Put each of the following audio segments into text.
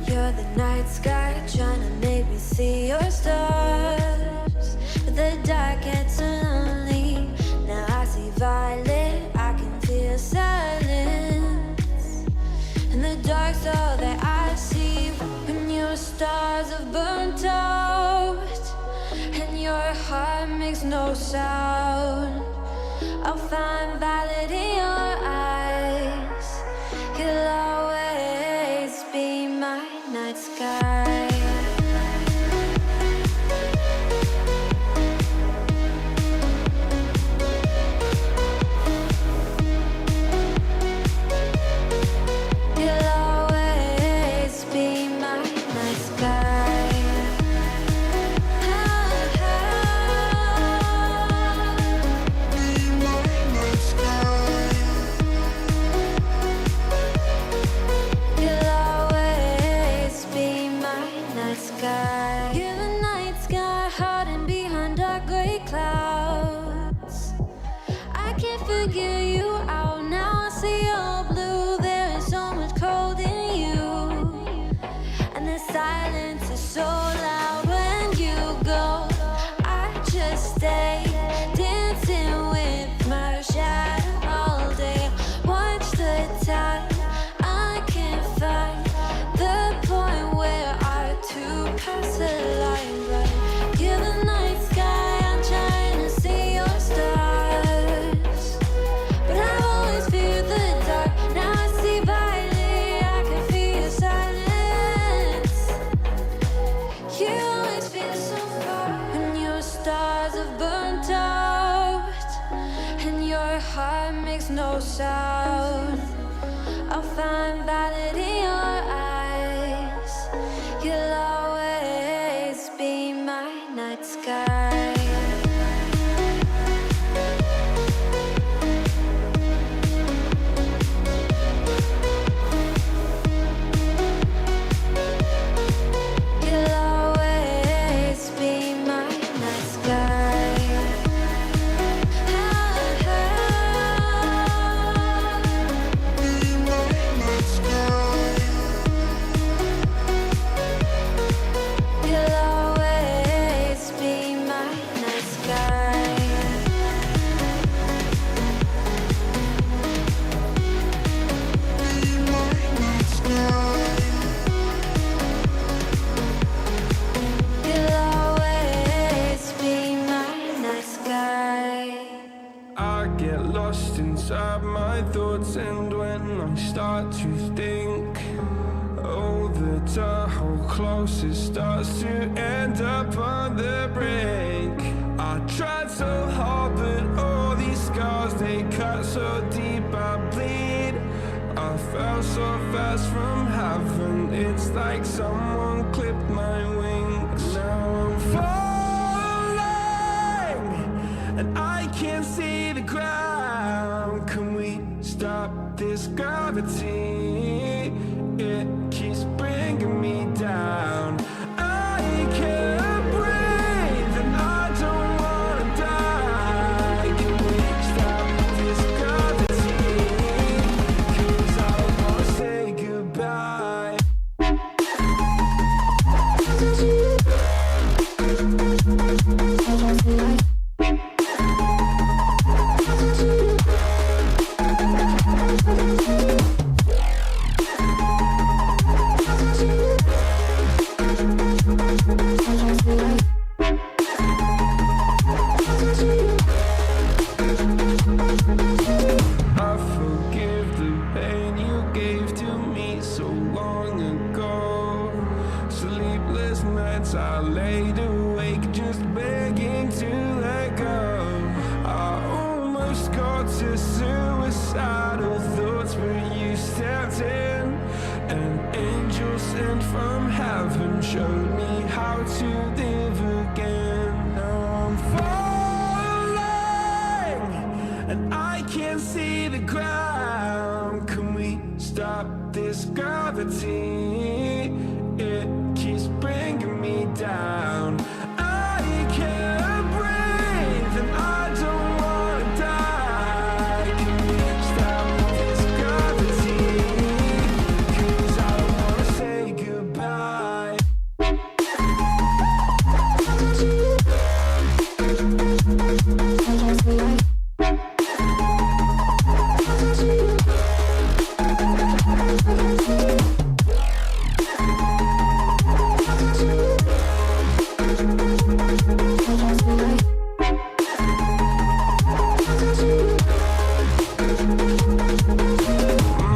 You're the night sky trying to make me see your stars, but the dark gets so lonely. Now I see violet, I can feel silence, and the dark's all that I see. When your stars have burnt out and your heart makes no sound, I'll find violet in your eyes. You'll always be my night sky. You'll always be my night sky. Be my night sky. You'll always be my night sky. You're the night sky hiding behind dark gray clouds. I can't figure you out now. I see your blue. There is so much cold in you, and the silence is so loud when you go. I just stay dancing with my shadow all day. Watch the tide. I can't find the point where our two pass the line, but you're the night sky. I'm trying to see your stars, but I've always feared the dark. Now I see violet, I can feel your silence. You always feel so far when your stars have burnt out and your heart makes no sound. I'll find violet in your eyes. You'll always be my night sky. You'll always be my night sky. Be my night sky. You'll always be my night sky. Be my night sky. You'll always be my night sky. I get lost inside my thoughts, and when I start to think, oh, the Tahoe closest starts to end up on the brink. I tried so hard, but all these scars, they cut so deep, I bleed. I fell so fast from heaven, it's like someone clipped my wings. Now I'm falling, and I can't see the ground. Can we stop this gravity? It keeps bringing me down. I can't breathe, and I don't wanna die. Can we stop this gravity? 'Cause I wanna say goodbye. showed me how to live again. Now I'm falling, and I can't see the ground. Can we stop this gravity? It keeps bringing me down. I can't breathe, and I don't wanna die. Can we stop this gravity? 'Cause I don't wanna say goodbye.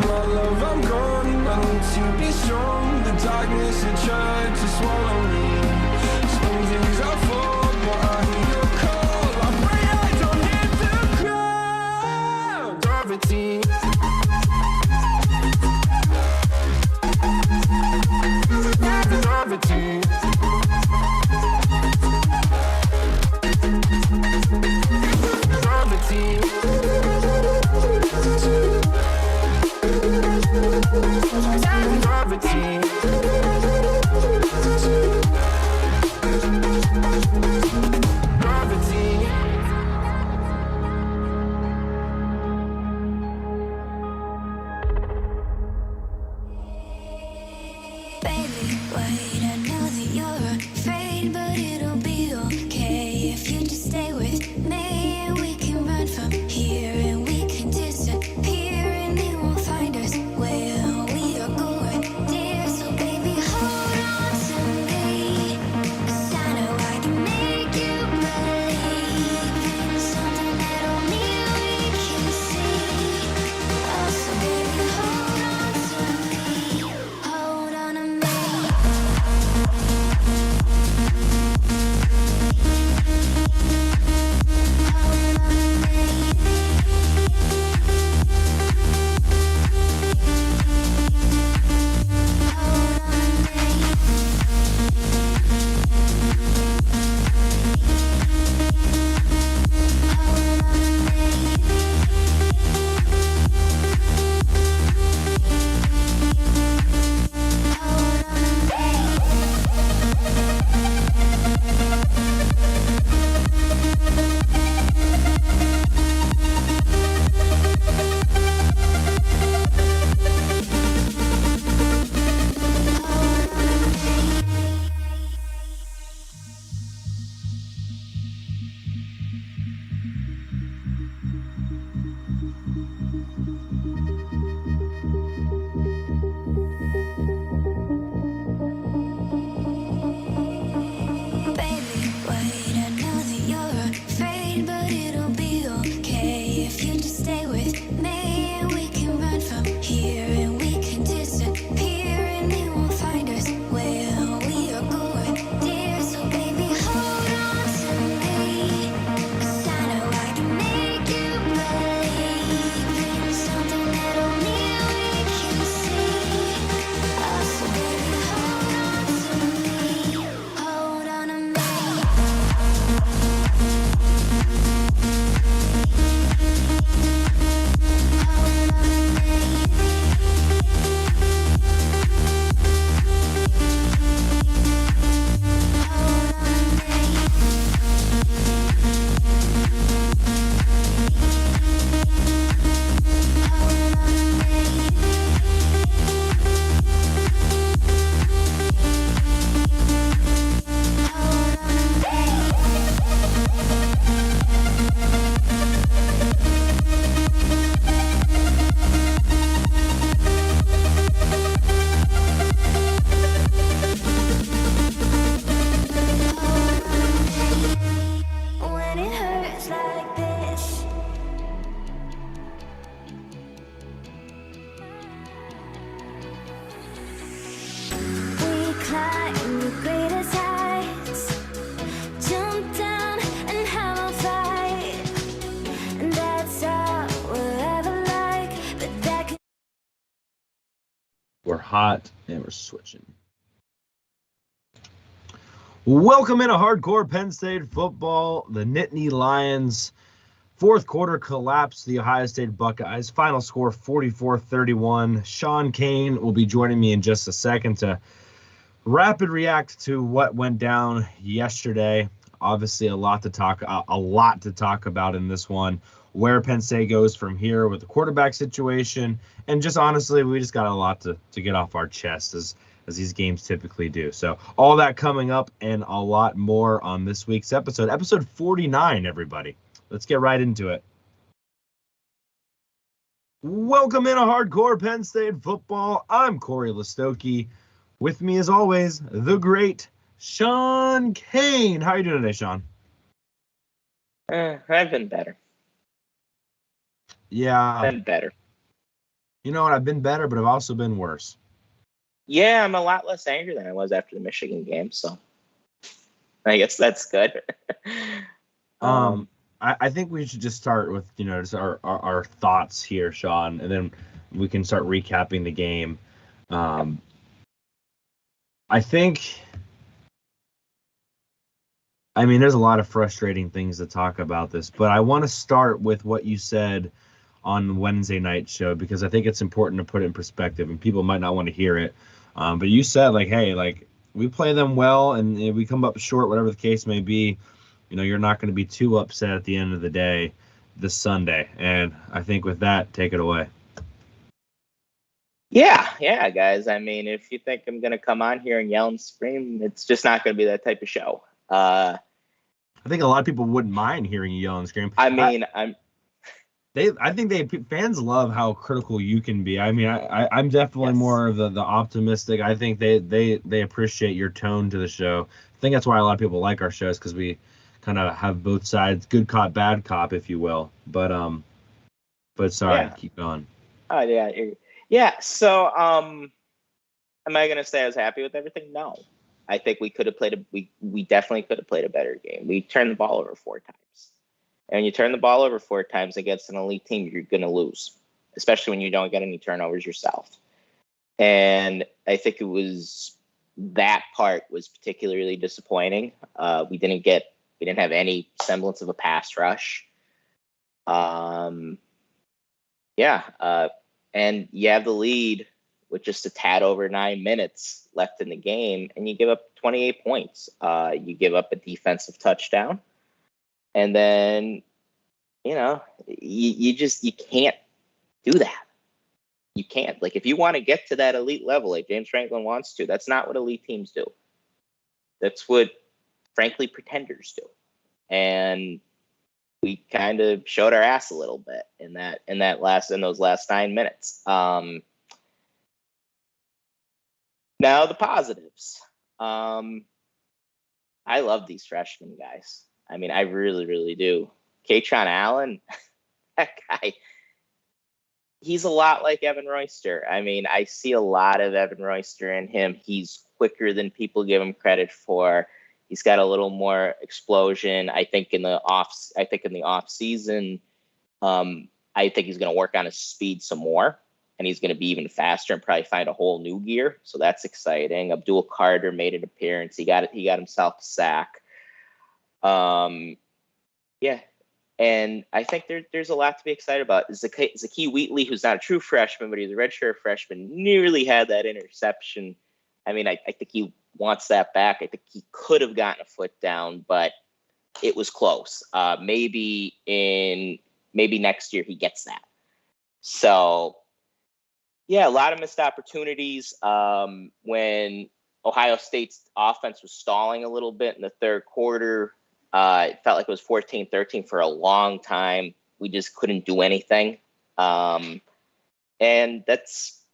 My love, I'm gone. I need to be strong. The darkness had tried to swallow me. Some things I fall, but I hear your call. I pray I don't hit the ground. Gravity. Gravity. Gravity. Gravity. Gravity. Baby, wait, I know that you're afraid, but it'll be okay if you just stay with me. And we can run from here, and we can disappear, and they won't find us where we are going, dear. So baby, hold on to me, 'cause I know I can make you believe in something that only we can see. Oh, so baby, hold on to me, hold on to me. Baby, wait, I know that you're afraid, but it'll be okay if you just stay with me. And we can run from here, and we can disappear, and they won't find us where we are going, dear. So baby, hold on to me, 'cause I know I can make you believe in something that only we can see. Oh, so baby, hold on to me, hold on to me. When it hurts like this, we climb the greatest heights, jump down and have a fight, and that's all we'll ever like. But that can We're hot and we're switching. Welcome into hardcore Penn State football. The Nittany Lions fourth quarter collapsed the Ohio State Buckeyes. Final score 44-31. Sean Caedan will be joining me in just a second to rapid react to what went down yesterday. Obviously, a lot to talk about in this one. Where Penn State goes from here with the quarterback situation, and just honestly, we just got a lot to get off our chest as these games typically do. So all that coming up and a lot more on this week's episode 49, everybody. Let's get right into it. Welcome into hardcore Penn State football. I'm Corey Listoki. With me, as always, the great Sean Caedan. How are you doing today, Sean? I've been better. Yeah. Been better. You know what? I've been better, but I've also been worse. Yeah, I'm a lot less angry than I was after the Michigan game, so I guess that's good. I think we should just start with, just our thoughts here, Sean, and then we can start recapping the game. I mean, there's a lot of frustrating things to talk about this, but I want to start with what you said on Wednesday night show, because I think it's important to put it in perspective, and people might not want to hear it. But you said, hey, we play them well, and if we come up short, whatever the case may be, you're not going to be too upset at the end of the day this Sunday. And I think with that, take it away. Yeah, guys. I mean, if you think I'm going to come on here and yell and scream, it's just not going to be that type of show. I think a lot of people wouldn't mind hearing you yell and scream. I think fans love how critical you can be. I mean, I'm definitely more of the optimistic. I think they appreciate your tone to the show. I think that's why a lot of people like our shows, because we kind of have both sides, good cop, bad cop, if you will. But sorry, keep going. Oh yeah. So am I gonna say I was happy with everything? No. I think we could have we definitely could have played a better game. We turned the ball over 4 times. And when you turn the ball over 4 times against an elite team, you're going to lose, especially when you don't get any turnovers yourself. And I think that part was particularly disappointing. We didn't have any semblance of a pass rush. And you have the lead with just a tad over 9 minutes left in the game, and you give up 28 points. You give up a defensive touchdown. And then, you can't do that. You can't. If you want to get to that elite level, like James Franklin wants to, that's not what elite teams do. That's what, frankly, pretenders do. And we kind of showed our ass a little bit in those last 9 minutes. Now the positives. I love these freshmen guys. I mean, I really, really do. Kaytron Allen, that guy, he's a lot like Evan Royster. I mean, I see a lot of Evan Royster in him. He's quicker than people give him credit for. He's got a little more explosion. I think in the off season, I think he's going to work on his speed some more, and he's going to be even faster and probably find a whole new gear. So that's exciting. Abdul Carter made an appearance. He got himself a sack. And I think there's a lot to be excited about. Zakee Wheatley, who's not a true freshman, but he's a redshirt freshman, nearly had that interception. I mean, I think he wants that back. I think he could have gotten a foot down, but it was close. Maybe next year he gets that. So, yeah, a lot of missed opportunities. When Ohio State's offense was stalling a little bit in the third quarter, it felt like it was 14-13 for a long time. We just couldn't do anything. And that's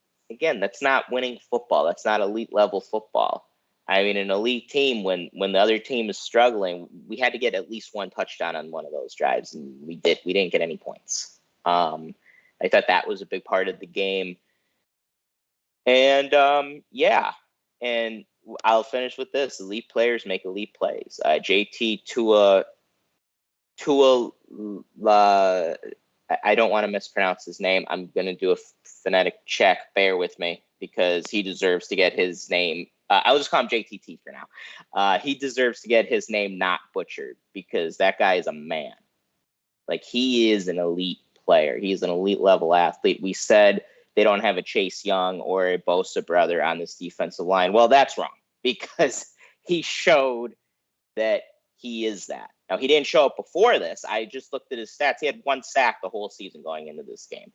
not winning football. That's not elite level football. I mean, an elite team, when the other team is struggling, we had to get at least one touchdown on one of those drives, and we didn't get any points. I thought that was a big part of the game. And and I'll finish with this. Elite players make elite plays. JT Tua, I don't want to mispronounce his name. I'm going to do a phonetic check. Bear with me, because he deserves to get his name I'll just call him JTT for now. He deserves to get his name not butchered because that guy is a man. Like, he is an elite player. He's an elite level athlete. We said they don't have a Chase Young or a Bosa brother on this defensive line. Well, that's wrong because he showed that he is that. Now, he didn't show up before this. I just looked at his stats. He had 1 sack the whole season going into this game.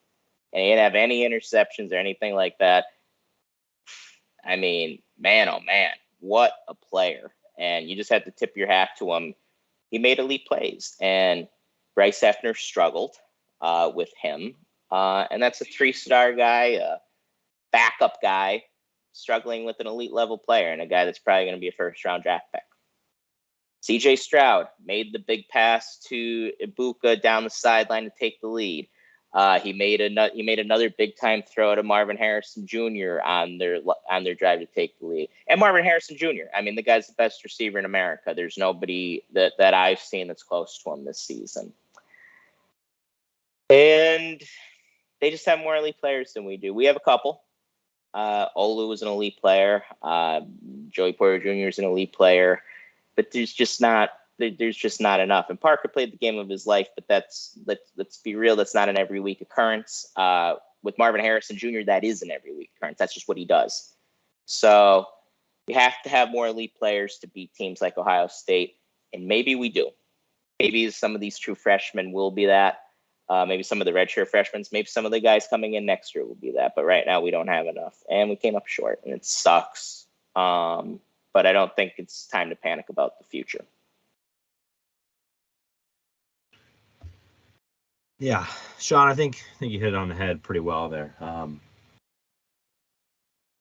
And he didn't have any interceptions or anything like that. I mean, man, oh man, what a player. And you just had to tip your hat to him. He made elite plays. And Bryce Effner struggled with him. And that's a 3-star guy, a backup guy, struggling with an elite level player and a guy that's probably going to be a first-round draft pick. CJ Stroud made the big pass to Ibuka down the sideline to take the lead. He made another big time throw to Marvin Harrison Jr. on their drive to take the lead. And Marvin Harrison Jr. I mean, the guy's the best receiver in America. There's nobody that I've seen that's close to him this season. And they just have more elite players than we do. We have a couple. Olu is an elite player. Joey Porter Jr. is an elite player. But there's just not enough. And Parker played the game of his life, but let's be real, that's not an every week occurrence. With Marvin Harrison Jr., that is an every week occurrence. That's just what he does. So you have to have more elite players to beat teams like Ohio State, and maybe we do. Maybe some of these true freshmen will be that. Maybe some of the redshirt freshmen, maybe some of the guys coming in next year will be that. But right now we don't have enough, and we came up short, and it sucks. But I don't think it's time to panic about the future. Yeah, Sean, I think you hit it on the head pretty well there.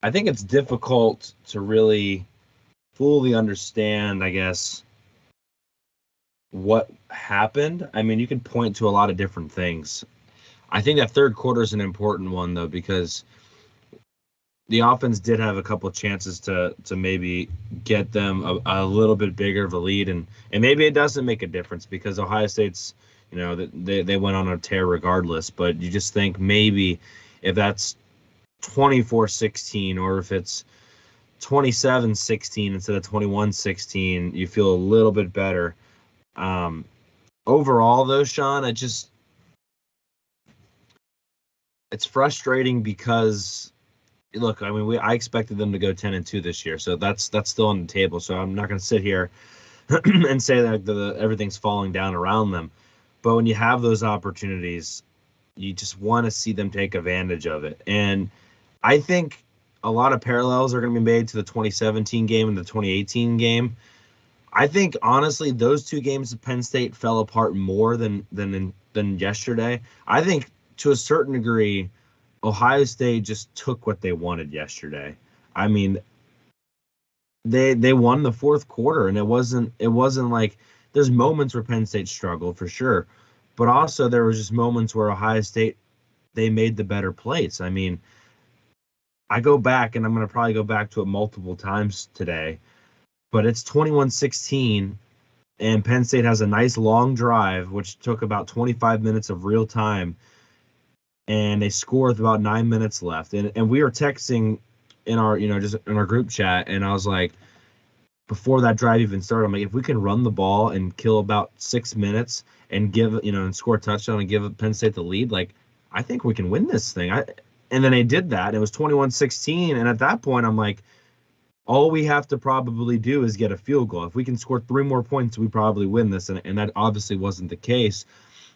I think it's difficult to really fully understand, I guess, what happened. I mean, you can point to a lot of different things. I think that third quarter is an important one, though, because the offense did have a couple of chances to maybe get them a little bit bigger of a lead, and maybe it doesn't make a difference because Ohio State's, you know, they went on a tear regardless. But you just think maybe if that's 24-16 or if it's 27-16 instead of 21-16, you feel a little bit better. Overall, though, Sean, it's frustrating because, look, I mean, I expected them to go 10-2 this year, so that's still on the table. So I'm not going to sit here and say that everything's falling down around them. But when you have those opportunities, you just want to see them take advantage of it. And I think a lot of parallels are going to be made to the 2017 game and the 2018 game. I think, honestly, those two games of Penn State fell apart more than yesterday. I think, to a certain degree, Ohio State just took what they wanted yesterday. I mean, they won the fourth quarter, and it wasn't like there's moments where Penn State struggled for sure, but also there was just moments where Ohio State, they made the better plays. I mean, I go back, and I'm going to probably go back to it multiple times today, but it's 21-16, and Penn State has a nice long drive, which took about 25 minutes of real time, and they score with about 9 minutes left. And we were texting in our, just in our group chat, and I was like, before that drive even started, I'm like, if we can run the ball and kill about 6 minutes and give, and score a touchdown and give Penn State the lead, like, I think we can win this thing. And then they did that, and it was 21-16, and at that point, I'm like, all we have to probably do is get a field goal. If we can score 3 more points, we probably win this, and that obviously wasn't the case.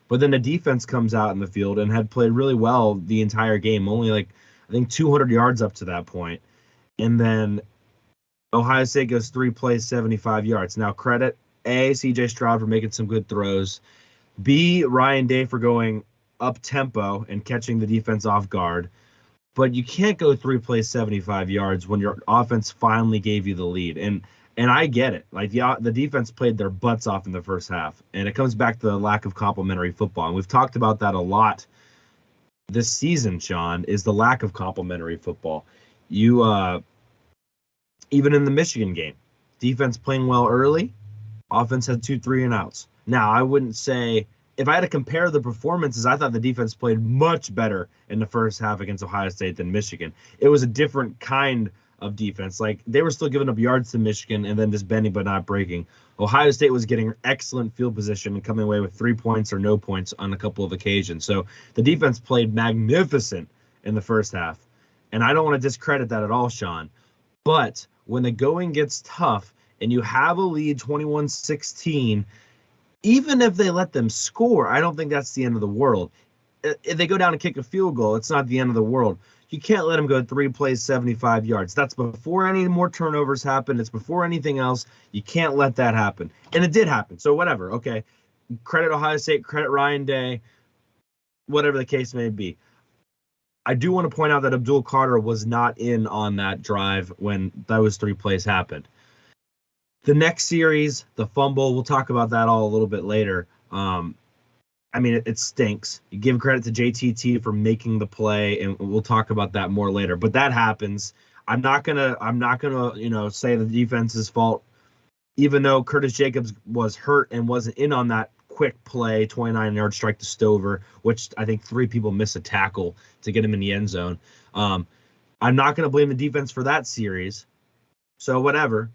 But then the defense comes out in the field and had played really well the entire game, only I think 200 yards up to that point. And then Ohio State goes 3 plays, 75 yards. Now, credit A, CJ Stroud for making some good throws. B, Ryan Day for going up tempo and catching the defense off guard. But you can't go 3 plays, 75 yards when your offense finally gave you the lead. And I get it. Like, the defense played their butts off in the first half. And it comes back to the lack of complementary football. And we've talked about that a lot this season, Sean, is the lack of complementary football. You, even in the Michigan game, defense playing well early, offense had 2 3-and-outs. Now, I wouldn't say, if I had to compare the performances, I thought the defense played much better in the first half against Ohio State than Michigan. It was a different kind of defense. Like, they were still giving up yards to Michigan and then just bending but not breaking. Ohio State was getting excellent field position and coming away with 3 points or no points on a couple of occasions. So the defense played magnificent in the first half. And I don't want to discredit that at all, Sean. But when the going gets tough and you have a lead 21-16, even if they let them score, I don't think that's the end of the world. If they go down and kick a field goal, it's not the end of the world. You can't let them go 3 plays, 75 yards. That's before any more turnovers happen. It's before anything else. You can't let that happen. And it did happen. So whatever. Okay. Credit Ohio State, credit Ryan Day, whatever the case may be. I do want to point out that Abdul Carter was not in on that drive when those 3 plays happened. The next series, the fumble, we'll talk about that all a little bit later. I mean, it stinks. You give credit to JTT for making the play, and we'll talk about that more later. But that happens. I'm not gonna, say the defense's fault, even though Curtis Jacobs was hurt and wasn't in on that quick play, 29-yard strike to Stover, which I think 3 people missed a tackle to get him in the end zone. I'm not gonna blame the defense for that series. So whatever.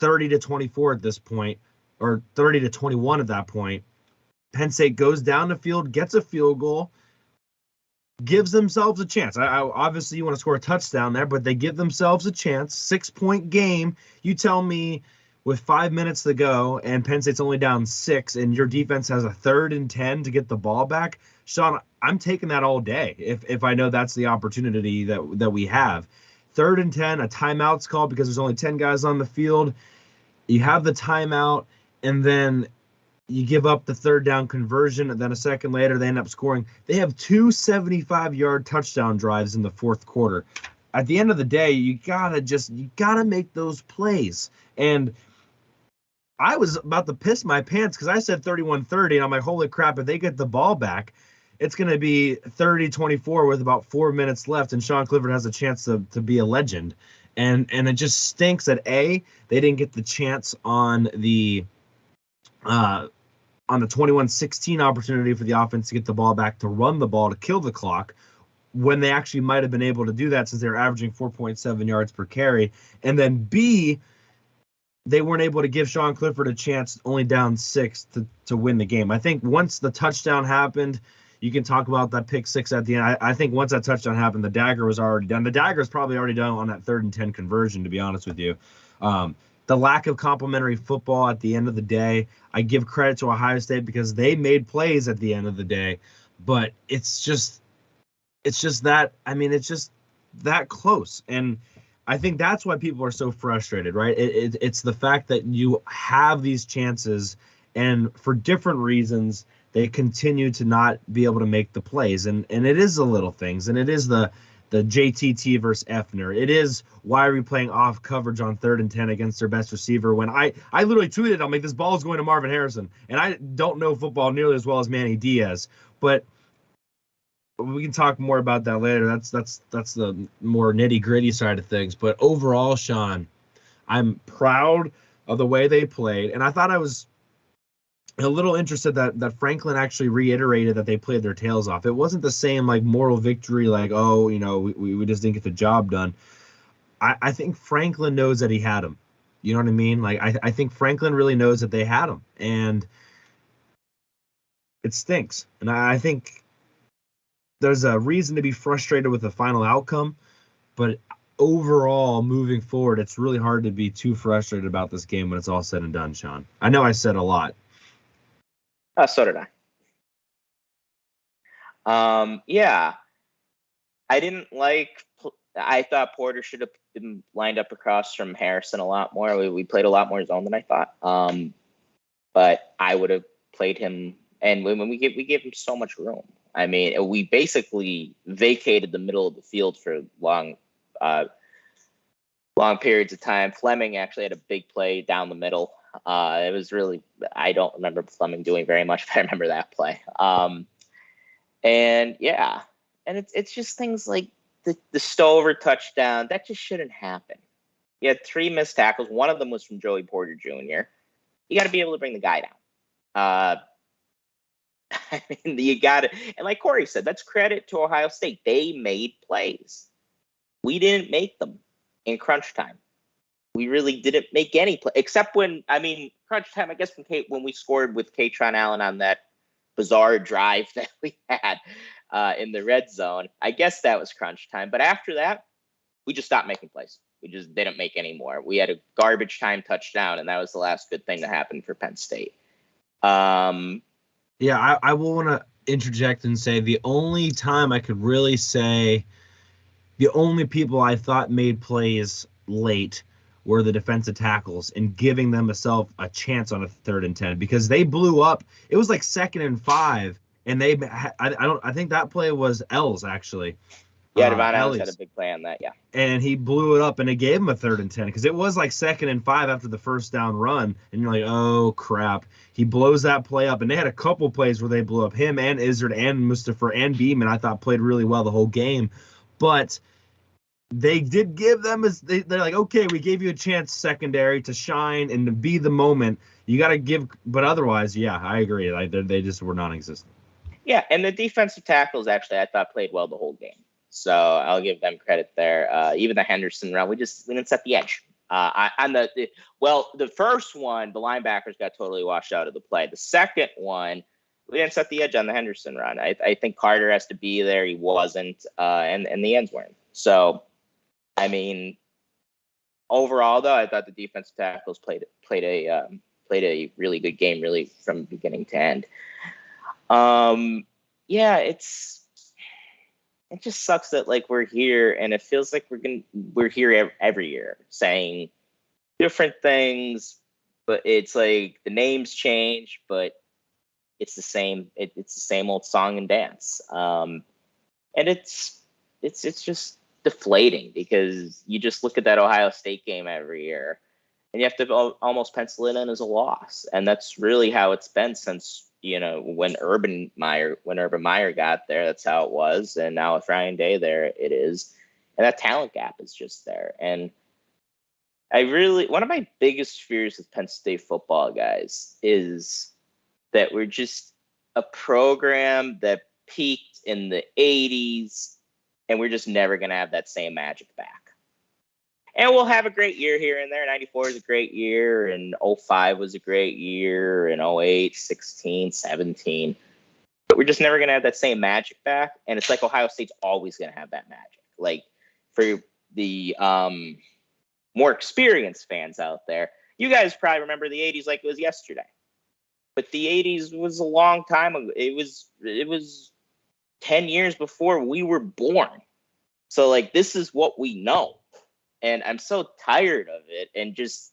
30-24 at this point, or 30-21 at that point. Penn State goes down the field, gets a field goal, gives themselves a chance. Obviously, you want to score a touchdown there, but they give themselves a chance. 6-point game. You tell me with 5 minutes to go and Penn State's only down 6 and your defense has a 3rd and 10 to get the ball back. Sean, I'm taking that all day if I know that's the opportunity that we have. 3rd and 10, a timeout's called because there's only 10 guys on the field. You have the timeout, and then you give up the 3rd down conversion, and then a second later they end up scoring. They have 2 75-yard touchdown drives in the 4th quarter. At the end of the day, you gotta make those plays. And I was about to piss my pants because I said 31-30, and I'm like, holy crap, if they get the ball back, it's going to be 30-24 with about 4 minutes left, and Sean Clifford has a chance to be a legend. And it just stinks that they didn't get the chance on the 21-16 opportunity for the offense to get the ball back, to run the ball, to kill the clock, when they actually might have been able to do that since they're averaging 4.7 yards per carry. And then B, they weren't able to give Sean Clifford a chance, only down 6, to win the game. I think once the touchdown happened, you can talk about that pick 6 at the end. I think once that touchdown happened, the dagger was already done. The dagger is probably already done on that 3rd and 10 conversion, to be honest with you. The lack of complementary football at the end of the day, I give credit to Ohio State because they made plays at the end of the day, but it's just that, I mean, it's just that close. And I think that's why people are so frustrated, right? It's the fact that you have these chances, and for different reasons, they continue to not be able to make the plays. And it is the little things, and it is the JTT versus Effner. It is, why are we playing off coverage on 3rd and 10 against their best receiver, when I literally tweeted, I'm like, this ball is going to Marvin Harrison. And I don't know football nearly as well as Manny Diaz, but we can talk more about that later. That's the more nitty-gritty side of things. But overall, Sean, I'm proud of the way they played, and I thought I was a little interested that Franklin actually reiterated that they played their tails off. It wasn't the same like moral victory, like, oh, we just didn't get the job done. I think Franklin knows that he had him. You know what I mean? Like, I think Franklin really knows that they had him, and it stinks. And I think there's a reason to be frustrated with the final outcome, but overall, moving forward, it's really hard to be too frustrated about this game when it's all said and done, Sean. I know I said a lot. So did I. Yeah. I thought Porter should have been lined up across from Harrison a lot more. We played a lot more zone than I thought. But I would have played him, and when we gave him so much room. I mean, we basically vacated the middle of the field for long periods of time. Fleming actually had a big play down the middle. It was really, I don't remember Fleming doing very much, but I remember that play. And yeah, and it's just things like the Stover touchdown that just shouldn't happen. You had 3 missed tackles. One of them was from Joey Porter Jr. You got to be able to bring the guy down. I mean, you got it. And like Corey said, that's credit to Ohio State. They made plays. We didn't make them. in crunch time. We really didn't make any play, except when, crunch time, I guess, when we scored with Kaytron Allen on that bizarre drive that we had in the red zone. I guess that was crunch time. But after that, we just stopped making plays. We just didn't make any more. We had a garbage time touchdown, and that was the last good thing that happened for Penn State. Yeah, I will want to interject and say the only time I could really say the only people I thought made plays late were the defensive tackles and giving them a chance on a 3rd and 10 because they blew up. It was like 2nd and 5, and I think that play was L's actually. Yeah, Devon Ellis had a big play on that, yeah. And he blew it up, and it gave him a 3rd and 10 because it was like 2nd and 5 after the first down run, and you're like, oh crap. He blows that play up, and they had a couple plays where they blew up. Him and Izzard and Mustafa and Beeman, I thought played really well the whole game, but they did give them they're like, okay, we gave you a chance secondary to shine and to be the moment. You got to give, but otherwise, yeah, I agree. Like they just were non-existent. Yeah, and the defensive tackles actually I thought played well the whole game. So I'll give them credit there. Even the Henderson run, we didn't set the edge. The first one, the linebackers got totally washed out of the play. The second one, we didn't set the edge on the Henderson run. I think Carter has to be there. He wasn't, and the ends weren't. So, overall though, I thought the defensive tackles played a really good game, really from beginning to end. It just sucks that like we're here and it feels like we're here every year saying different things, but it's like the names change, but it's the same. It's the same old song and dance. And it's just deflating because you just look at that Ohio State game every year and you have to almost pencil it in as a loss. And that's really how it's been since, when Urban Meyer got there, that's how it was. And now with Ryan Day there, it is. And that talent gap is just there. And one of my biggest fears with Penn State football, guys, is that we're just a program that peaked in the 80s and we're just never going to have that same magic back. And we'll have a great year here and there. 94 is a great year, and 05 was a great year, and 08, 16, 17. But we're just never going to have that same magic back. And it's like Ohio State's always going to have that magic. Like, for the more experienced fans out there, you guys probably remember the 80s like it was yesterday. But the 80s was a long time ago. It was 10 years before we were born. So, like, this is what we know. And I'm so tired of it and just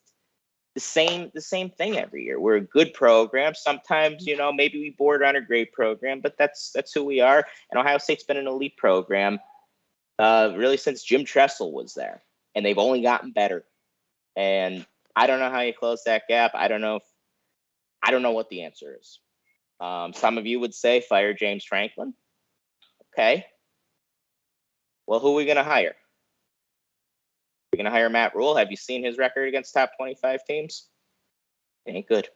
the same thing every year. We're a good program. Sometimes, maybe we border on a great program, but that's who we are. And Ohio State's been an elite program really since Jim Tressel was there. And they've only gotten better. And I don't know how you close that gap. I don't know what the answer is. Some of you would say fire James Franklin. Okay. Well, who are we going to hire? We're going to hire Matt Rule. Have you seen his record against top 25 teams? It ain't good.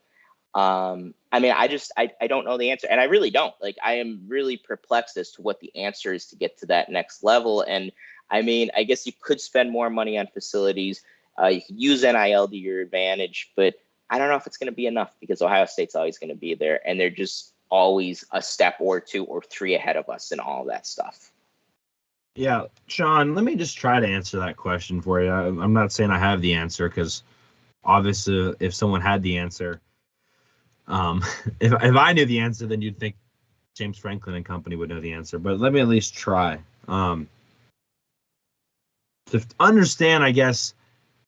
I don't know the answer. And I really don't. Like, I am really perplexed as to what the answer is to get to that next level. And I guess you could spend more money on facilities. You could use NIL to your advantage, but I don't know if it's going to be enough because Ohio State's always going to be there. And they're just always a step or two or three ahead of us in all that stuff. Yeah, Sean, let me just try to answer that question for you. I'm not saying I have the answer because obviously if someone had the answer, if I knew the answer, then you'd think James Franklin and company would know the answer. But let me at least try. To understand, I guess,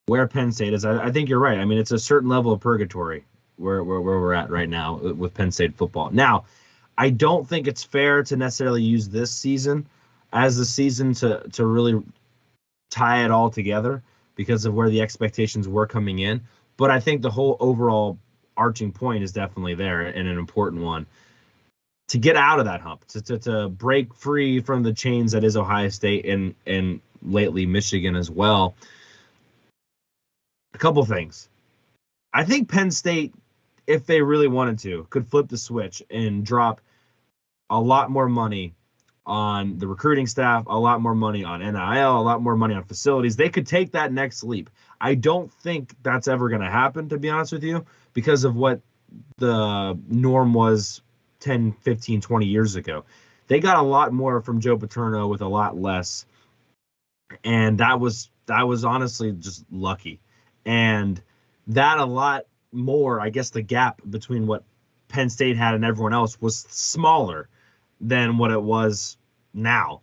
where Penn State is, I think you're right. It's a certain level of purgatory where we're at right now with Penn State football. Now, I don't think it's fair to necessarily use this season as the season to really tie it all together because of where the expectations were coming in. But I think the whole overall arching point is definitely there and an important one. To get out of that hump, to break free from the chains that is Ohio State and lately Michigan as well. A couple things. I think Penn State, if they really wanted to, could flip the switch and drop a lot more money on the recruiting staff, a lot more money on NIL, a lot more money on facilities. They could take that next leap. I don't think that's ever going to happen, to be honest with you, because of what the norm was 10, 15, 20 years ago. They got a lot more from Joe Paterno with a lot less. And that was honestly just lucky. And that a lot more, I guess the gap between what Penn State had and everyone else was smaller than what it was now.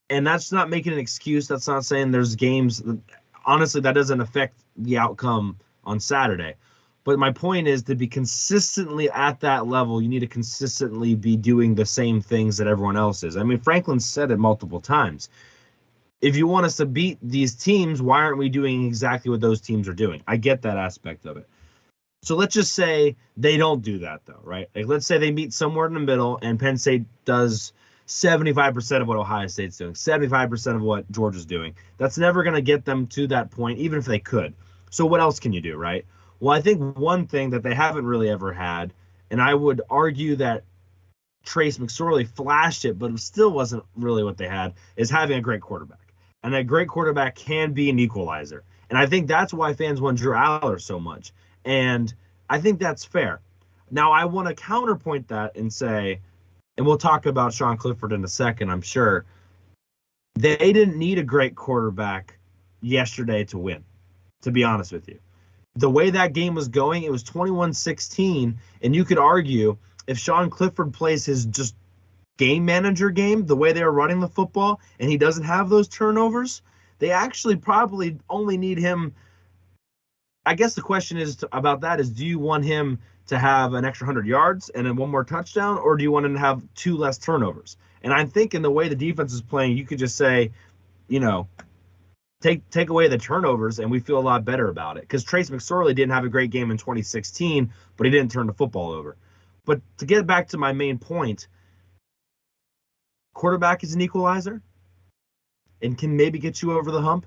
And that's not making an excuse. That's not saying there's games. Honestly, that doesn't affect the outcome on Saturday. But my point is, to be consistently at that level, you need to consistently be doing the same things that everyone else is. I mean, Franklin said it multiple times. If you want us to beat these teams, why aren't we doing exactly what those teams are doing? I get that aspect of it. So let's just say they don't do that, though, right? Like, let's say they meet somewhere in the middle and Penn State does 75% of what Ohio State's doing, 75% of what Georgia's doing. That's never going to get them to that point, even if they could. So what else can you do, right? Well, I think one thing that they haven't really ever had, and I would argue that Trace McSorley flashed it, but it still wasn't really what they had, is having a great quarterback. And a great quarterback can be an equalizer. And I think that's why fans want Drew Aller so much. And I think that's fair. Now, I want to counterpoint that and say, and we'll talk about Sean Clifford in a second, I'm sure, they didn't need a great quarterback yesterday to win, to be honest with you. The way that game was going, it was 21-16, and you could argue if Sean Clifford plays his just game manager game, the way they were running the football, and he doesn't have those turnovers, they actually probably only need him. I guess the question is about that is, do you want him to have an extra 100 yards and then one more touchdown, or do you want him to have 2 less turnovers? And I think in the way the defense is playing, you could just say, you know, take away the turnovers and we feel a lot better about it. Because Trace McSorley didn't have a great game in 2016, but he didn't turn the football over. But to get back to my main point, quarterback is an equalizer and can maybe get you over the hump.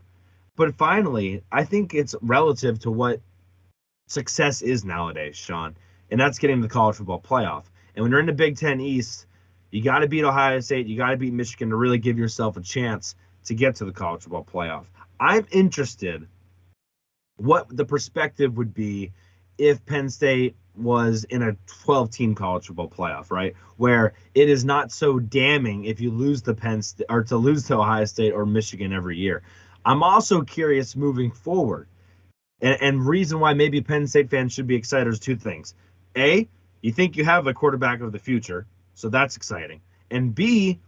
But finally, I think it's relative to what success is nowadays, Sean, and that's getting to the college football playoff. And when you're in the Big Ten East, you got to beat Ohio State, you got to beat Michigan to really give yourself a chance to get to the college football playoff. I'm interested what the perspective would be if Penn State was in a 12-team college football playoff, right? Where it is not so damning if you lose to Penn State or to lose to Ohio State or Michigan every year. I'm also curious moving forward, and reason why maybe Penn State fans should be excited is 2 things. A, you think you have a quarterback of the future, so that's exciting. And B,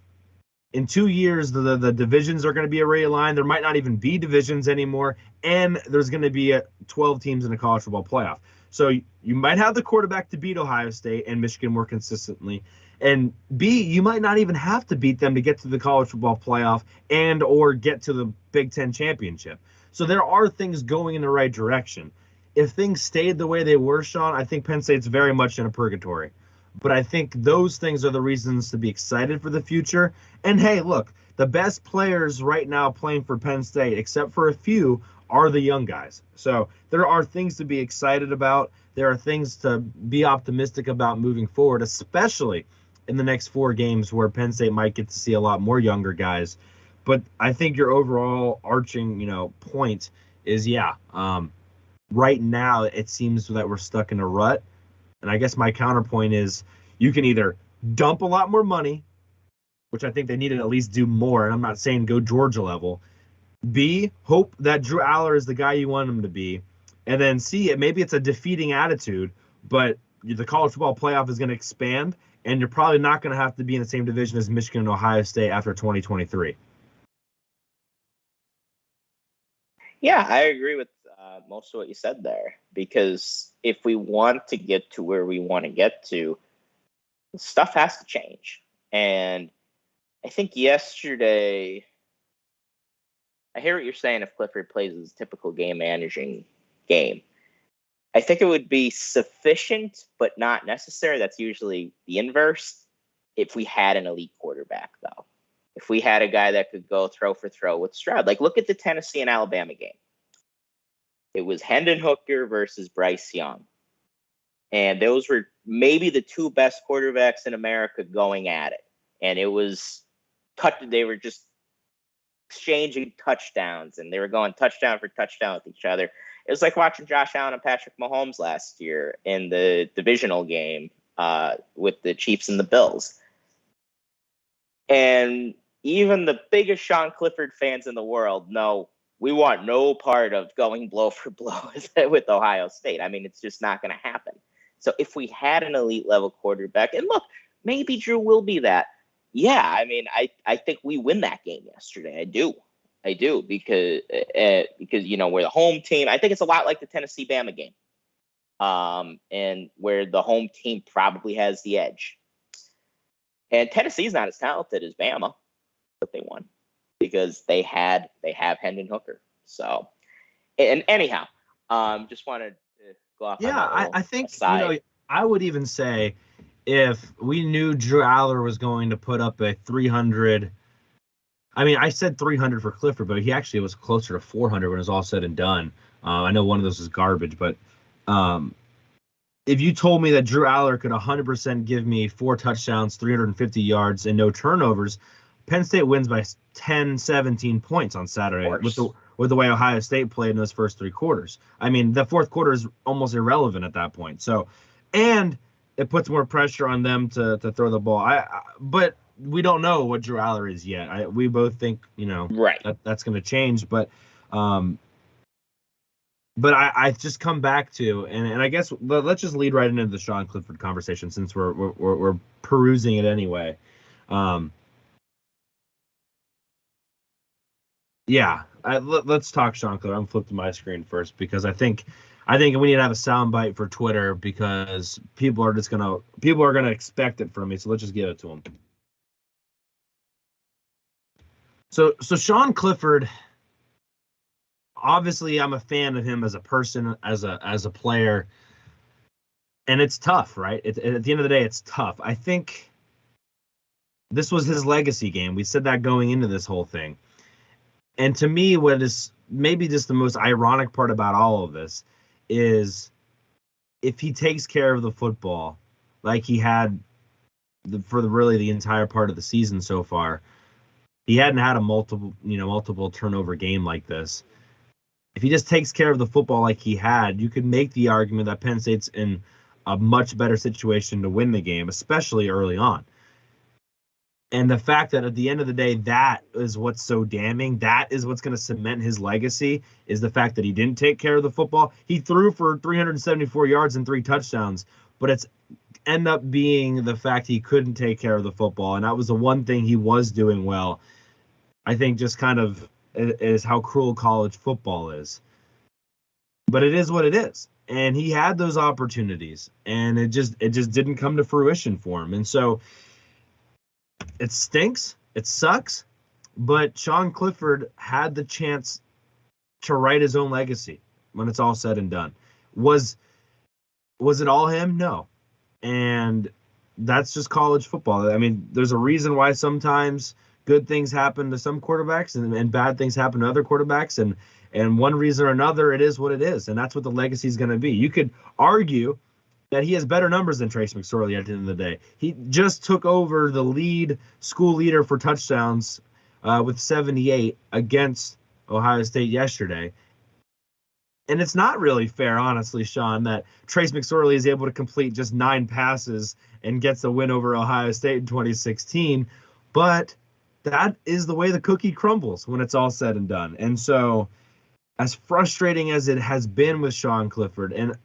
in 2 years, the divisions are going to be realigned. There might not even be divisions anymore, and there's going to be 12 teams in a college football playoff. So you might have the quarterback to beat Ohio State and Michigan more consistently. And B, you might not even have to beat them to get to the college football playoff and or get to the Big Ten championship. So there are things going in the right direction. If things stayed the way they were, Sean, I think Penn State's very much in a purgatory. But I think those things are the reasons to be excited for the future. And hey, look, the best players right now playing for Penn State, except for a few, are the young guys. So there are things to be excited about. There are things to be optimistic about moving forward, especially in the next 4 games where Penn State might get to see a lot more younger guys. But I think your overall arching, point is, right now it seems that we're stuck in a rut. And I guess my counterpoint is you can either dump a lot more money, which I think they need to at least do more, and I'm not saying go Georgia level. B, hope that Drew Aller is the guy you want him to be. And then C, maybe it's a defeating attitude, but the college football playoff is going to expand, and you're probably not going to have to be in the same division as Michigan and Ohio State after 2023. Yeah, I agree with most of what you said there, because if we want to get to where we want to get to, stuff has to change. And I think yesterday, I hear what you're saying if Clifford plays his typical game managing game. I think it would be sufficient, but not necessary. That's usually the inverse if we had an elite quarterback, though. If we had a guy that could go throw for throw with Stroud. Like, look at the Tennessee and Alabama game. It was Hendon Hooker versus Bryce Young. And those were maybe the 2 best quarterbacks in America going at it. and it was they were just exchanging touchdowns, and they were going touchdown for touchdown with each other. It was like watching Josh Allen and Patrick Mahomes last year in the divisional game with the Chiefs and the Bills. And even the biggest Sean Clifford fans in the world know we want no part of going blow for blow with Ohio State. I mean, it's just not going to happen. So if we had an elite level quarterback, and look, maybe Drew will be that. Yeah, I mean, I think we win that game yesterday. I do because we're the home team. I think it's a lot like the Tennessee Bama game, and where the home team probably has the edge. And Tennessee's not as talented as Bama, but they won because they have Hendon Hooker. So, and anyhow, just wanted to go off. Yeah, I think I would even say if we knew Drew Aller was going to put up a 300. I mean, I said 300 for Clifford, but he actually was closer to 400 when it was all said and done. I know one of those is garbage, but if you told me that Drew Aller could 100% give me 4 touchdowns, 350 yards, and no turnovers, Penn State wins by 10, 17 points on Saturday with the way Ohio State played in those first 3 quarters. I mean, the fourth quarter is almost irrelevant at that point. So, and it puts more pressure on them to throw the ball. But we don't know what Drew Aller is yet. We both think, right, that's going to change. But I just come back to, and I guess let's just lead right into the Sean Clifford conversation since we're perusing it anyway. Let's talk Sean Clifford. I'm flipping my screen first because I think we need to have a soundbite for Twitter because people are gonna expect it from me. So let's just give it to them. So Sean Clifford. Obviously, I'm a fan of him as a person, as a player, and it's tough, right? At the end of the day, it's tough. I think this was his legacy game. We said that going into this whole thing. And to me, what is maybe just the most ironic part about all of this is if he takes care of the football like he had for the entire part of the season so far, he hadn't had a multiple turnover game like this. If he just takes care of the football like he had, you could make the argument that Penn State's in a much better situation to win the game, especially early on. And the fact that at the end of the day, that is what's so damning, that is what's going to cement his legacy, is the fact that he didn't take care of the football. He threw for 374 yards and 3 touchdowns, but it's end up being the fact he couldn't take care of the football. And that was the one thing he was doing well. I think just kind of is how cruel college football is. But it is what it is. And he had those opportunities, and it just didn't come to fruition for him. And so it stinks. It sucks. But Sean Clifford had the chance to write his own legacy when it's all said and done. Was it all him? No. And that's just college football. I mean, there's a reason why sometimes good things happen to some quarterbacks and bad things happen to other quarterbacks. And one reason or another, it is what it is. And that's what the legacy is going to be. You could argue that he has better numbers than Trace McSorley at the end of the day. He just took over the school leader for touchdowns with 78 against Ohio State yesterday. And it's not really fair, honestly, Sean, that Trace McSorley is able to complete just 9 passes and gets a win over Ohio State in 2016. But that is the way the cookie crumbles when it's all said and done. And so as frustrating as it has been with Sean Clifford, and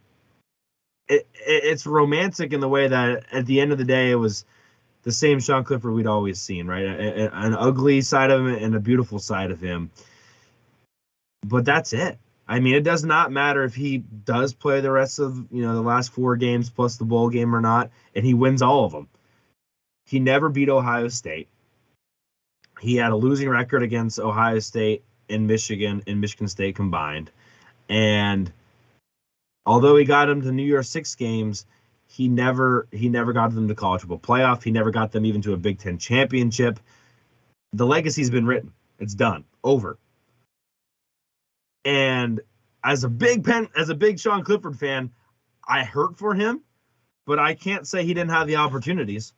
it's romantic in the way that at the end of the day, it was the same Sean Clifford we'd always seen, right? An ugly side of him and a beautiful side of him. But that's it. I mean, it does not matter if he does play the rest of, the last 4 games plus the bowl game or not, and he wins all of them. He never beat Ohio State. He had a losing record against Ohio State and Michigan State combined. And although he got them to New Year's 6 games, he never got them to college football playoff. He never got them even to a Big Ten championship. The legacy's been written. It's done. Over. And as a big Sean Clifford fan, I hurt for him, but I can't say he didn't have the opportunities.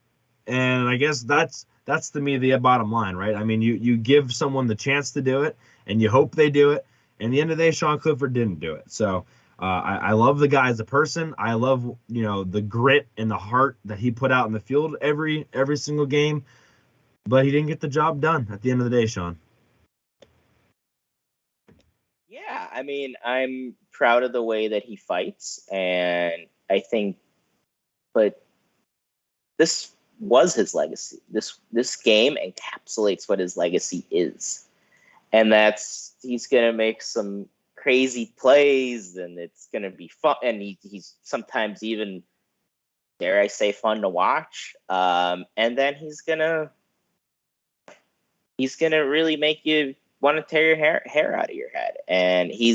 And I guess that's to me the bottom line, right? I mean, you give someone the chance to do it, and you hope they do it. And at the end of the day, Sean Clifford didn't do it. So I love the guy as a person. I love the grit and the heart that he put out in the field every single game. But he didn't get the job done at the end of the day, Sean. Yeah, I mean, I'm proud of the way that he fights, and I think, but this was his legacy. This game encapsulates what his legacy is, and that's he's gonna make some crazy plays, and it's gonna be fun, and he's sometimes even, dare I say, fun to watch. And then he's gonna really make you want to tear your hair out of your head. And he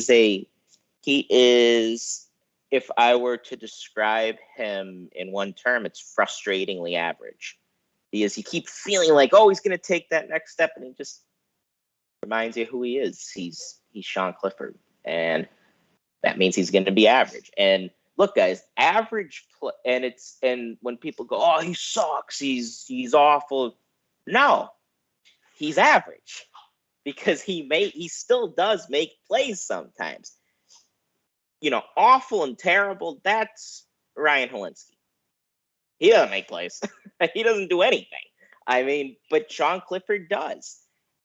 is, if I were to describe him in one term, it's frustratingly average. Because you keep feeling like, oh, he's going to take that next step, and he just reminds you who he is. He's Sean Clifford, and that means he's going to be average. And look, guys, average and when people go, oh, he sucks, he's awful. No, he's average, because he still does make plays sometimes. Awful and terrible, that's Ryan Helinski. He doesn't make plays. He doesn't do anything. I mean, but Sean Clifford does.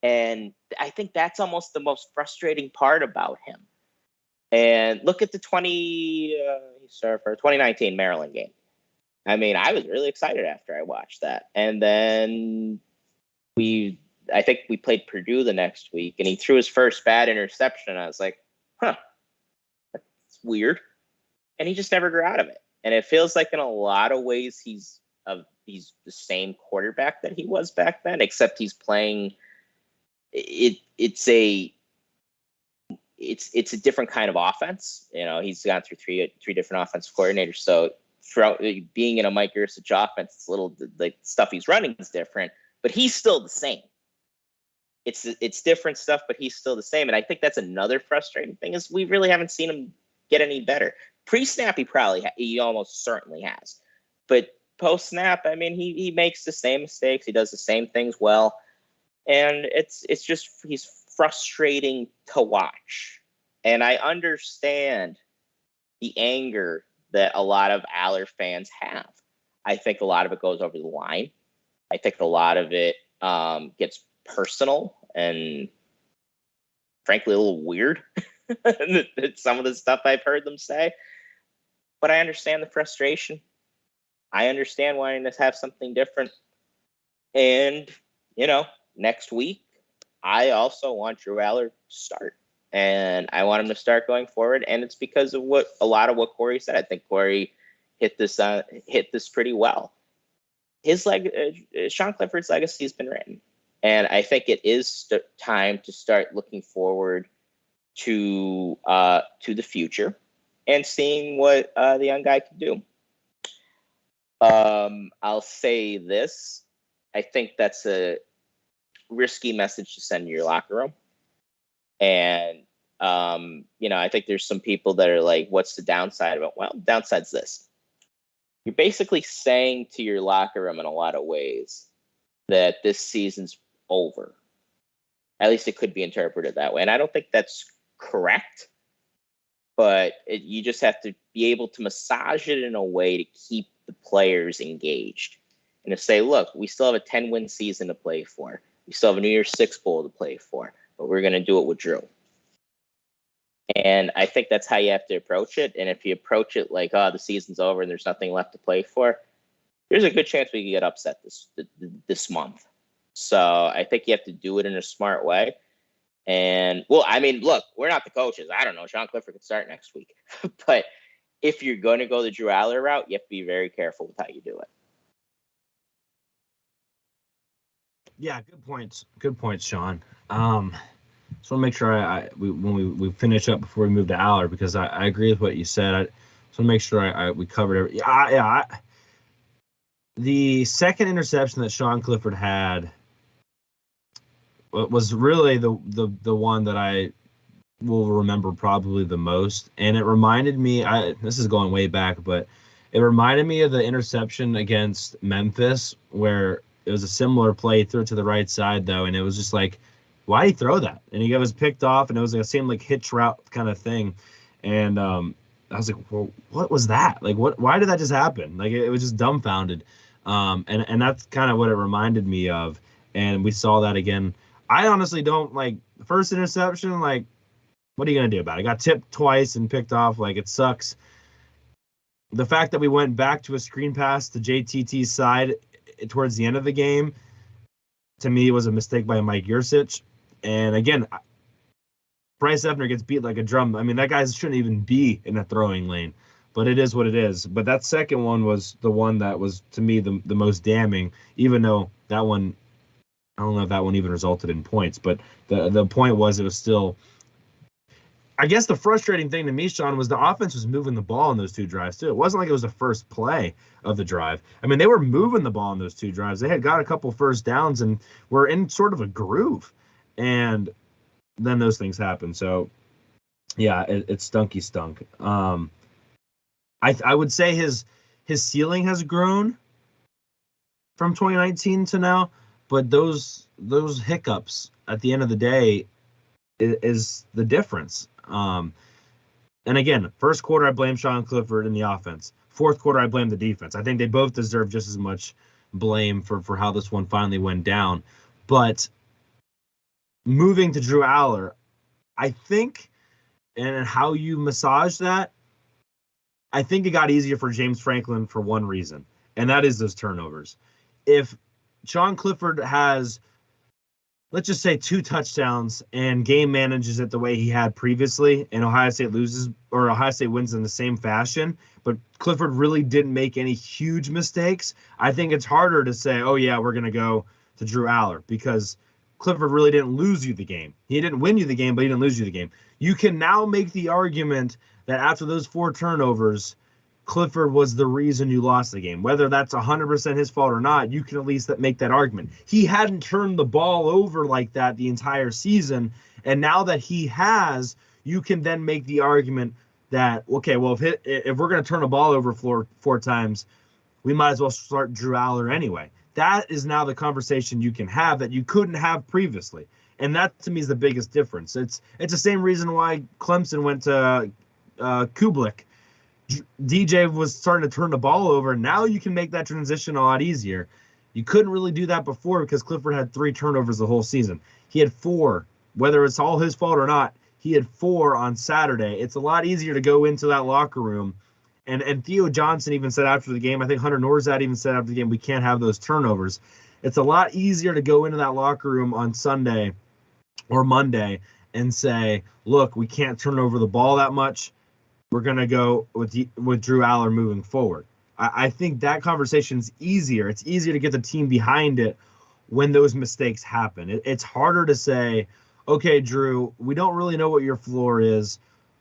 And I think that's almost the most frustrating part about him. And look at the 2019 Maryland game. I mean, I was really excited after I watched that. And then I think we played Purdue the next week, and he threw his first bad interception, and I was like, that's weird. And he just never grew out of it. And it feels like in a lot of ways he's the same quarterback that he was back then, except he's playing it's a different kind of offense. He's gone through three different offensive coordinators. So throughout being in a Mike Yurcich offense, it's a little, like, stuff he's running is different, but he's still the same. It's different stuff, but he's still the same. And I think that's another frustrating thing, is we really haven't seen him get any better. Pre-snap, he almost certainly has. But post-snap, I mean, he makes the same mistakes. He does the same things well. And it's just, he's frustrating to watch. And I understand the anger that a lot of Aller fans have. I think a lot of it goes over the line. I think a lot of it gets personal and, frankly, a little weird. Some of the stuff I've heard them say. But I understand the frustration. I understand wanting to have something different. And, next week, I also want Drew Aller to start. And I want him to start going forward. And it's because of a lot of what Corey said. I think Corey hit this pretty well. Sean Clifford's legacy has been written. And I think it is time to start looking forward to the future and seeing what the young guy can do. I'll say this. I think that's a risky message to send to your locker room. And, I think there's some people that are like, what's the downside of it? Well, the downside's this. You're basically saying to your locker room in a lot of ways that this season's over. At least it could be interpreted that way. And I don't think that's correct, but you just have to be able to massage it in a way to keep the players engaged and to say, look, we still have a 10-win season to play for. We still have a New Year's Six Bowl to play for, but we're going to do it with Drew. And I think that's how you have to approach it. And if you approach it like, the season's over and there's nothing left to play for, there's a good chance we could get upset this month. So I think you have to do it in a smart way. And, well, I mean, look, we're not the coaches. I don't know. Sean Clifford could start next week. But if you're going to go the Drew Aller route, you have to be very careful with how you do it. Yeah, good points. Good points, Sean. Just want to make sure when we finish up before we move to Aller, because I agree with what you said. I just want to make sure we covered everything. The second interception that Sean Clifford had was really the one that I will remember probably the most, and it reminded me. This is going way back, but It reminded me of the interception against Memphis where it was a similar play. He threw it to the right side, though, and it was just like, why did he throw that? And he was picked off, and it was like a same like hitch route kind of thing. And I was like, well, what was that? Like, why did that just happen? Like, it was just dumbfounded. And that's kind of what it reminded me of. And we saw that again. I honestly don't like the first interception. Like, what are you going to do about it? I got tipped twice and picked off. Like, it sucks. The fact that we went back to a screen pass to JTT's side towards the end of the game, to me, was a mistake by Mike Yursich. And again, Bryce Effner gets beat like a drum. I mean, that guy shouldn't even be in a throwing lane, but it is what it is. But that second one was the one that was, to me, the most damning, even though that one, I don't know if that one even resulted in points. But the point was, it was still, I guess the frustrating thing to me, Sean, was the offense was moving the ball in those two drives, too. It wasn't like it was the first play of the drive. I mean, they were moving the ball in those two drives. They had got a couple first downs and were in sort of a groove. And then those things happen. So, yeah, it stunk. I would say his ceiling has grown from 2019 to now, but those hiccups at the end of the day is the difference. And again, first quarter I blame Sean Clifford in the offense. Fourth quarter I blame the defense. I think they both deserve just as much blame for how this one finally went down. But moving to Drew Aller, I think, and how you massage that, I think it got easier for James Franklin for one reason, and that is those turnovers. If Sean Clifford has, let's just say, 2 touchdowns and game manages it the way he had previously, and Ohio State loses or Ohio State wins in the same fashion, but Clifford really didn't make any huge mistakes, I think it's harder to say, oh, yeah, we're going to go to Drew Aller, because Clifford really didn't lose you the game. He didn't win you the game, but he didn't lose you the game. You can now make the argument that after those 4 turnovers, Clifford was the reason you lost the game. Whether that's 100% his fault or not, you can at least make that argument. He hadn't turned the ball over like that the entire season, and now that he has, you can then make the argument that, okay, well, if we're going to turn the ball over 4 times, we might as well start Drew Aller anyway. That is now the conversation you can have that you couldn't have previously. And that, to me, is the biggest difference. It's the same reason why Clemson went to Kublik. DJ was starting to turn the ball over, and now you can make that transition a lot easier. You couldn't really do that before because Clifford had 3 turnovers the whole season. He had 4. Whether it's all his fault or not, he had 4 on Saturday. It's a lot easier to go into that locker room. And Theo Johnson even said after the game, I think Hunter Norzad even said after the game, we can't have those turnovers. It's a lot easier to go into that locker room on Sunday or Monday and say, look, we can't turn over the ball that much. We're going to go with Drew Aller moving forward. I think that conversation's easier. It's easier to get the team behind it when those mistakes happen. It's harder to say, okay, Drew, we don't really know what your floor is,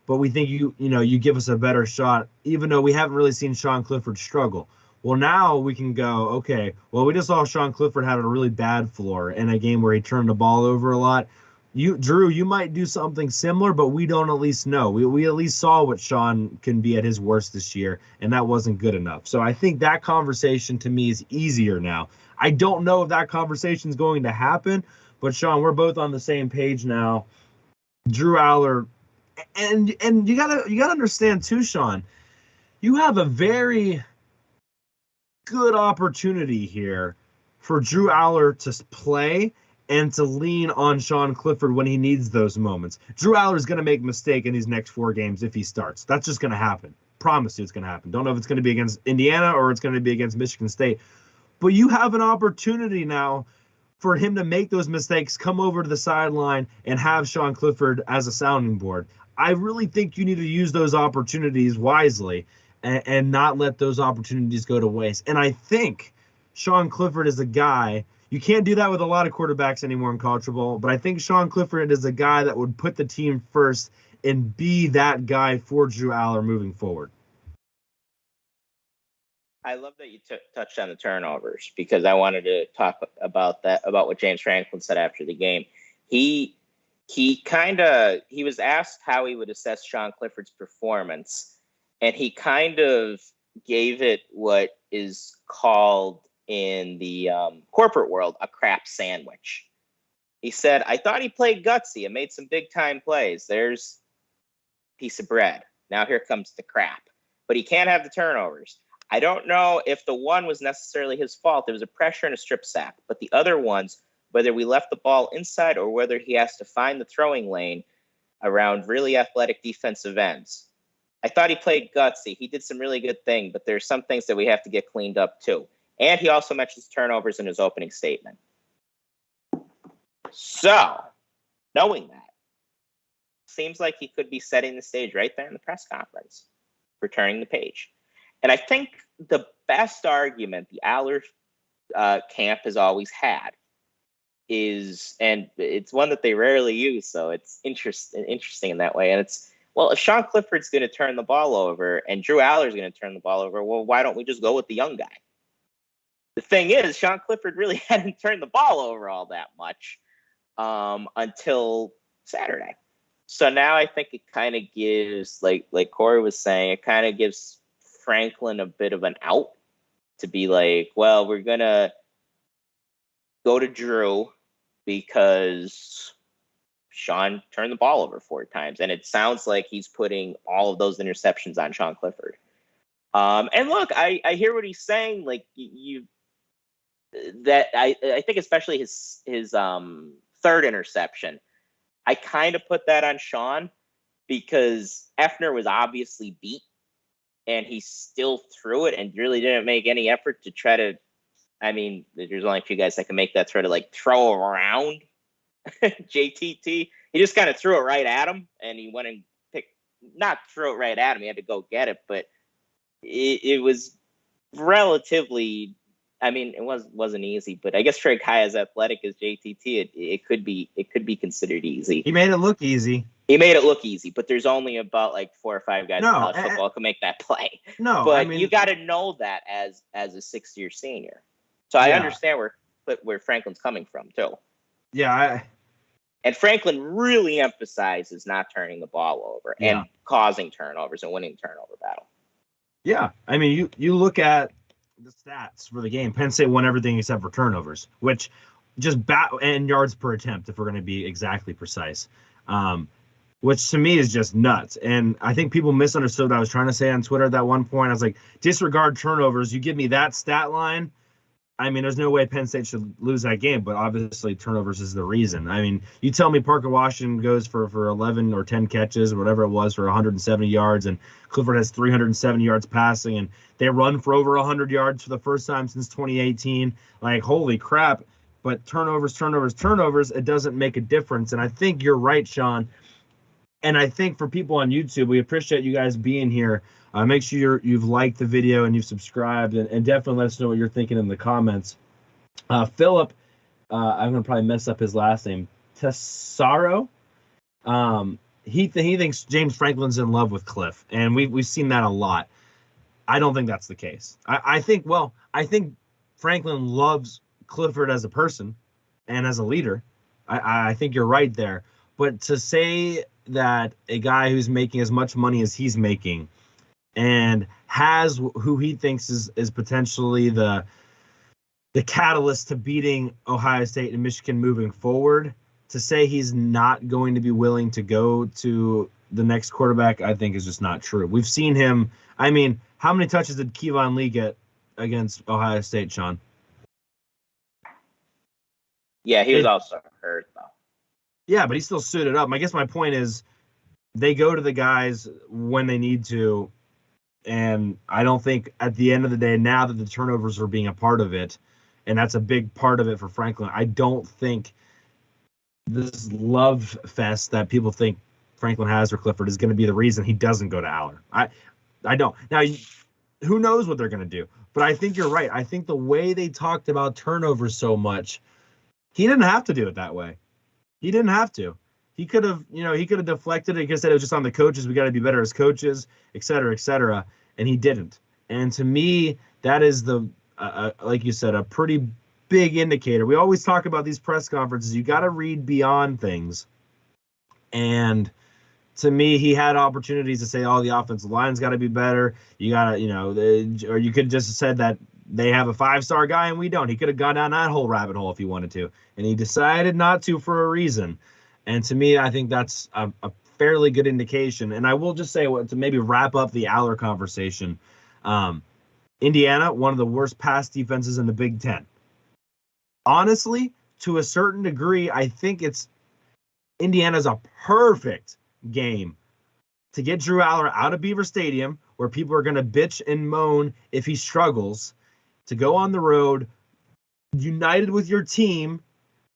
but we think you give us a better shot, even though we haven't really seen Sean Clifford struggle. Well, now we can go, okay, well, we just saw Sean Clifford have a really bad floor in a game where he turned the ball over a lot. Drew, you might do something similar, but we don't at least know. We at least saw what Sean can be at his worst this year, and that wasn't good enough. So I think that conversation to me is easier now. I don't know if that conversation is going to happen, but Sean, we're both on the same page now. Drew Aller, and you gotta understand too, Sean, you have a very good opportunity here for Drew Aller to play and to lean on Sean Clifford when he needs those moments. Drew Aller is going to make a mistake in these next 4 games if he starts. That's just going to happen. Promise you it's going to happen. Don't know if it's going to be against Indiana or it's going to be against Michigan State. But you have an opportunity now for him to make those mistakes, come over to the sideline, and have Sean Clifford as a sounding board. I really think you need to use those opportunities wisely and not let those opportunities go to waste. And I think Sean Clifford is a guy. You can't do that with a lot of quarterbacks anymore in college football, but I think Sean Clifford is a guy that would put the team first and be that guy for Drew Aller moving forward. I love that you touched on the turnovers because I wanted to talk about what James Franklin said after the game. He was asked how he would assess Sean Clifford's performance, and he kind of gave it what is called in the corporate world a crap sandwich. He said, I thought he played gutsy and made some big time plays. There's a piece of bread. Now here comes the crap. But he can't have the turnovers. I don't know if the one was necessarily his fault. It was a pressure and a strip sack. But the other ones, whether we left the ball inside or whether he has to find the throwing lane around really athletic defensive ends. I thought he played gutsy. He did some really good things, but there's some things that we have to get cleaned up too. And he also mentions turnovers in his opening statement. So, knowing that, seems like he could be setting the stage right there in the press conference for turning the page. And I think the best argument the Aller camp has always had is, and it's one that they rarely use, so it's interesting in that way. And it's, well, if Sean Clifford's going to turn the ball over and Drew Aller's going to turn the ball over, well, why don't we just go with the young guy? The thing is, Sean Clifford really hadn't turned the ball over all that much until Saturday. So now I think it kind of gives, like Corey was saying, it kind of gives Franklin a bit of an out to be like, well, we're going to go to Drew because Sean turned the ball over 4 times. And it sounds like he's putting all of those interceptions on Sean Clifford. And look, I hear what he's saying. Like I think especially his third interception, I kind of put that on Sean because Effner was obviously beat and he still threw it and really didn't make any effort to try to, I mean, there's only a few guys that can make that sort of like throw around JTT. He just kind of threw it right at him and he went and not throw it right at him. He had to go get it, but it was relatively, I mean, it wasn't easy, but I guess for a guy as athletic as JTT, it could be considered easy. He made it look easy. He made it look easy, but there's only about like 4 or 5 guys in college football can make that play. No, but I mean, you got to know that as a 6th-year senior. So I understand where Franklin's coming from too. Yeah, and Franklin really emphasizes not turning the ball over and causing turnovers and winning the turnover battle. Yeah, I mean, you look at the stats for the game. Penn State won everything except for turnovers, which just and yards per attempt, if we're going to be exactly precise, which to me is just nuts. And I think people misunderstood what I was trying to say on Twitter at that one point. I was like, disregard turnovers. You give me that stat line, I mean, there's no way Penn State should lose that game, but obviously turnovers is the reason. I mean, you tell me Parker Washington goes for 11 or 10 catches or whatever it was for 170 yards, and Clifford has 370 yards passing, and they run for over 100 yards for the first time since 2018. Like, holy crap. But turnovers, it doesn't make a difference. And I think you're right, Sean. And I think for people on YouTube, we appreciate you guys being here. Make sure you've liked the video and you've subscribed, and definitely let us know what you're thinking in the comments. Philip, I'm going to probably mess up his last name, Tessaro. He thinks James Franklin's in love with Cliff, and we've seen that a lot. I don't think that's the case. I think Franklin loves Clifford as a person and as a leader. I think you're right there. But to say that a guy who's making as much money as he's making and has who he thinks is potentially the catalyst to beating Ohio State and Michigan moving forward, to say he's not going to be willing to go to the next quarterback, I think is just not true. We've seen him. I mean, how many touches did Kayvon Lee get against Ohio State, Sean? Yeah, he was also hurt, though. Yeah, but he still suited up. I guess my point is they go to the guys when they need to, and I don't think at the end of the day, now that the turnovers are being a part of it, and that's a big part of it for Franklin, I don't think this love fest that people think Franklin has for Clifford is going to be the reason he doesn't go to Aller. I don't. Now, who knows what they're going to do? But I think you're right. I think the way they talked about turnovers so much, he didn't have to do it that way. He didn't have to. He could have, deflected it. He could have said it was just on the coaches. We got to be better as coaches, et cetera, and he didn't. And to me, that is like you said, a pretty big indicator. We always talk about these press conferences. You got to read beyond things. And to me, he had opportunities to say, "Oh, the offensive line's got to be better." You got to, or you could just have said that they have a 5-star guy and we don't. He could have gone down that whole rabbit hole if he wanted to, and he decided not to for a reason. And to me, I think that's a fairly good indication. And I will just say, to maybe wrap up the Aller conversation, Indiana, one of the worst pass defenses in the Big Ten. Honestly, to a certain degree, I think Indiana's a perfect game to get Drew Aller out of Beaver Stadium, where people are going to bitch and moan if he struggles, to go on the road, united with your team.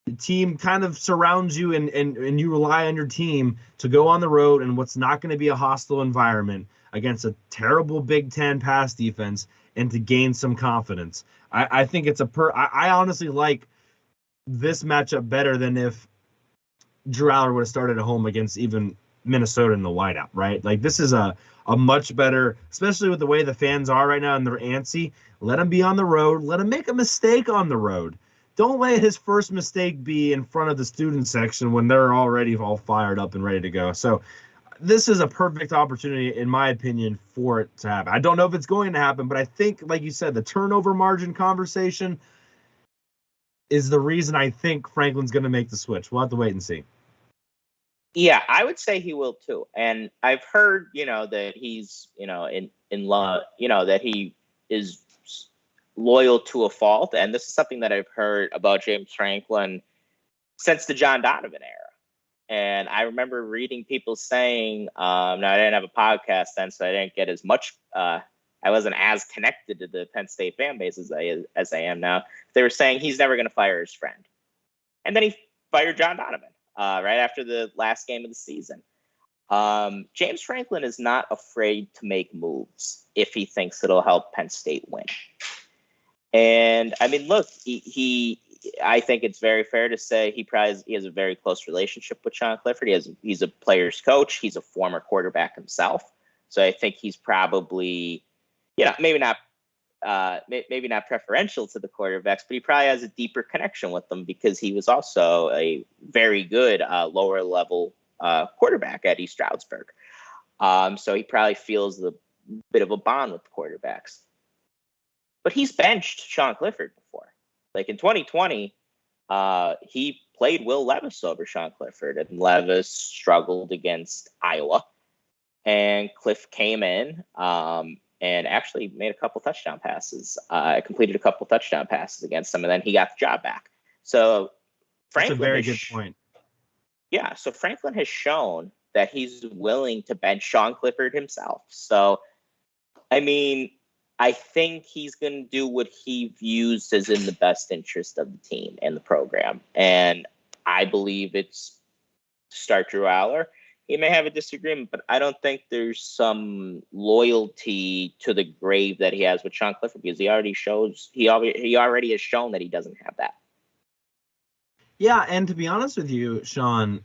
The team kind of surrounds you and you rely on your team to go on the road in what's not going to be a hostile environment against a terrible Big Ten pass defense and to gain some confidence. I think it's I honestly like this matchup better than if Drew Aller would have started at home against even Minnesota in the whiteout, right? Like, this is a much better, especially with the way the fans are right now and they're antsy. Let him be on the road. Let him make a mistake on the road. Don't let his first mistake be in front of the student section when they're already all fired up and ready to go. So this is a perfect opportunity, in my opinion, for it to happen. I don't know if it's going to happen, but I think, like you said, the turnover margin conversation is the reason I think Franklin's going to make the switch. We'll have to wait and see. Yeah, I would say he will too. And I've heard, that he's, in love, that he is loyal to a fault. And this is something that I've heard about James Franklin since the John Donovan era. And I remember reading people saying, now I didn't have a podcast then, so I didn't get as much, I wasn't as connected to the Penn State fan base as I am now. They were saying he's never going to fire his friend. And then he fired John Donovan right after the last game of the season. James Franklin is not afraid to make moves if he thinks it'll help Penn State win. And I mean, look, I think it's very fair to say he has a very close relationship with Sean Clifford. He's a player's coach. He's a former quarterback himself. So I think he's probably, maybe not preferential to the quarterbacks, but he probably has a deeper connection with them because he was also a very good lower level quarterback at East Stroudsburg. So he probably feels a bit of a bond with the quarterbacks. But he's benched Sean Clifford before. Like in 2020, he played Will Levis over Sean Clifford, and Levis struggled against Iowa. And Cliff came in and actually made a couple touchdown passes, completed a couple touchdown passes against him, and then he got the job back. So Franklin, that's a very good point. Yeah, so Franklin has shown that he's willing to bench Sean Clifford himself. So, I mean, I think he's going to do what he views as in the best interest of the team and the program. And I believe it's start Drew Aller. He may have a disagreement, but I don't think there's some loyalty to the grave that he has with Sean Clifford because he already has shown that he doesn't have that. Yeah, and to be honest with you, Sean,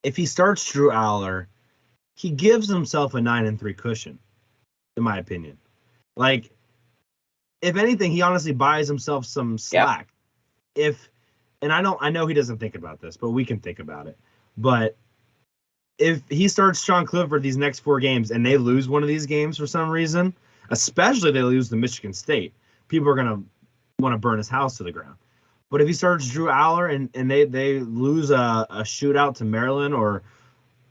if he starts Drew Aller, he gives himself a 9-3 cushion, in my opinion. Like, if anything, he honestly buys himself some slack. Yep. I know he doesn't think about this, but we can think about it. But if he starts Sean Clifford these next 4 games and they lose one of these games for some reason, especially if they lose to Michigan State, people are going to want to burn his house to the ground. But if he starts Drew Aller and they lose a shootout to Maryland, or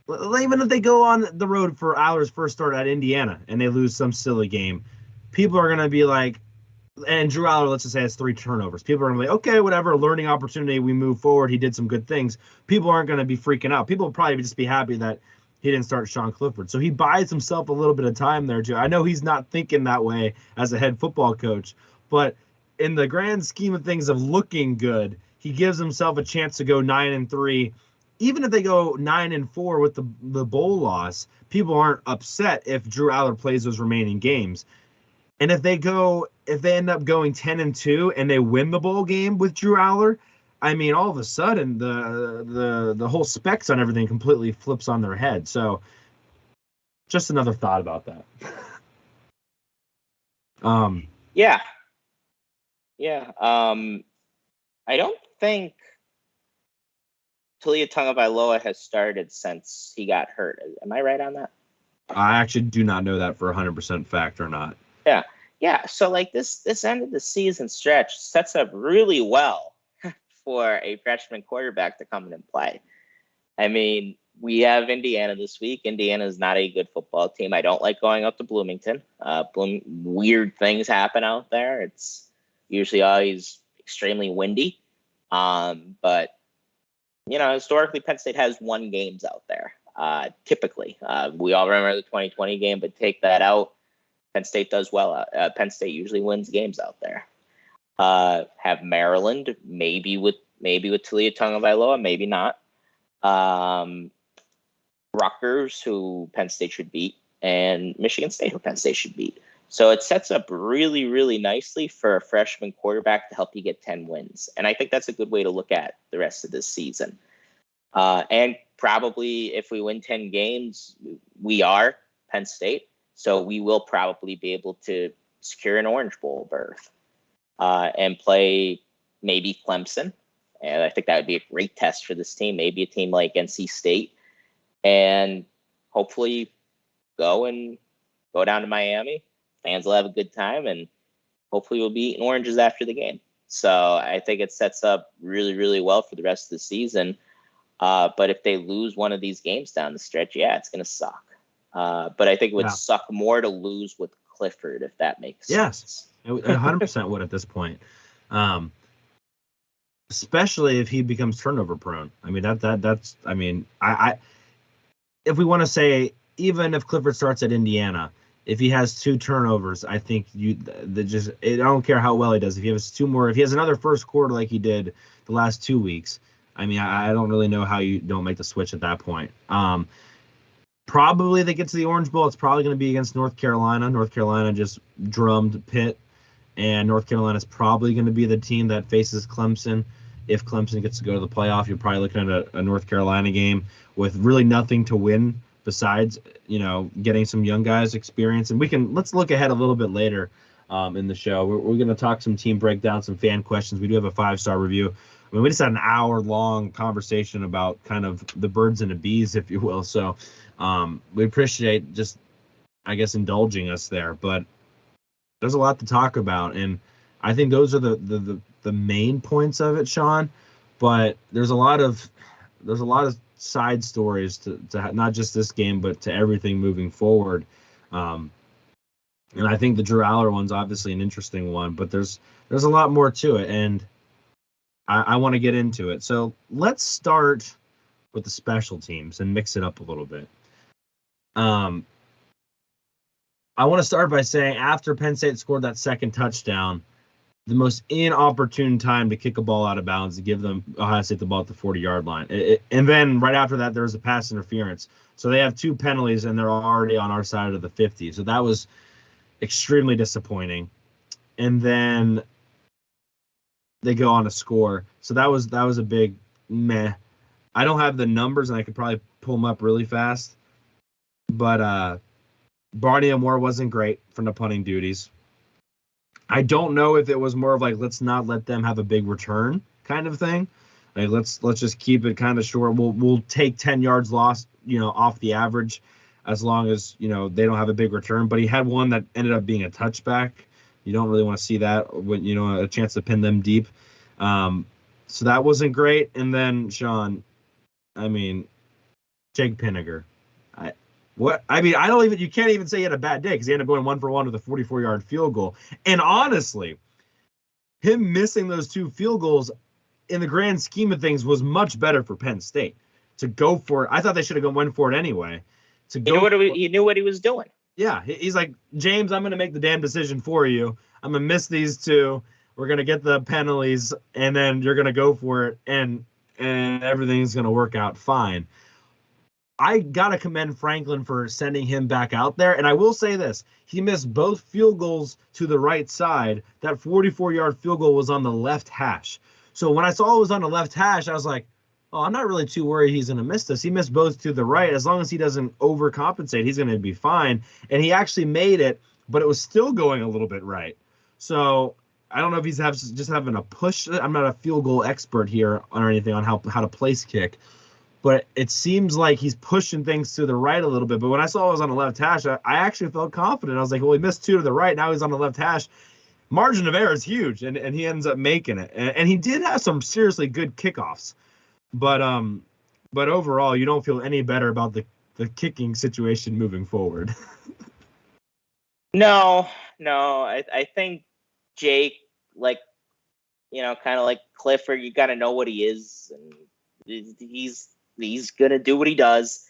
even if they go on the road for Aller's first start at Indiana and they lose some silly game, people are going to be like, and Drew Aller, let's just say, has 3 turnovers. People are going to be like, okay, whatever, learning opportunity, we move forward. He did some good things. People aren't going to be freaking out. People will probably just be happy that he didn't start Sean Clifford. So he buys himself a little bit of time there, too. I know he's not thinking that way as a head football coach, but in the grand scheme of things of looking good, he gives himself a chance to go 9-3. Even if they go 9-4 with the bowl loss, people aren't upset if Drew Aller plays those remaining games. And if they end up going 10-2 and they win the bowl game with Drew Aller, I mean, all of a sudden the whole specs on everything completely flips on their head. So just another thought about that. Yeah. I don't think Talia Tagovailoa has started since he got hurt. Am I right on that? I actually do not know that for 100% fact or not. Yeah. So like this end of the season stretch sets up really well for a freshman quarterback to come in and play. I mean, we have Indiana this week. Indiana is not a good football team. I don't like going up to Bloomington. Weird things happen out there. It's usually always extremely windy. But historically, Penn State has won games out there. Typically, we all remember the 2020 game, but take that out. Penn State does well. Penn State usually wins games out there. Have Maryland, maybe with Talia Tagovailoa, maybe not. Rutgers, who Penn State should beat, and Michigan State, who Penn State should beat. So it sets up really, really nicely for a freshman quarterback to help you get 10 wins. And I think that's a good way to look at the rest of this season. And probably if we win 10 games, we are Penn State. So we will probably be able to secure an Orange Bowl berth and play maybe Clemson. And I think that would be a great test for this team, maybe a team like NC State. And hopefully go down to Miami. Fans will have a good time, and hopefully we'll be eating oranges after the game. So I think it sets up really, really well for the rest of the season. But if they lose one of these games down the stretch, yeah, it's going to suck. But I think it would suck more to lose with Clifford, if that makes sense. Yes, 100% would at this point. Especially if he becomes turnover prone. I mean, that's if we want to say, even if Clifford starts at Indiana, if he has 2 turnovers, I think I don't care how well he does. If he has 2 more, if he has another first quarter like he did the last 2 weeks, I mean, I don't really know how you don't make the switch at that point. Probably they get to the Orange Bowl. It's probably going to be against North Carolina. North Carolina just drummed Pitt, and North Carolina is probably going to be the team that faces Clemson. If Clemson gets to go to the playoff, you're probably looking at a North Carolina game with really nothing to win besides, getting some young guys experience. And let's look ahead a little bit later in the show. We're going to talk some team breakdown, some fan questions. We do have a 5-star review. I mean, we just had an hour-long conversation about kind of the birds and the bees, if you will. So we appreciate just, I guess, indulging us there. But there's a lot to talk about, and I think those are the main points of it, Sean. But there's a lot of side stories to not just this game, but to everything moving forward. And I think the Drew Aller one's obviously an interesting one, but there's a lot more to it, and I want to get into it. So let's start with the special teams and mix it up a little bit. I want to start by saying, after Penn State scored that second touchdown, the most inopportune time to kick a ball out of bounds to give them Ohio State the ball at the 40-yard line. And then right after that, there was a pass interference. So they have 2 penalties, and they're already on our side of the 50. So that was extremely disappointing. And then they go on to score. So that was a big meh. I don't have the numbers, and I could probably pull them up really fast. But Barney Moore wasn't great from the punting duties. I don't know if it was more of like, let's not let them have a big return kind of thing. Like, let's just keep it kind of short. We'll take 10 yards lost, off the average, as long as, they don't have a big return. But he had one that ended up being a touchback. You don't really want to see that when, a chance to pin them deep. So that wasn't great. And then, Sean, Jake Pinniger. You can't even say he had a bad day, because he ended up going 1 for 1 with a 44-yard field goal. And honestly, him missing those 2 field goals in the grand scheme of things was much better for Penn State to go for it. I thought they should have went for it anyway. He knew what he was doing. Yeah, he's like, James, I'm going to make the damn decision for you. I'm going to miss these 2. We're going to get the penalties, and then you're going to go for it, and everything's going to work out fine. I got to commend Franklin for sending him back out there. And I will say this. He missed both field goals to the right side. That 44-yard field goal was on the left hash. So when I saw it was on the left hash, I was like, oh, I'm not really too worried he's going to miss this. He missed both to the right. As long as he doesn't overcompensate, he's going to be fine. And he actually made it, but it was still going a little bit right. So I don't know if he's just having a push. I'm not a field goal expert here or anything on how to place kick, but it seems like he's pushing things to the right a little bit. But when I saw it was on the left hash, I actually felt confident. I was like, well, he missed 2 to the right. Now he's on the left hash. Margin of error is huge, and he ends up making it. And he did have some seriously good kickoffs. But overall, you don't feel any better about the kicking situation moving forward. No. I think Jake, like, kind of like Clifford, you got to know what he is, and he's gonna do what he does.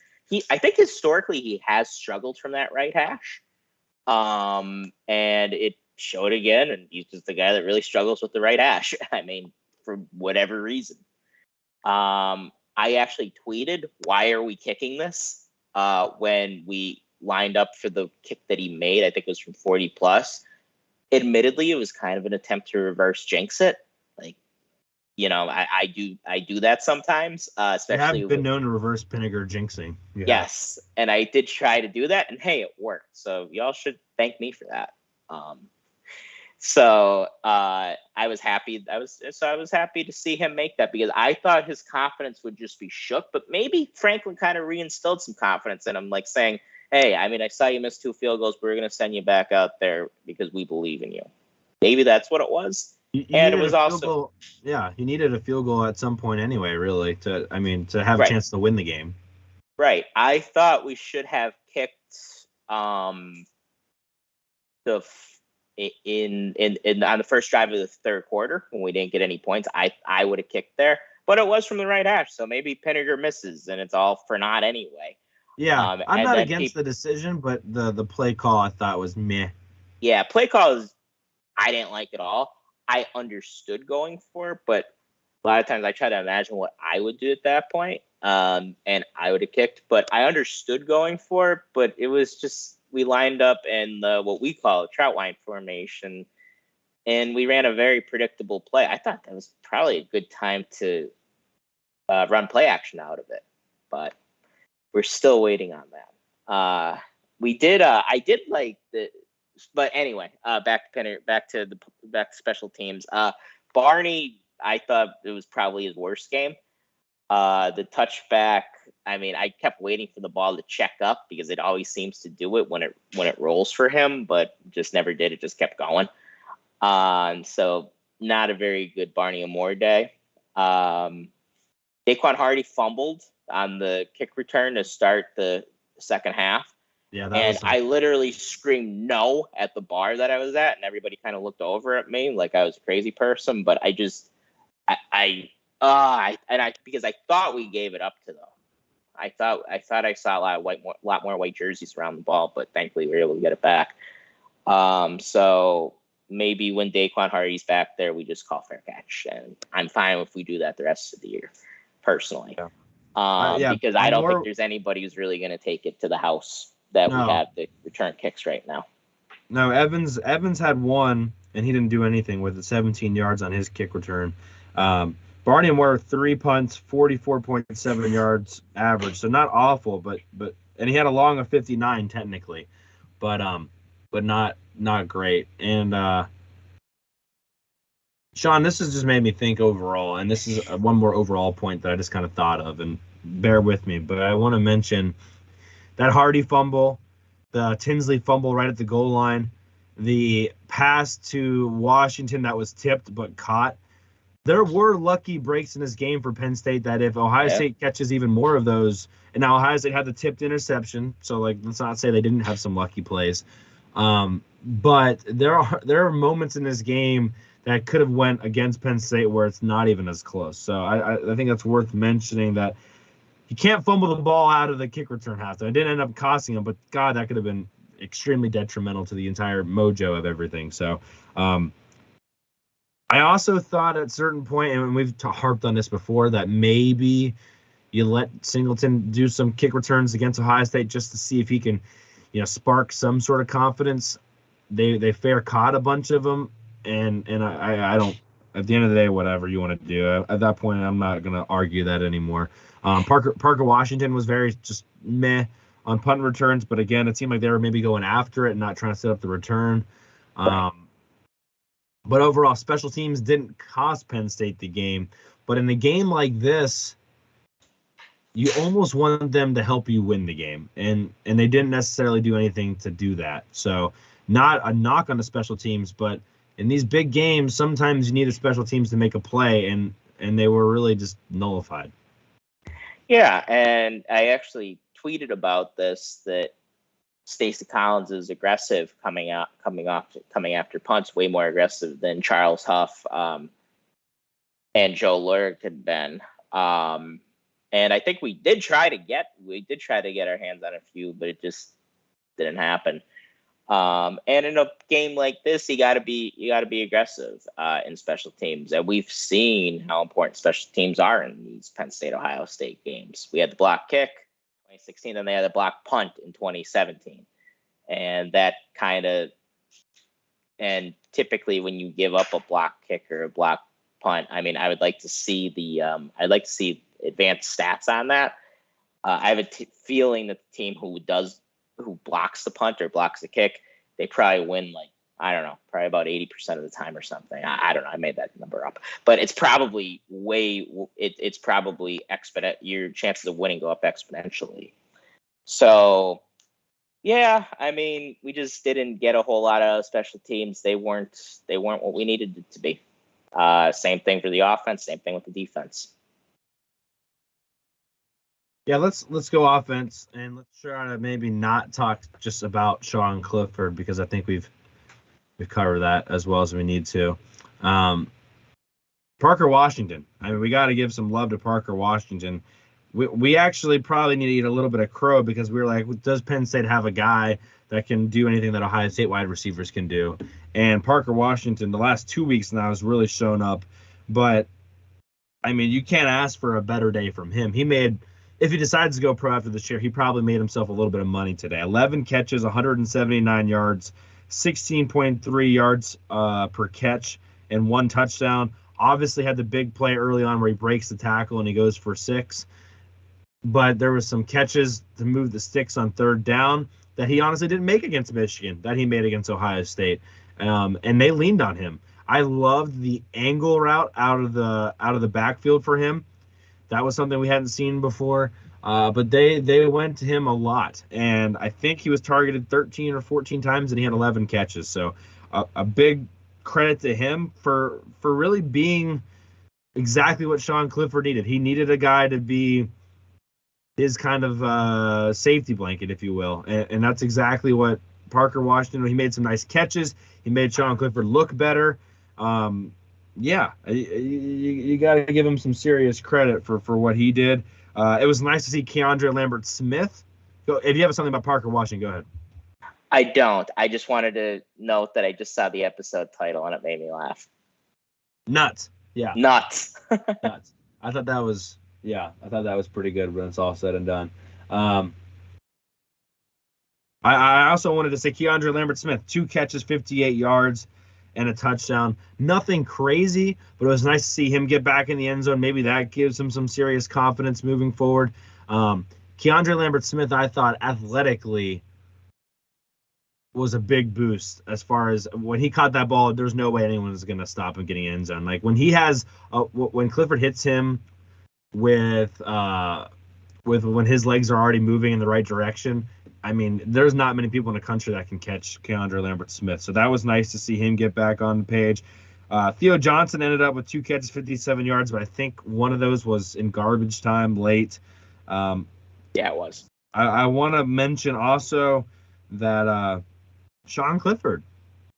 I think historically he has struggled from that right hash, and it showed again. And he's just the guy that really struggles with the right hash. I mean, for whatever reason. I actually tweeted, "Why are we kicking this?" When we lined up for the kick that he made. I think it was from 40 plus. Admittedly, it was kind of an attempt to reverse jinx it. Like, I do that sometimes, especially. I've been known to reverse Pinniger jinxing. Yeah. Yes, and I did try to do that, and hey, it worked. So y'all should thank me for that. So I was happy. I was happy to see him make that, because I thought his confidence would just be shook. But maybe Franklin kind of reinstilled some confidence in him, like saying, hey, I mean, I saw you miss 2 field goals, but we're going to send you back out there because we believe in you. Maybe that's what it was. And it was also, he needed a field goal at some point anyway, really, to have a chance to win the game. Right. I thought we should have kicked on the first drive of the third quarter when we didn't get any points. I would have kicked there, but it was from the right hash, so maybe Pinniger misses, and it's all for naught anyway. Yeah, I'm not against the decision, but the play call I thought was meh. Yeah, play call I didn't like at all. I understood going for it, but a lot of times I try to imagine what I would do at that point, and I would have kicked. But I understood going for it, but it was just we lined up in what we call a trout line formation, and we ran a very predictable play. I thought that was probably a good time to run play action out of it, but we're still waiting on that. We did. I did like the, but anyway. Back to special teams. Barney, I thought it was probably his worst game. The touchback. I mean, I kept waiting for the ball to check up because it always seems to do it when it rolls for him, but just never did. It just kept going. So not a very good Barney Amore day. Daquan Hardy fumbled on the kick return to start the second half. Yeah, I literally screamed no at the bar that I was at, and everybody kind of looked over at me like I was a crazy person. But because I thought we gave it up to them. I thought I saw a lot more white jerseys around the ball, but thankfully we were able to get it back. So maybe when Daquan Hardy's back there, we just call fair catch, and I'm fine if we do that the rest of the year, personally. Yeah. Because I don't think there's anybody who's really going to take it to the house that we have the return kicks right now. No, Evans had one, and he didn't do anything with it, 17 yards on his kick return. Barney and Moore 3 punts, 44.7 yards average, so not awful, but and he had a long of 59 technically, but not great. And Sean, this has just made me think overall, and this is one more overall point that I just kind of thought of, and bear with me, but I want to mention that Hardy fumble, the Tinsley fumble right at the goal line, the pass to Washington that was tipped but caught. There were lucky breaks in this game for Penn State that if Ohio State catches even more of those, and now Ohio State had the tipped interception, so let's not say they didn't have some lucky plays. But there are moments in this game that could have went against Penn State where it's not even as close. So I think that's worth mentioning, that you can't fumble the ball out of the kick return half. It didn't end up costing him, but God, that could have been extremely detrimental to the entire mojo of everything. So I also thought at a certain point, and we've harped on this before, that maybe you let Singleton do some kick returns against Ohio State just to see if he can, spark some sort of confidence. They fair caught a bunch of them. And I don't, at the end of the day, whatever you want to do. At that point, I'm not going to argue that anymore. Parker Washington was very just meh on punt returns, but again, it seemed like they were maybe going after it and not trying to set up the return. But overall, special teams didn't cost Penn State the game. But in a game like this, you almost want them to help you win the game. And they didn't necessarily do anything to do that. So not a knock on the special teams, but in these big games, sometimes you need a special teams to make a play, and they were really just nullified. Yeah, and I actually tweeted about this, that Stacey Collins is aggressive coming after punts, way more aggressive than Charles Huff and Joe Lurg had been. And I think we did try to get our hands on a few, but it just didn't happen. And in a game like this, you gotta be aggressive in special teams. And we've seen how important special teams are in these Penn State Ohio State games. We had the block kick 2016, and they had the block punt in 2017. And typically when you give up a block kick or a block punt, I mean, I would like to see advanced stats on that. I have a feeling that the team who blocks the punt or blocks the kick, they probably win, like, I don't know, probably about 80% of the time or something. I don't know. I made that number up, but it's probably it's probably your chances of winning go up exponentially. So yeah, I mean, we just didn't get a whole lot of special teams. They weren't what we needed it to be. Same thing for the offense, same thing with the defense. Yeah, let's go offense, and let's try to maybe not talk just about Sean Clifford, because I think we've covered that as well as we need to. Parker Washington. I mean, we got to give some love to Parker Washington. We actually probably need to eat a little bit of crow, because we were like, does Penn State have a guy that can do anything that Ohio State wide receivers can do? And Parker Washington, the last 2 weeks now, has really shown up. But, I mean, you can't ask for a better day from him. If he decides to go pro after this year, he probably made himself a little bit of money today. 11 catches, 179 yards, 16.3 yards per catch, and 1 touchdown. Obviously had the big play early on where he breaks the tackle and he goes for 6. But there was some catches to move the sticks on 3rd down that he honestly didn't make against Michigan, that he made against Ohio State. And they leaned on him. I loved the angle route out of the backfield for him. That was something we hadn't seen before. But they went to him a lot. And I think he was targeted 13 or 14 times, and he had 11 catches. So a big credit to him for really being exactly what Sean Clifford needed. He needed a guy to be his kind of safety blanket, if you will. And that's exactly what Parker Washington, he made some nice catches. He made Sean Clifford look better. Yeah, you got to give him some serious credit for what he did. It was nice to see Keandre Lambert-Smith. If you have something about Parker Washington, go ahead. I don't. I just wanted to note that I just saw the episode title and it made me laugh. Nuts. Yeah. Nuts. Nuts. I thought that was pretty good when it's all said and done. I also wanted to say Keandre Lambert-Smith, 2 catches, 58 yards, and a touchdown. Nothing crazy, but it was nice to see him get back in the end zone. Maybe that gives him some serious confidence moving forward. Keandre Lambert-Smith, I thought, athletically was a big boost as far as when he caught that ball, there's no way anyone is going to stop him getting end zone. Like when when Clifford hits him with when his legs are already moving in the right direction, I mean, there's not many people in the country that can catch Keandre Lambert-Smith. So that was nice to see him get back on the page. Theo Johnson ended up with 2 catches, 57 yards, but I think one of those was in garbage time late. Yeah, it was. I want to mention also that Sean Clifford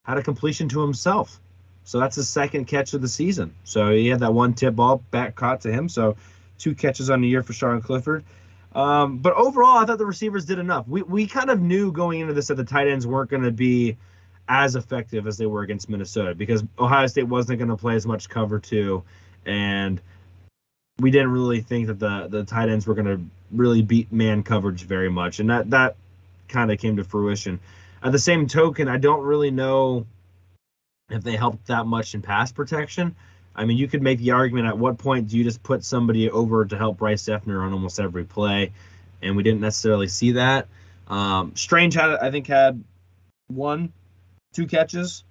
had a completion to himself. So that's his 2nd catch of the season. So he had that 1 tip ball back caught to him. So 2 catches on the year for Sean Clifford. But overall, I thought the receivers did enough. We kind of knew going into this that the tight ends weren't going to be as effective as they were against Minnesota, because Ohio State wasn't going to play as much cover 2, and we didn't really think that the tight ends were going to really beat man coverage very much, and that kind of came to fruition. At the same token, I don't really know if they helped that much in pass protection. I mean, you could make the argument, at what point do you just put somebody over to help Bryce Effner on almost every play? And we didn't necessarily see that. Strange had 2 catches.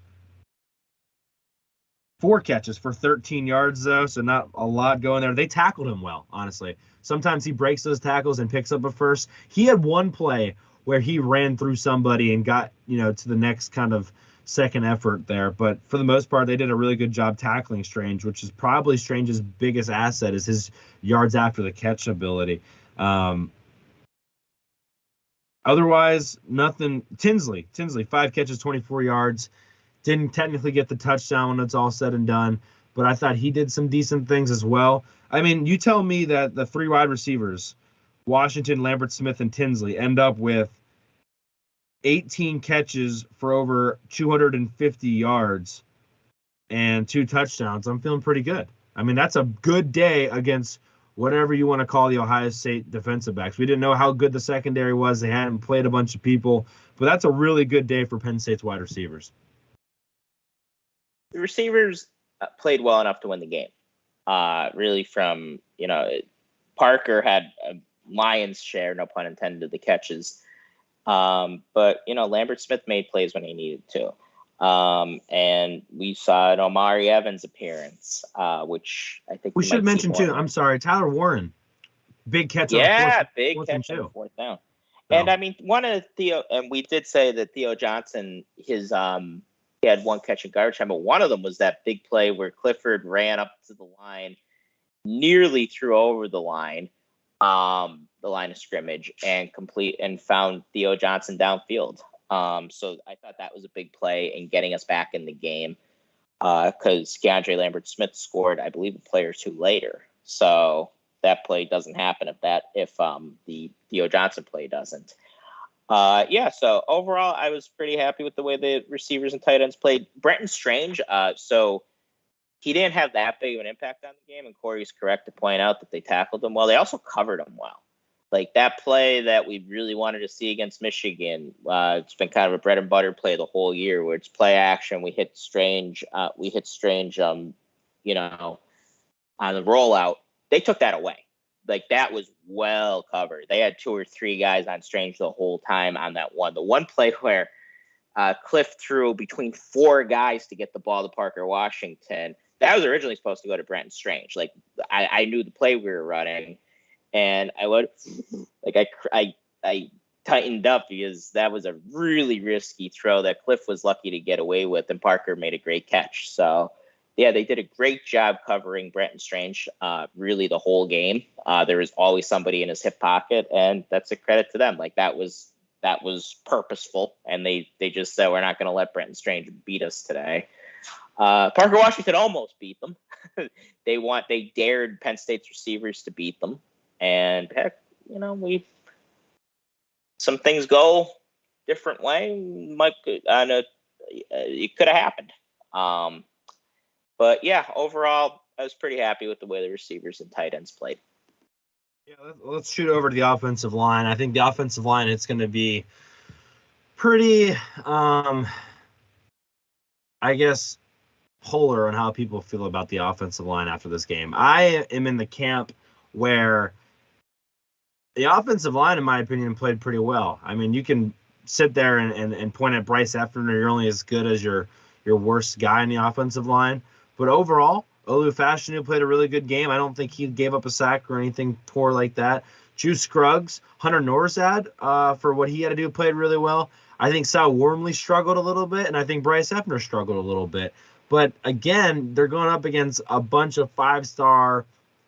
4 catches for 13 yards, though, so not a lot going there. They tackled him well, honestly. Sometimes he breaks those tackles and picks up a first. He had one play where he ran through somebody and got, to the next kind of second effort there. But for the most part, they did a really good job tackling Strange, which is probably Strange's biggest asset is his yards after the catch ability. Otherwise, nothing. Tinsley, 5 catches, 24 yards. Didn't technically get the touchdown when it's all said and done, but I thought he did some decent things as well. I mean, you tell me that the 3 wide receivers, Washington, Lambert, Smith, and Tinsley, end up with 18 catches for over 250 yards and 2 touchdowns. I'm feeling pretty good. I mean, that's a good day against whatever you want to call the Ohio State defensive backs. We didn't know how good the secondary was. They hadn't played a bunch of people, but that's a really good day for Penn State's wide receivers. The receivers played well enough to win the game. Really from, Parker had a lion's share, no pun intended, of the catches. But, Lambert Smith made plays when he needed to. And we saw an Omari Evans appearance, which I think we should mention too. I'm sorry, Tyler Warren, big catch. Big catch on 4th down. Oh. And I mean, one of Theo, and we did say that Theo Johnson, he had 1 catch in garbage time, but one of them was that big play where Clifford ran up to the line, nearly threw over the line of scrimmage, and found Theo Johnson downfield. So I thought that was a big play in getting us back in the game because Keandre Lambert Smith scored, I believe, a play or 2 later. So that play doesn't happen if the Theo Johnson play doesn't. So overall, I was pretty happy with the way the receivers and tight ends played. Brenton Strange, so he didn't have that big of an impact on the game, and Corey's correct to point out that they tackled him well. They also covered him well. Like that play that we really wanted to see against Michigan, it's been kind of a bread and butter play the whole year, where it's play action. We hit Strange, on the rollout. They took that away. Like that was well covered. They had 2 or 3 guys on Strange the whole time on that one. The one play where Cliff threw between 4 guys to get the ball to Parker Washington, that was originally supposed to go to Brenton Strange. Like I knew the play we were running, and I tightened up because that was a really risky throw that Cliff was lucky to get away with, and Parker made a great catch. So. Yeah, they did a great job covering Brenton Strange really the whole game. There was always somebody in his hip pocket, and that's a credit to them. Like that was purposeful, and they just said, we're not going to let Brenton Strange beat us today. Parker Washington almost beat them. They dared Penn State's receivers to beat them, and heck, some things go different way. It could have happened. But yeah, overall, I was pretty happy with the way the receivers and tight ends played. Yeah, let's shoot over to the offensive line. I think the offensive line, it's going to be pretty, I guess, polar on how people feel about the offensive line after this game. I am in the camp where the offensive line, in my opinion, played pretty well. I mean, you can sit there and point at Bryce Effner. You're only as good as your worst guy in the offensive line. But overall, Olu Fashanu played a really good game. I don't think he gave up a sack or anything poor like that. Juice Scruggs, Hunter Norsad, for what he had to do, played really well. I think Sal Wormley struggled a little bit, and I think Bryce Effner struggled a little bit. But again, they're going up against a bunch of 5-star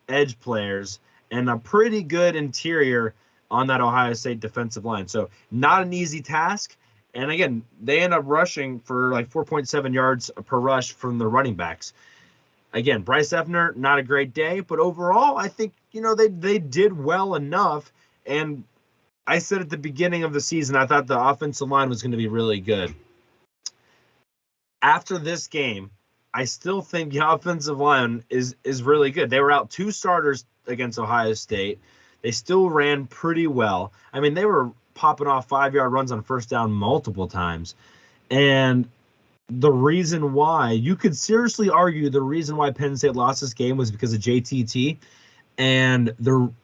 edge players and a pretty good interior on that Ohio State defensive line. So not an easy task. And again, they end up rushing for like 4.7 yards per rush from the running backs. Again, Bryce Effner, not a great day, but overall, I think, they did well enough. And I said at the beginning of the season, I thought the offensive line was going to be really good. After this game, I still think the offensive line is really good. They were out 2 starters against Ohio State. They still ran pretty well. I mean, they were popping off 5-yard runs on first down multiple times. And the reason why, you could seriously argue the reason why Penn State lost this game was because of JTT. And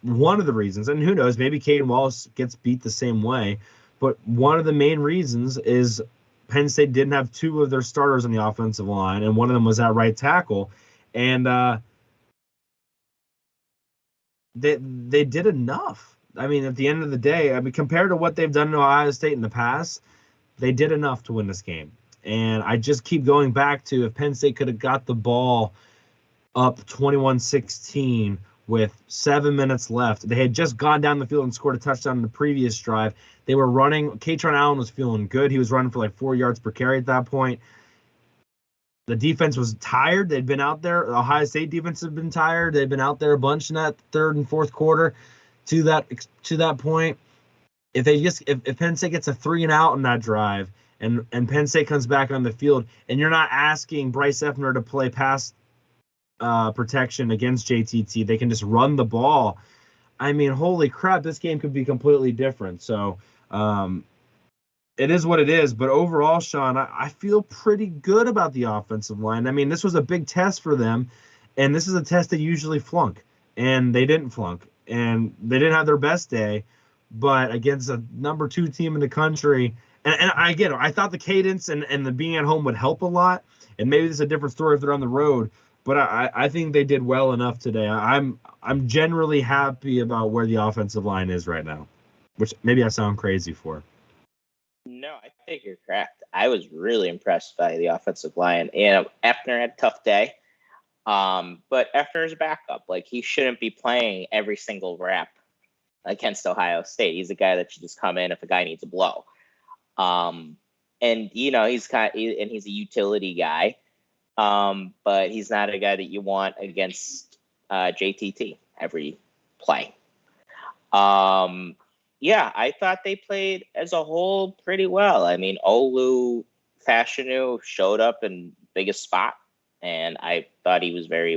one of the reasons, and who knows, maybe Caedan Wallace gets beat the same way, but one of the main reasons is Penn State didn't have two of their starters on the offensive line, and one of them was at right tackle. And they did enough. I mean, at the end of the day, I mean, compared to what they've done in Ohio State in the past, they did enough to win this game. And I just keep going back to if Penn State could have got the ball up 21-16 with 7 minutes left. They had just gone down the field and scored a touchdown in the previous drive. They were running. Kaytron Allen was feeling good. He was running for like 4 yards per carry at that point. The defense was tired. They'd been out there. The Ohio State defense had been tired. They'd been out there a bunch in that third and fourth quarter. To that point, if Penn State gets a 3-and-out in that drive, and Penn State comes back on the field, and you're not asking Bryce Effner to play pass protection against JTT, they can just run the ball. I mean, holy crap, this game could be completely different. So it is what it is. But overall, Sean, I feel pretty good about the offensive line. I mean, this was a big test for them, and this is a test they usually flunk, and they didn't flunk. And they didn't have their best day, but against a number 2 team in the country, and I get it. I thought the cadence and the being at home would help a lot, and maybe this is a different story if they're on the road, but I think they did well enough today. I'm generally happy about where the offensive line is right now, which maybe I sound crazy for. No, I think you're correct. I was really impressed by the offensive line. Effner had a tough day. But Effner's a backup. Like, he shouldn't be playing every single rep against Ohio State. He's a guy that should just come in if a guy needs a blow. And he's a utility guy. But he's not a guy that you want against JTT every play. I thought they played as a whole pretty well. I mean, Olu Fashanu showed up in biggest spot. And I thought he was very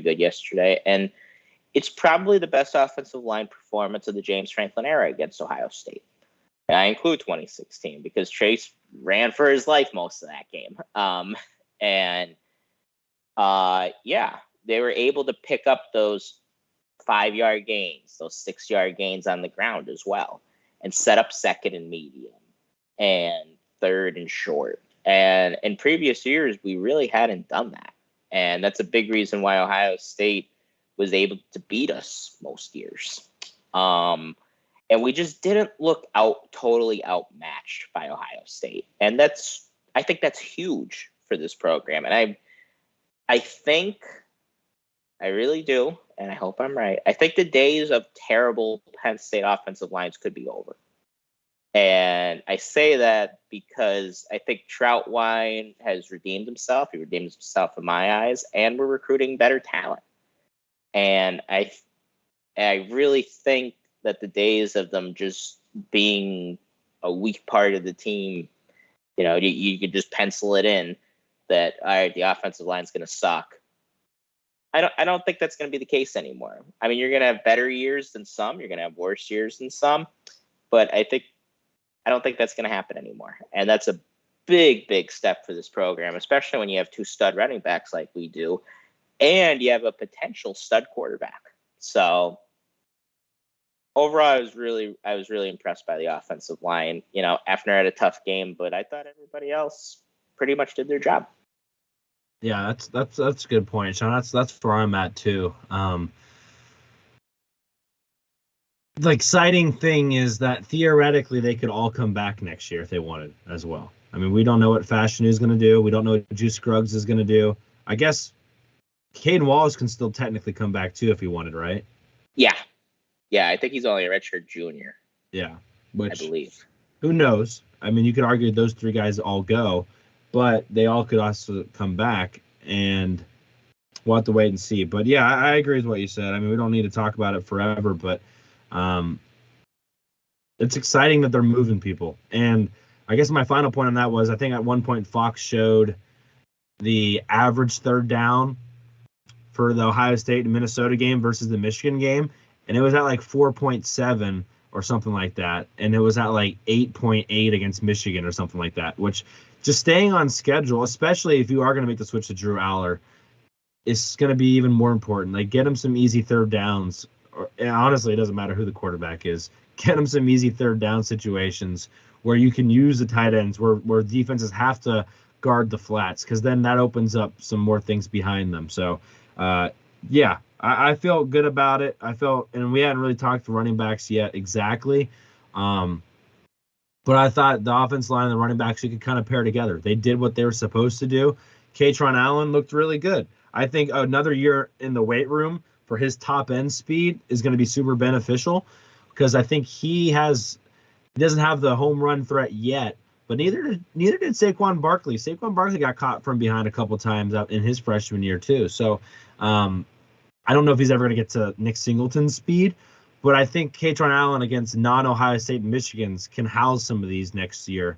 good yesterday. And it's probably the best offensive line performance of the James Franklin era against Ohio State. And I include 2016 because Chase ran for his life most of that game. They were able to pick up those 5-yard gains, those 6-yard gains on the ground as well, and set up second and medium and third and short. And in previous years, we really hadn't done that. And that's a big reason why Ohio State was able to beat us most years. And we just didn't look totally outmatched by Ohio State. And I think that's huge for this program. And I think, I really do, and I hope I'm right, I think the days of terrible Penn State offensive lines could be over. And I say that because I think Troutwine has redeemed himself. He redeemed himself in my eyes, and we're recruiting better talent. And I really think that the days of them just being a weak part of the team, you could just pencil it in that, all right, the offensive line's going to suck. I don't think that's going to be the case anymore. I mean, you're going to have better years than some. You're going to have worse years than some. But I don't think that's going to happen anymore. And that's a big, big step for this program, especially when you have 2 stud running backs like we do, and you have a potential stud quarterback. So overall, I was really impressed by the offensive line. Effner had a tough game, but I thought everybody else pretty much did their job. Yeah, that's a good point, Sean. That's where I'm at too. The exciting thing is that theoretically they could all come back next year if they wanted as well. I mean, we don't know what Fashion is going to do. We don't know what Juice Scruggs is going to do. I guess Caedan Wallace can still technically come back too if he wanted, right? Yeah. I think he's only a redshirt junior. Yeah, which I believe. Who knows? I mean, you could argue those 3 guys all go, but they all could also come back, and we'll have to wait and see. But yeah, I agree with what you said. I mean, we don't need to talk about it forever, but it's exciting that they're moving people. And I guess my final point on that was, I think at one point Fox showed the average third down for the Ohio State and Minnesota game versus the Michigan game, and it was at like 4.7 or something like that, and it was at like 8.8 against Michigan or something like that, which just staying on schedule, especially if you are going to make the switch to Drew Aller, is going to be even more important. Like, get him some easy third downs. And honestly, it doesn't matter who the quarterback is. Get him some easy third down situations where you can use the tight ends, where defenses have to guard the flats, because then that opens up some more things behind them. So, yeah, I feel good about it. And we hadn't really talked to running backs yet exactly, but I thought the offense line and the running backs, you could kind of pair together. They did what they were supposed to do. Kaytron Allen looked really good. I think another year in the weight room for his top end speed is going to be super beneficial, because I think he doesn't have the home run threat yet, but neither did Saquon Barkley. Saquon Barkley got caught from behind a couple times out in his freshman year too. So I don't know if he's ever going to get to Nick Singleton's speed, but I think Kaytron Allen against non-Ohio State Michigans can house some of these next year.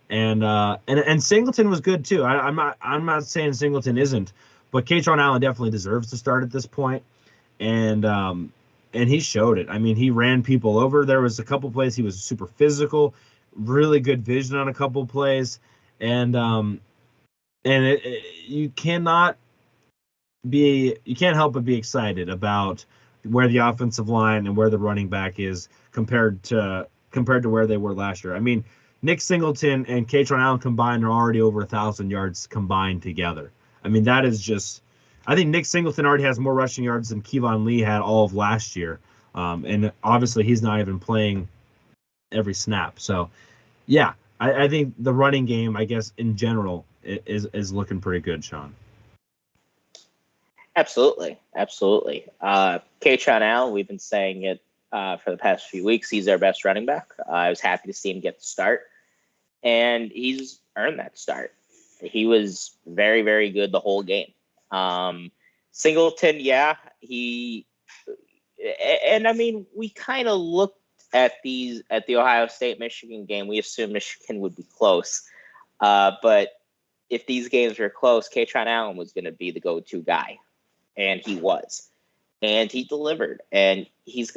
And Singleton was good too. I'm not saying Singleton isn't, but Kaytron Allen definitely deserves to start at this point. And he showed it. I mean, he ran people over. There was a couple plays he was super physical, really good vision on a couple plays, and you can't help but be excited about where the offensive line and where the running back is compared to where they were last year. I mean, Nick Singleton and Kaytron Allen combined are already over 1,000 yards combined together. I mean, that is just. I think Nick Singleton already has more rushing yards than Kevon Lee had all of last year, and obviously he's not even playing every snap. So, yeah, I think the running game, I guess in general, is looking pretty good, Sean. Absolutely. Kaytron Allen, we've been saying it for the past few weeks. He's our best running back. I was happy to see him get the start, and he's earned that start. He was very, very good the whole game. Singleton, yeah, and I mean, we kind of looked at the Ohio State Michigan game. We assumed Michigan would be close, but if these games were close, Kaytron Allen was going to be the go-to guy, and he was, and he delivered, and he's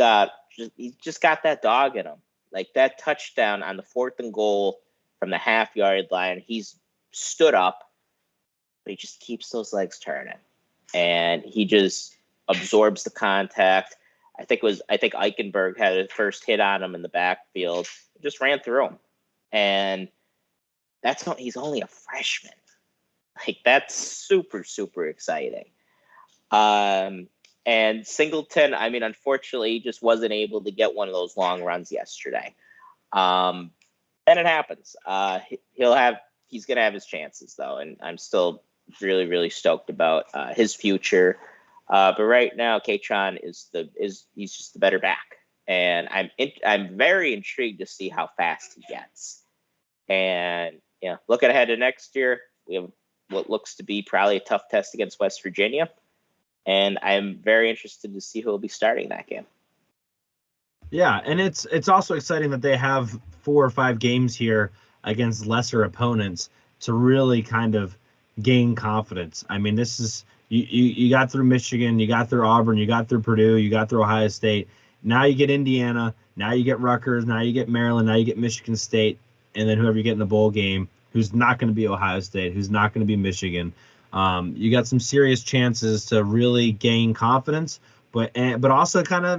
just got that dog in him. Like that touchdown on the 4th and goal from the half-yard line, he's stood up, but he just keeps those legs turning, and he just absorbs the contact. I think Eichenberg had his first hit on him in the backfield, just ran through him, and he's only a freshman. Like that's super, super exciting. And Singleton, I mean, unfortunately, he just wasn't able to get one of those long runs yesterday. And it happens. He's going to have his chances though. And I'm still really, really stoked about his future. But right now, Kaytron he's just the better back. And I'm very intrigued to see how fast he gets. And looking ahead to next year, we have what looks to be probably a tough test against West Virginia. And I'm very interested to see who will be starting that game. Yeah, and it's also exciting that they have 4 or 5 games here against lesser opponents to really kind of gain confidence. I mean, this is you got through Michigan, you got through Auburn, you got through Purdue, you got through Ohio State. Now you get Indiana, now you get Rutgers, now you get Maryland, now you get Michigan State, and then whoever you get in the bowl game, who's not going to be Ohio State, who's not going to be Michigan. You got some serious chances to really gain confidence, but also kind of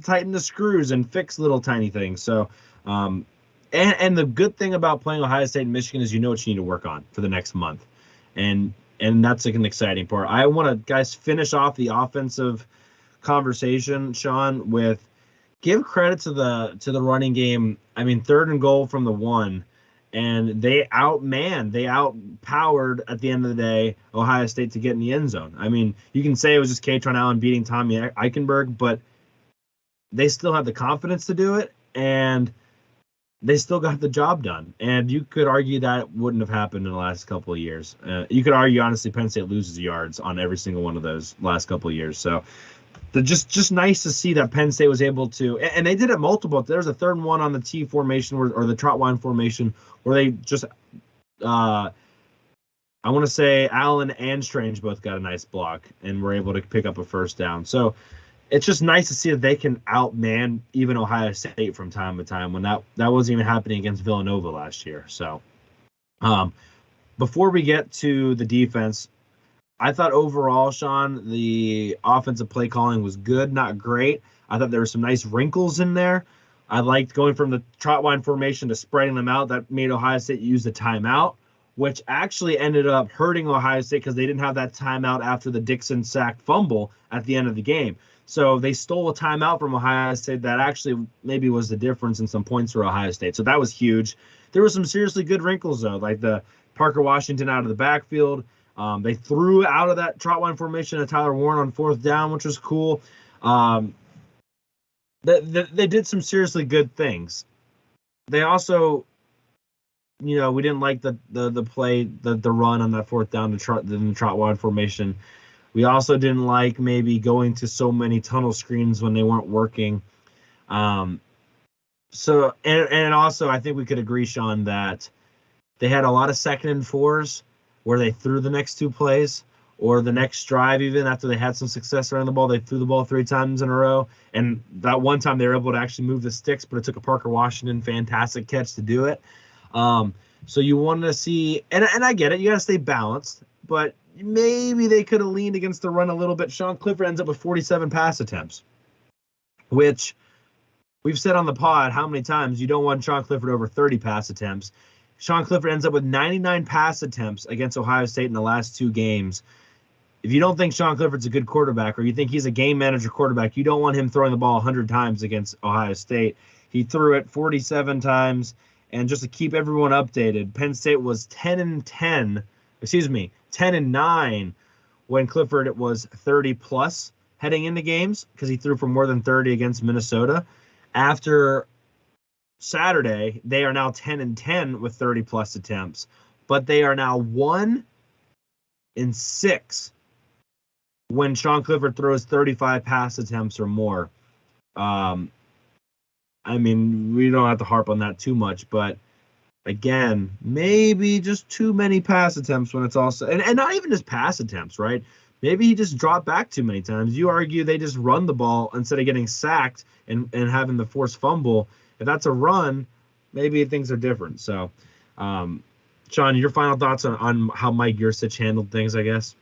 tighten the screws and fix little tiny things. So, and the good thing about playing Ohio State and Michigan is what you need to work on for the next month, and that's like an exciting part. I want to guys finish off the offensive conversation, Sean, with give credit to the running game. I mean, 3rd and goal from the 1. And they outpowered at the end of the day Ohio State to get in the end zone. I mean, you can say it was just Kaytron Allen beating Tommy Eichenberg, but they still had the confidence to do it, and they still got the job done. And you could argue that wouldn't have happened in the last couple of years. You could argue, honestly, Penn State loses yards on every single one of those last couple of years. So just nice to see that Penn State was able to, and they did it multiple. There was a 3rd and 1 on the T formation or the trot line formation where they just, I want to say Allen and Strange both got a nice block and were able to pick up a first down. So it's just nice to see that they can outman even Ohio State from time to time when that wasn't even happening against Villanova last year. So before we get to the defense, I thought overall, Sean, the offensive play calling was good, not great. I thought there were some nice wrinkles in there. I liked going from the trot line formation to spreading them out. That made Ohio State use the timeout, which actually ended up hurting Ohio State because they didn't have that timeout after the Dixon sack fumble at the end of the game. So they stole a timeout from Ohio State that actually maybe was the difference in some points for Ohio State. So that was huge. There were some seriously good wrinkles, though, like the Parker Washington out of the backfield. They threw out of that trot line formation to Tyler Warren on 4th down, which was cool. They did some seriously good things. They also, we didn't like the play, the run on that 4th down, the trot line formation. We also didn't like maybe going to so many tunnel screens when they weren't working. So also I think we could agree, Sean, that they had a lot of 2nd and 4s where they threw the next 2 plays, or the next drive, even after they had some success around the ball, they threw the ball 3 times in a row. And that one time they were able to actually move the sticks, but it took a Parker Washington fantastic catch to do it. So you want to see, and I get it, you got to stay balanced, but maybe they could have leaned against the run a little bit. Sean Clifford ends up with 47 pass attempts, which we've said on the pod how many times you don't want Sean Clifford over 30 pass attempts. Sean Clifford ends up with 99 pass attempts against Ohio State in the last 2 games. If you don't think Sean Clifford's a good quarterback, or you think he's a game manager quarterback, you don't want him throwing the ball 100 times against Ohio State. He threw it 47 times. And just to keep everyone updated, Penn State was 10-9 when Clifford was 30+ heading into games, because he threw for more than 30 against Minnesota. After Saturday, they are now 10-10 with 30+ attempts, but they are now 1-6 when Sean Clifford throws 35 pass attempts or more. I mean, we don't have to harp on that too much, but again, maybe just too many pass attempts when it's also, and not even just pass attempts, right? Maybe he just dropped back too many times. You argue they just run the ball instead of getting sacked and having the forced fumble. If that's a run, maybe things are different. So, Sean, your final thoughts on how Mike Yursich handled things, I guess?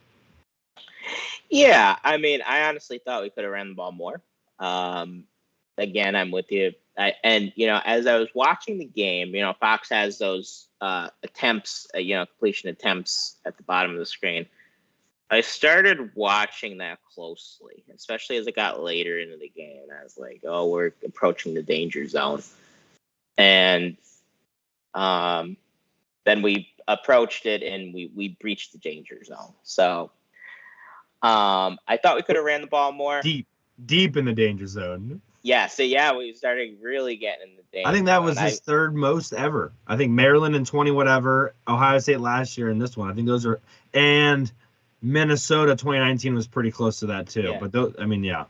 Yeah, I mean, I honestly thought we could have ran the ball more. Again, I'm with you. As I was watching the game, Fox has those attempts, completion attempts at the bottom of the screen. I started watching that closely, especially as it got later into the game. I was like, oh, we're approaching the danger zone. And then we approached it and we breached the danger zone. So I thought we could have ran the ball more. Deep in the danger zone. Yeah, we started really getting in the danger zone. I think that was his 3rd most ever. I think Maryland in 20 whatever, Ohio State last year, and this one. I think those are, and Minnesota 2019 was pretty close to that too. Yeah. But those, yeah.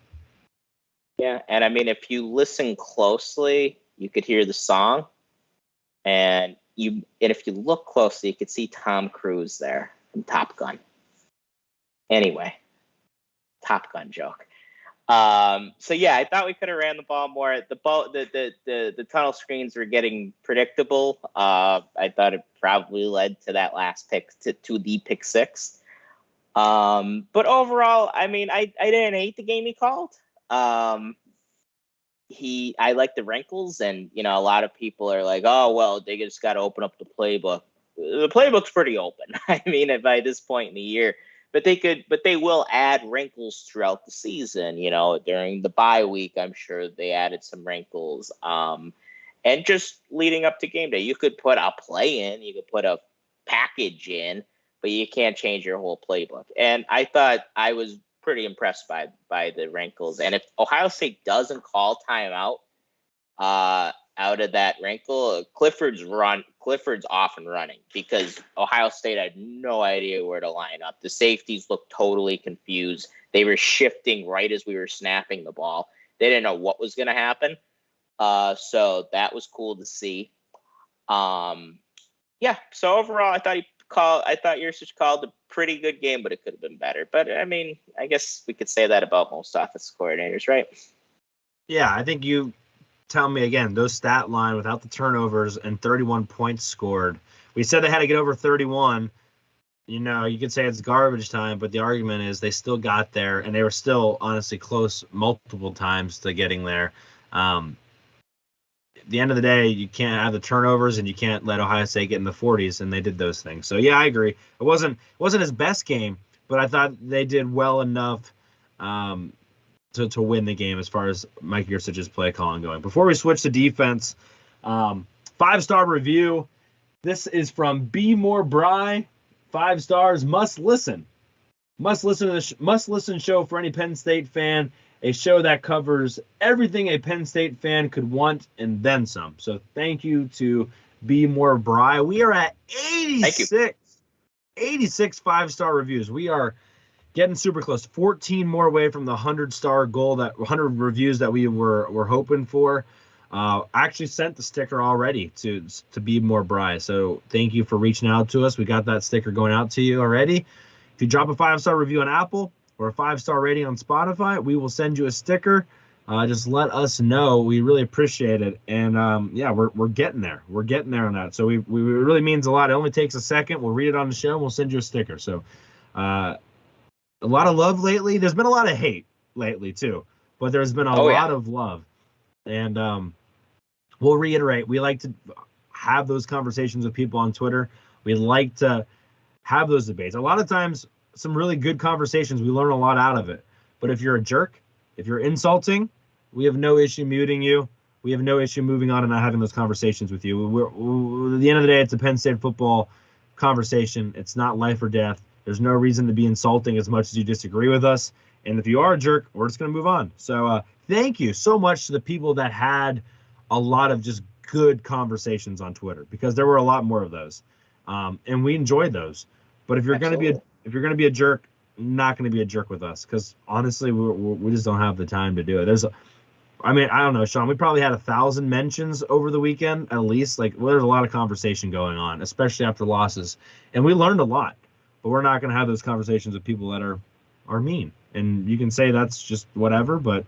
Yeah, and I mean, if you listen closely, you could hear the song, and if you look closely, you could see Tom Cruise there from Top Gun. Anyway, Top Gun joke. So yeah, I thought we could have ran the ball more. The tunnel screens were getting predictable. I thought it probably led to that last pick to the pick 6. But overall, I mean, I didn't hate the game he called. I like the wrinkles, and a lot of people are like, oh well, they just got to open up the playbook. The playbook's pretty open. I mean, by this point in the year. But they will add wrinkles throughout the season. During the bye week, I'm sure they added some wrinkles. And just leading up to game day, you could put a play in, you could put a package in, but you can't change your whole playbook. And I thought I was pretty impressed by the wrinkles. And if Ohio State doesn't call timeout out of that wrinkle, Clifford's off and running, because Ohio State had no idea where to line up. The safeties looked totally confused. They were shifting right as we were snapping the ball. They didn't know what was going to happen. So that was cool to see. Yeah. So overall, I thought Yursich called a pretty good game, but it could have been better. But I mean, I guess we could say that about most offensive coordinators, right? Yeah, I think you tell me again, those stat line without the turnovers and 31 points scored. We said they had to get over 31. You could say it's garbage time, but the argument is they still got there, and they were still honestly close multiple times to getting there. the end of the day, you can't have the turnovers and you can't let Ohio State get in the 40s, and they did those things. So yeah, I agree. It wasn't his best game, but I thought they did well enough to win the game as far as Mike Yurcich's play calling going. Before we switch to defense, 5-star review. This is from B More Bry. 5 stars. Must listen show for any Penn State fan. A show that covers everything a Penn State fan could want and then some. So thank you to B More Bry. We are at 86 5-star reviews. We are getting super close. 14 more away from the 100-star goal, that 100 reviews that we were hoping for. I actually sent the sticker already to Be More Bry. So thank you for reaching out to us. We got that sticker going out to you already. If you drop a 5-star review on Apple or a 5-star rating on Spotify, we will send you a sticker. Just let us know. We really appreciate it. And yeah, we're getting there. We're getting there on that. So we really means a lot. It only takes a second. We'll read it on the show and we'll send you a sticker. So a lot of love lately. There's been a lot of hate lately too, but there's been a lot of love. And we'll reiterate, we like to have those conversations with people on Twitter. We like to have those debates. A lot of times, some really good conversations, we learn a lot out of it. But if you're a jerk, if you're insulting, we have no issue muting you. We have no issue moving on and not having those conversations with you. At the end of the day, it's a Penn State football conversation. It's not life or death. There's no reason to be insulting as much as you disagree with us. And if you are a jerk, we're just going to move on. So thank you so much to the people that had a lot of just good conversations on Twitter, because there were a lot more of those. And we enjoyed those. But if you're going to be a jerk, not going to be a jerk with us, because honestly, we just don't have the time to do it. I don't know, Sean, we probably had 1,000 mentions over the weekend, at least. There's a lot of conversation going on, especially after losses. And we learned a lot, but we're not going to have those conversations with people that are mean. And you can say that's just whatever, but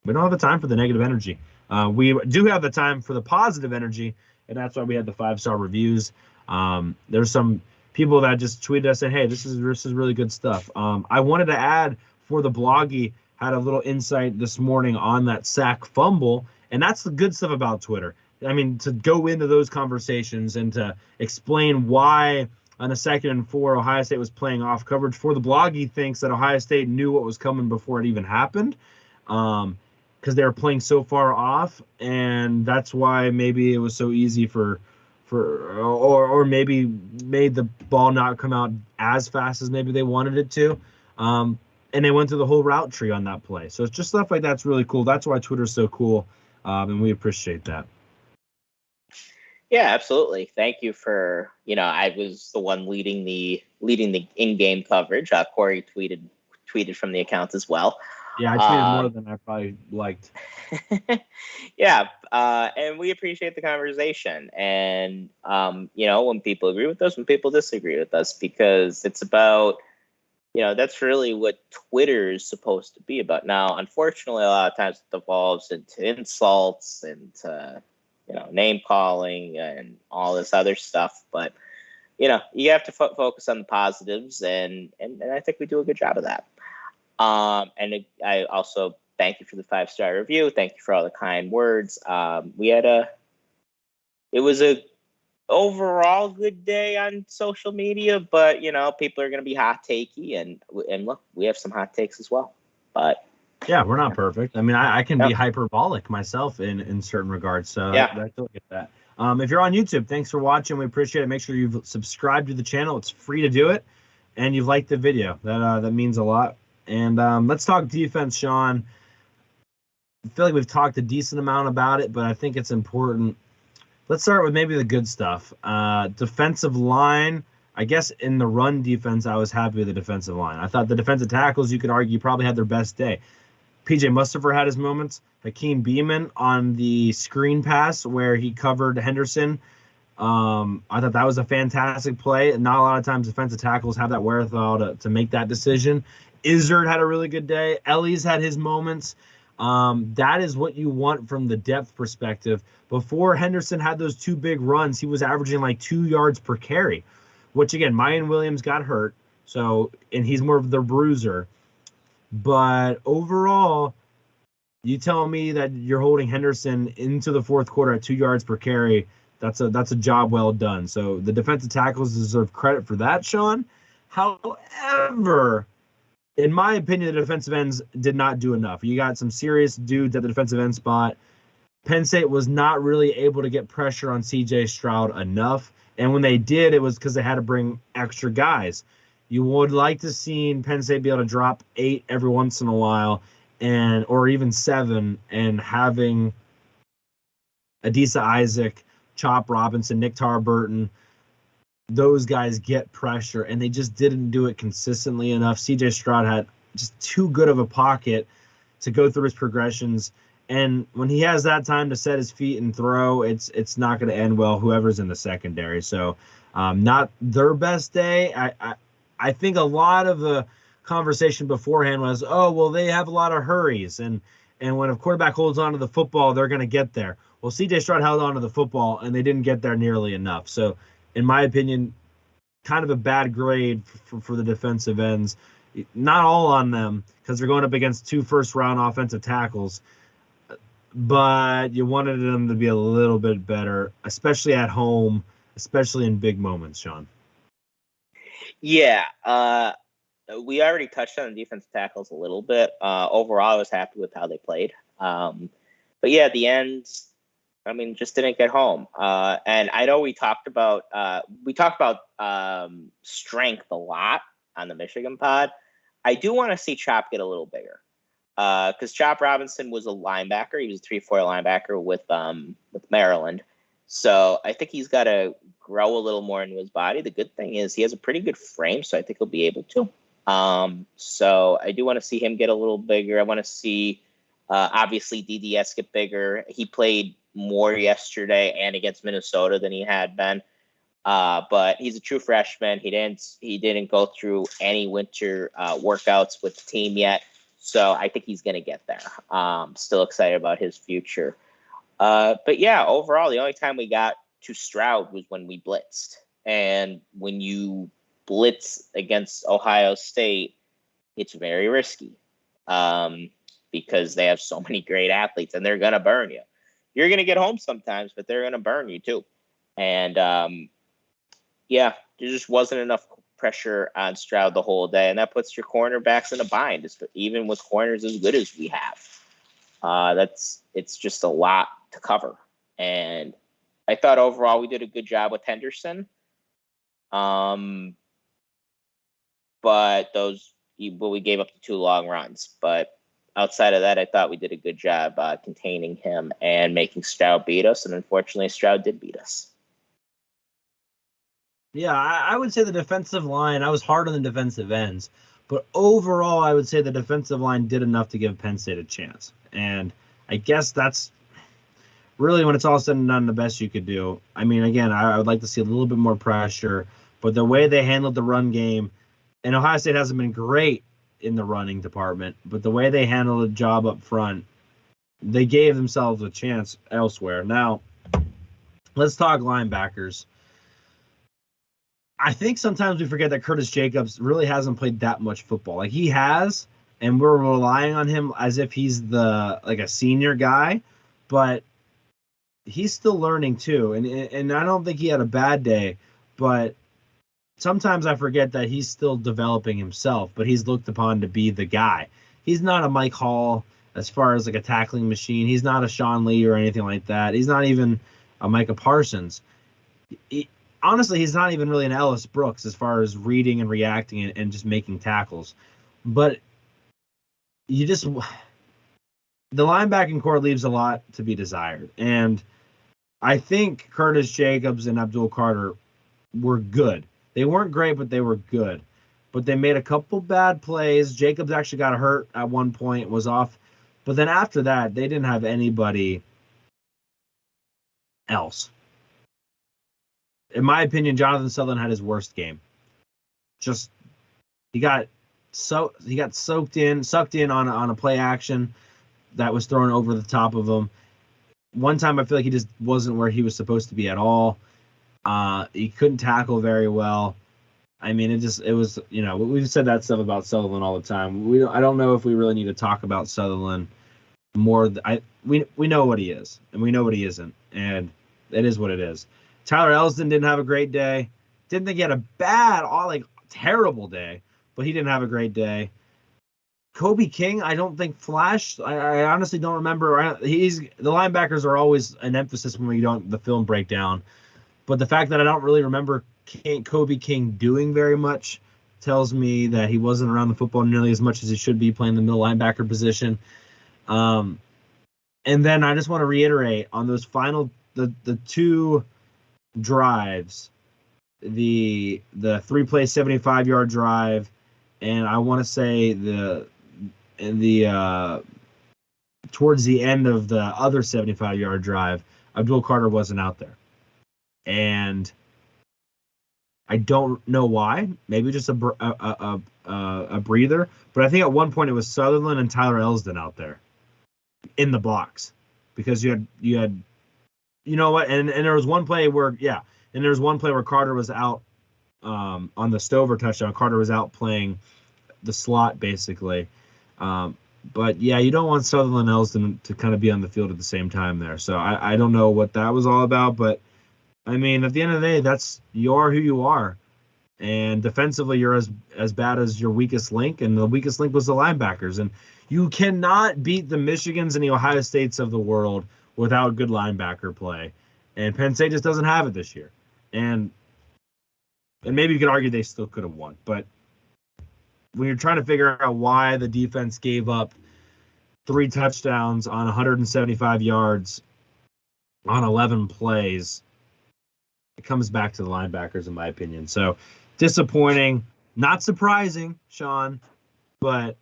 we don't have the time for the negative energy. We do have the time for the positive energy, and that's why we had the 5-star reviews. There's some people that just tweeted us saying, hey, this is really good stuff. I wanted to add, for the bloggy, had a little insight this morning on that sack fumble, and that's the good stuff about Twitter. I mean, to go into those conversations and to explain why on a 2nd and 4 Ohio State was playing off coverage. For the bloggy thinks that Ohio State knew what was coming before it even happened, because they were playing so far off, and that's why maybe it was so easy or maybe made the ball not come out as fast as maybe they wanted it to. And they went through the whole route tree on that play. So it's just stuff like that's really cool. That's why Twitter's so cool, and we appreciate that. Yeah, absolutely. Thank you for, I was the one leading the in-game coverage. Corey tweeted from the account as well. Yeah, I tweeted more than I probably liked. Yeah, and we appreciate the conversation. And, when people agree with us, when people disagree with us, because it's about, that's really what Twitter is supposed to be about. Now, unfortunately, a lot of times it evolves into insults and, name calling and all this other stuff. But, you have to focus on the positives, and I think we do a good job of that. And I also thank you for the 5-star review. Thank you for all the kind words. It was a overall good day on social media, but people are going to be hot takey, and look, we have some hot takes as well. But yeah, we're not perfect. I mean, I can be hyperbolic myself in certain regards. So yeah, I totally get that. If you're on YouTube, thanks for watching. We appreciate it. Make sure you've subscribed to the channel. It's free to do it, and you've liked the video. That means a lot. And let's talk defense, Sean. I feel like we've talked a decent amount about it, but I think it's important. Let's start with maybe the good stuff. Defensive line, I guess in the run defense, I was happy with the defensive line. I thought the defensive tackles, you could argue, probably had their best day. P.J. Mustipher had his moments. Hakeem Beamon on the screen pass where he covered Henderson. I thought that was a fantastic play. Not a lot of times defensive tackles have that wherewithal to make that decision. Izzard had a really good day. Ellie's had his moments. That is what you want from the depth perspective. Before Henderson had those 2 big runs, he was averaging like 2 yards per carry, which again, Mayan Williams got hurt. And he's more of the bruiser. But overall, You tell me that you're holding Henderson into the fourth quarter at 2 yards per carry. That's a job well done. So the defensive tackles deserve credit for that, Sean. However, in my opinion, the defensive ends did not do enough. You got some serious dudes at the defensive end spot. Penn State was not really able to get pressure on C.J. Stroud enough. And when they did, it was because they had to bring extra guys. You would like to see Penn State be able to drop 8 every once in a while, or even 7, and having Adisa Isaac, Chop Robinson, Nick Tarburton, those guys get pressure, and they just didn't do it consistently enough. C.J. Stroud had just too good of a pocket to go through his progressions, and when he has that time to set his feet and throw, it's not going to end well, whoever's in the secondary. So not their best day. I think a lot of the conversation beforehand was, oh, well, they have a lot of hurries, and when a quarterback holds on to the football, they're going to get there. Well, C.J. Stroud held on to the football, and they didn't get there nearly enough. So, in my opinion, kind of a bad grade for the defensive ends. Not all on them, because they're going up against 2 first-round offensive tackles, but you wanted them to be a little bit better, especially at home, especially in big moments, Sean. Yeah, we already touched on the defensive tackles a little bit. Overall, I was happy with how they played. But yeah, at the end, I mean, just didn't get home. And I know we talked about strength a lot on the Michigan pod. I do want to see Chop get a little bigger, because Chop Robinson was a linebacker. He was a 3-4 linebacker with Maryland. So I think he's got to grow a little more into his body. The good thing is he has a pretty good frame, so I think he'll be able to. So I do want to see him get a little bigger. I want to see, obviously, DDS get bigger. He played more yesterday and against Minnesota than he had been. But he's a true freshman. He didn't go through any winter workouts with the team yet. So I think he's going to get there. Still excited about his future. But yeah, overall, the only time we got to Stroud was when we blitzed. And when you blitz against Ohio State, it's very risky, because they have so many great athletes, and they're going to burn you. You're going to get home sometimes, but they're going to burn you too. And yeah, there just wasn't enough pressure on Stroud the whole day, and that puts your cornerbacks in a bind, even with corners as good as we have. It's just a lot to cover. And I thought overall we did a good job with Henderson. But we gave up the 2 long runs. But outside of that, I thought we did a good job containing him and making Stroud beat us. And unfortunately, Stroud did beat us. Yeah, I would say the defensive line, I was hard on the defensive ends. But overall, I would say the defensive line did enough to give Penn State a chance. And I guess that's really, when it's all said and done, the best you could do. I mean, again, I would like to see a little bit more pressure. But the way they handled the run game, and Ohio State hasn't been great in the running department, but the way they handled the job up front, they gave themselves a chance elsewhere. Now, let's talk linebackers. I think sometimes we forget that Curtis Jacobs really hasn't played that much football. Like, he has, and we're relying on him as if he's a senior guy, but he's still learning too. And I don't think he had a bad day, but sometimes I forget that he's still developing himself, but he's looked upon to be the guy. He's not a Mike Hall as far as like a tackling machine. He's not a Sean Lee or anything like that. He's not even a Micah Parsons. Honestly, he's not even really an Ellis Brooks as far as reading and reacting and just making tackles. But the linebacking core leaves a lot to be desired. And I think Curtis Jacobs and Abdul Carter were good. They weren't great, but they were good. But they made a couple bad plays. Jacobs actually got hurt at one point, was off. But then after that, they didn't have anybody else. In my opinion, Jonathan Sutherland had his worst game. He got sucked in on a play action that was thrown over the top of him. One time I feel like he just wasn't where he was supposed to be at all. He couldn't tackle very well. I mean, it was, we've said that stuff about Sutherland all the time. I don't know if we really need to talk about Sutherland we know what he is, and we know what he isn't, and it is what it is. Tyler Elsdon didn't have a great day. Didn't think he had a terrible day, but he didn't have a great day. Kobe King, I don't think flashed. I honestly don't remember. The linebackers are always an emphasis when we don't the film breakdown, but the fact that I don't really remember Kobe King doing very much tells me that he wasn't around the football nearly as much as he should be playing the middle linebacker position. And then I just want to reiterate on those final the two drives, the 3-play 75-yard drive, and I want to say towards the end of the other 75-yard drive, Abdul Carter wasn't out there. And I don't know why. Maybe just a breather. But I think at one point it was Sutherland and Tyler Elsdon out there in the box, because you had you know what, and there was one play where Carter was out on the Stover touchdown. Carter was out playing the slot basically. But yeah, you don't want Sutherland and Elsdon to kind of be on the field at the same time there. So I don't know what that was all about, but I mean, at the end of the day, you are who you are. And defensively, you're as bad as your weakest link, and the weakest link was the linebackers. And you cannot beat the Michigans and the Ohio States of the world without good linebacker play. And Penn State just doesn't have it this year. And maybe you could argue they still could have won. But when you're trying to figure out why the defense gave up 3 touchdowns on 175 yards on 11 plays, it comes back to the linebackers, in my opinion. So disappointing, not surprising, Sean, but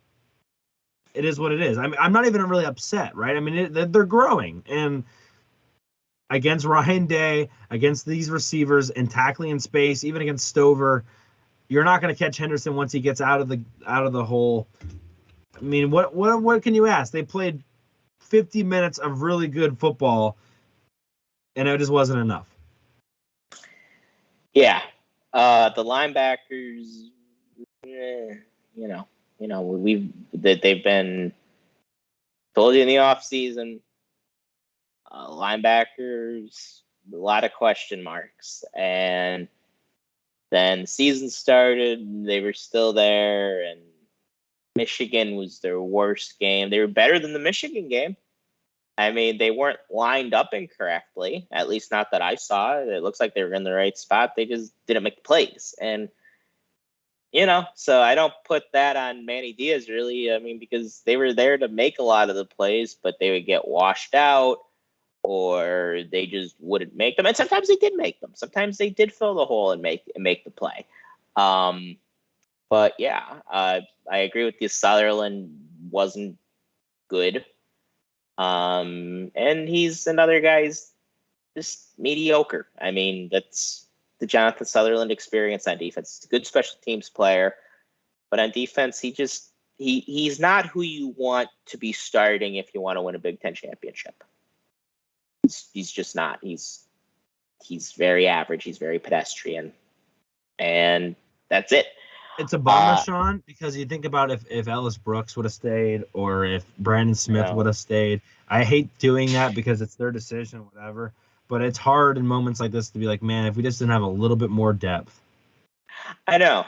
it is what it is. I'm not even really upset, right? I mean, they're growing, and against Ryan Day, against these receivers, and tackling in space, even against Stover, you're not going to catch Henderson once he gets out of the hole. I mean, what can you ask? They played 50 minutes of really good football, and it just wasn't enough. Yeah, the linebackers, they've been told you in the offseason. Linebackers, a lot of question marks, and then the season started, they were still there, and Michigan was their worst game. They were better than the Michigan game. I mean, they weren't lined up incorrectly, at least not that I saw. It looks like they were in the right spot. They just didn't make the plays. And, so I don't put that on Manny Diaz, really. I mean, because they were there to make a lot of the plays, but they would get washed out, or they just wouldn't make them. And sometimes they did make them. Sometimes they did fill the hole and make the play. But yeah, I agree with you. Sutherland wasn't good. And he's another guy's just mediocre. I mean, that's the Jonathan Sutherland experience on defense. He's a good special teams player, but on defense, he's not who you want to be starting if you want to win a Big Ten championship. He's just not. He's very average. He's very pedestrian, and that's it. It's a bummer, Sean, because you think about if Ellis Brooks would have stayed, or if Brandon Smith would have stayed. I hate doing that because it's their decision, whatever. But it's hard in moments like this to be like, man, if we just didn't have a little bit more depth. I know.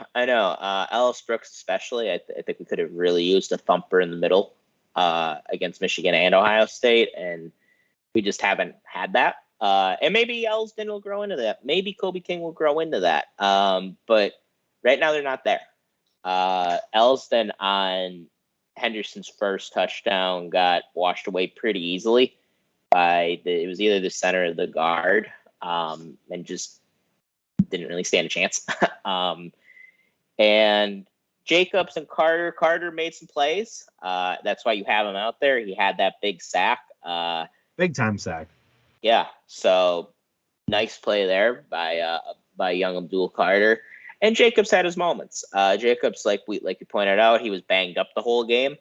Ellis Brooks especially, I think we could have really used a thumper in the middle against Michigan and Ohio State, and we just haven't had that. And maybe Elsdon will grow into that. Maybe Kobe King will grow into that. But right now they're not there. Elsdon on Henderson's first touchdown got washed away pretty easily by it was either the center or the guard, and just didn't really stand a chance. And Jacobs and Carter made some plays. That's why you have him out there. He had that big sack. Big time sack. Yeah. So nice play there by young Abdul Carter. And Jacobs had his moments. Jacobs, like you pointed out, he was banged up the whole game,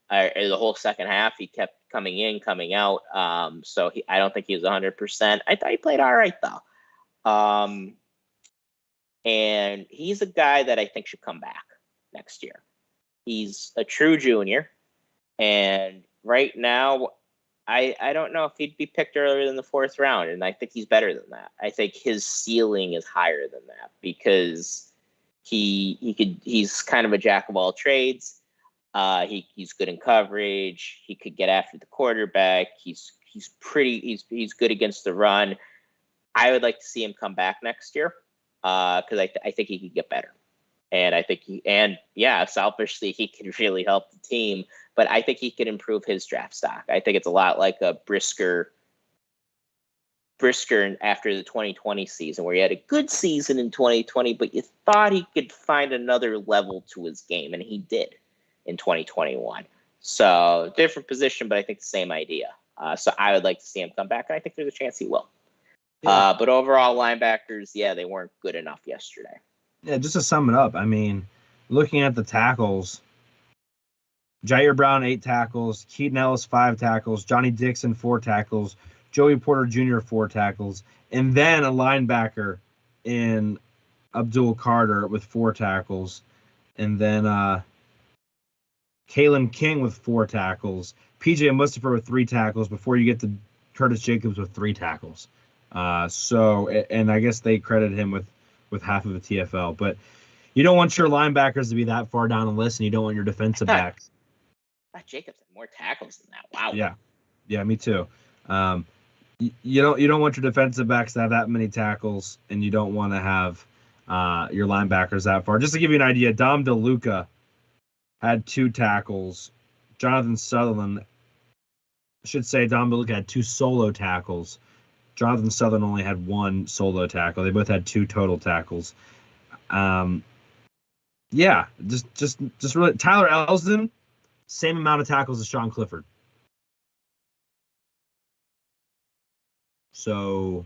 the whole second half. He kept coming in, coming out. So I don't think he was 100%. I thought he played all right though. And he's a guy that I think should come back next year. He's a true junior, and right now, I don't know if he'd be picked earlier than the 4th round, and I think he's better than that. I think his ceiling is higher than that because he's kind of a jack of all trades. He's good in coverage. He could get after the quarterback. He's good against the run. I would like to see him come back next year because I think he could get better. And I think selfishly, he could really help the team. But I think he could improve his draft stock. I think it's a lot like a Brisker after the 2020 season, where he had a good season in 2020, but you thought he could find another level to his game, and he did in 2021. So different position, but I think the same idea. So I would like to see him come back, and I think there's a chance he will. Yeah. But overall, linebackers, they weren't good enough yesterday. Yeah, just to sum it up, I mean, looking at the tackles, Jair Brown, 8 tackles, Keaton Ellis, 5 tackles, Johnny Dixon, 4 tackles, Joey Porter Jr., 4 tackles, and then a linebacker in Abdul Carter with 4 tackles, and then Kalen King with 4 tackles, PJ Mustapher with 3 tackles before you get to Curtis Jacobs with 3 tackles. And I guess they credit him with half of the TFL, but you don't want your linebackers to be that far down the list, and you don't want your defensive backs. Jacobs had more tackles than that. Wow. Yeah, me too. You don't want your defensive backs to have that many tackles, and you don't want to have your linebackers that far. Just to give you an idea, Dom DeLuca had 2 tackles. Jonathan Sutherland, Dom DeLuca had 2 solo tackles. Jonathan Sutherland only had 1 solo tackle. They both had 2 total tackles. Just really Tyler Elsdon, same amount of tackles as Sean Clifford. So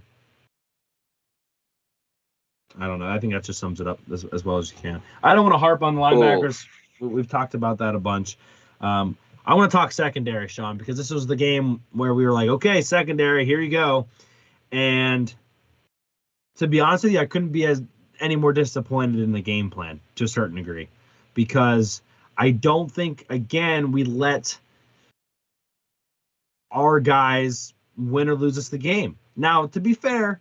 I don't know. I think that just sums it up as well as you can. I don't want to harp on the linebackers. We've talked about that a bunch. I want to talk secondary, Sean, because this was the game where we were like, okay, secondary, here you go. And to be honest with you, I couldn't be any more disappointed in the game plan to a certain degree, because I don't think, again, we let our guys win or lose us the game. Now, to be fair,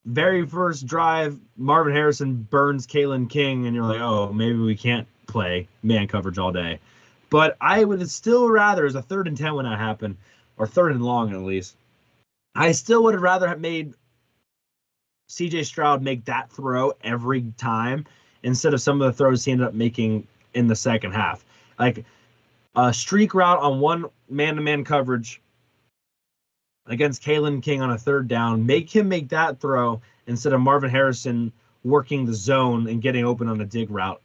very first drive, Marvin Harrison burns Kalen King, and you're like, oh, maybe we can't play man coverage all day. But I would still rather, as a 3rd and 10 when that happened, or 3rd and long at least, I still would have rather have made C.J. Stroud make that throw every time instead of some of the throws he ended up making in the second half. Like a streak route on one man-to-man coverage against Kalen King on a 3rd down, make him make that throw instead of Marvin Harrison working the zone and getting open on a dig route.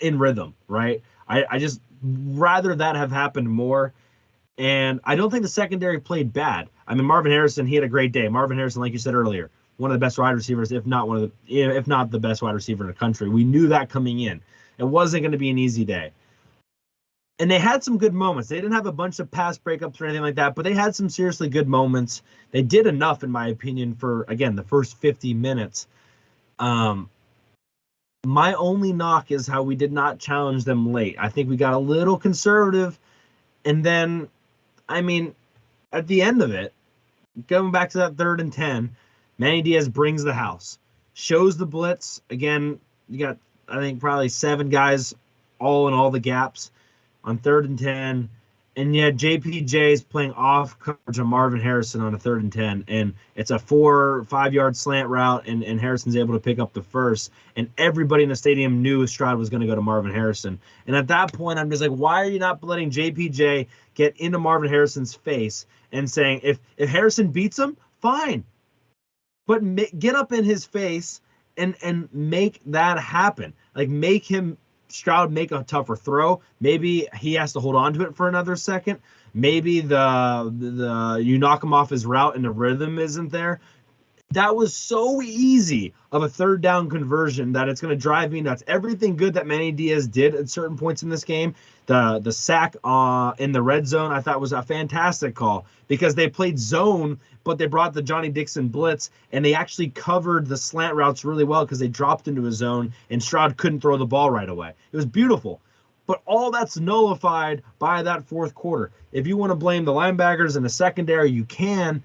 In rhythm, right? I just rather that have happened more. And I don't think the secondary played bad. I mean, Marvin Harrison, he had a great day. Marvin Harrison, like you said earlier, one of the best wide receivers, if not the best wide receiver in the country. We knew that coming in. It wasn't going to be an easy day. And they had some good moments. They didn't have a bunch of pass breakups or anything like that, but they had some seriously good moments. They did enough, in my opinion, for, again, the first 50 minutes. My only knock is how we did not challenge them late. I think we got a little conservative. And then, I mean, at the end of it, going back to that 3rd and 10, Manny Diaz brings the house, shows the blitz. Again, you got, I think, probably 7 guys all in all the gaps on 3rd and 10. And yet JPJ is playing off coverage on Marvin Harrison on a 3rd and 10. And it's a 4 or 5 yard slant route, and Harrison's able to pick up the first. And everybody in the stadium knew Stroud was going to go to Marvin Harrison. And at that point, I'm just like, why are you not letting JPJ get into Marvin Harrison's face and saying, if Harrison beats him, fine. But get up in his face and make that happen. Like, make him, Stroud, make a tougher throw. Maybe he has to hold on to it for another second. Maybe you knock him off his route and the rhythm isn't there. That was so easy of a 3rd down conversion that it's going to drive me nuts. Everything good that Manny Diaz did at certain points in this game, the sack in the red zone, I thought was a fantastic call because they played zone, but they brought the Johnny Dixon blitz, and they actually covered the slant routes really well because they dropped into a zone, and Stroud couldn't throw the ball right away. It was beautiful. But all that's nullified by that fourth quarter. If you want to blame the linebackers and the secondary, you can.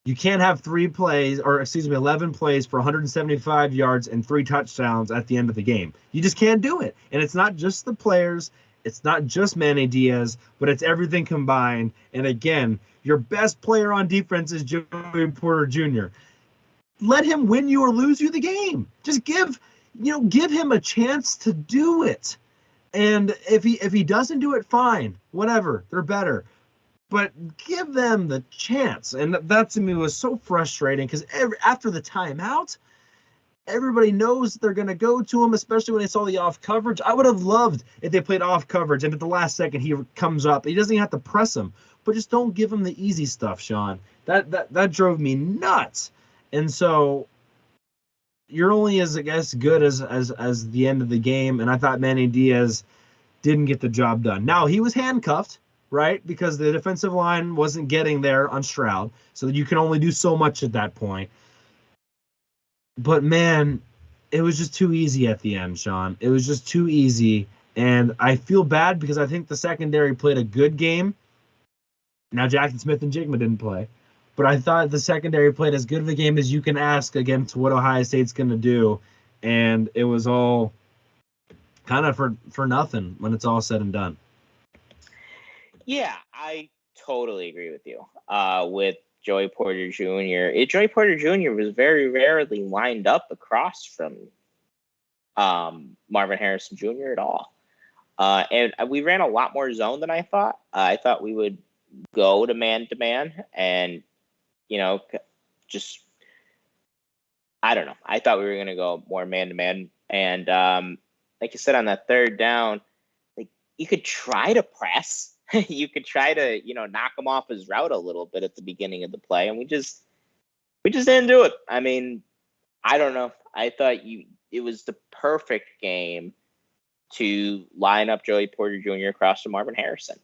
You can't have 11 plays for 175 yards and 3 touchdowns at the end of the game. You just can't do it. And it's not just the players. It's not just Manny Diaz, but it's everything combined. And again, your best player on defense is Joey Porter Jr. Let him win you or lose you the game. Just give him a chance to do it. And if he doesn't do it, fine, whatever, they're better. But give them the chance. And that to me was so frustrating because after the timeout, everybody knows they're going to go to him, especially when they saw the off coverage. I would have loved if they played off coverage and at the last second he comes up. He doesn't even have to press him, but just don't give him the easy stuff, Sean. That drove me nuts. And so you're only as good as the end of the game. And I thought Manny Diaz didn't get the job done. Now he was handcuffed, right? Because the defensive line wasn't getting there on Stroud. So you can only do so much at that point. But, man, it was just too easy at the end, Sean. It was just too easy. And I feel bad because I think the secondary played a good game. Now Jackson Smith and Jigma didn't play. But I thought the secondary played as good of a game as you can ask against what Ohio State's going to do. And it was all kind of for nothing when it's all said and done. Yeah, I totally agree with you. With Joey Porter Jr. Joey Porter Jr. was very rarely lined up across from Marvin Harrison Jr. at all. And we ran a lot more zone than I thought. I thought we would go to man and, I don't know. I thought we were going to go more man-to-man. And like you said, on that third down, like you could try to press. You could try to, knock him off his route a little bit at the beginning of the play, and we just didn't do it. I mean, I don't know. I thought it was the perfect game to line up Joey Porter Jr. across from Marvin Harrison,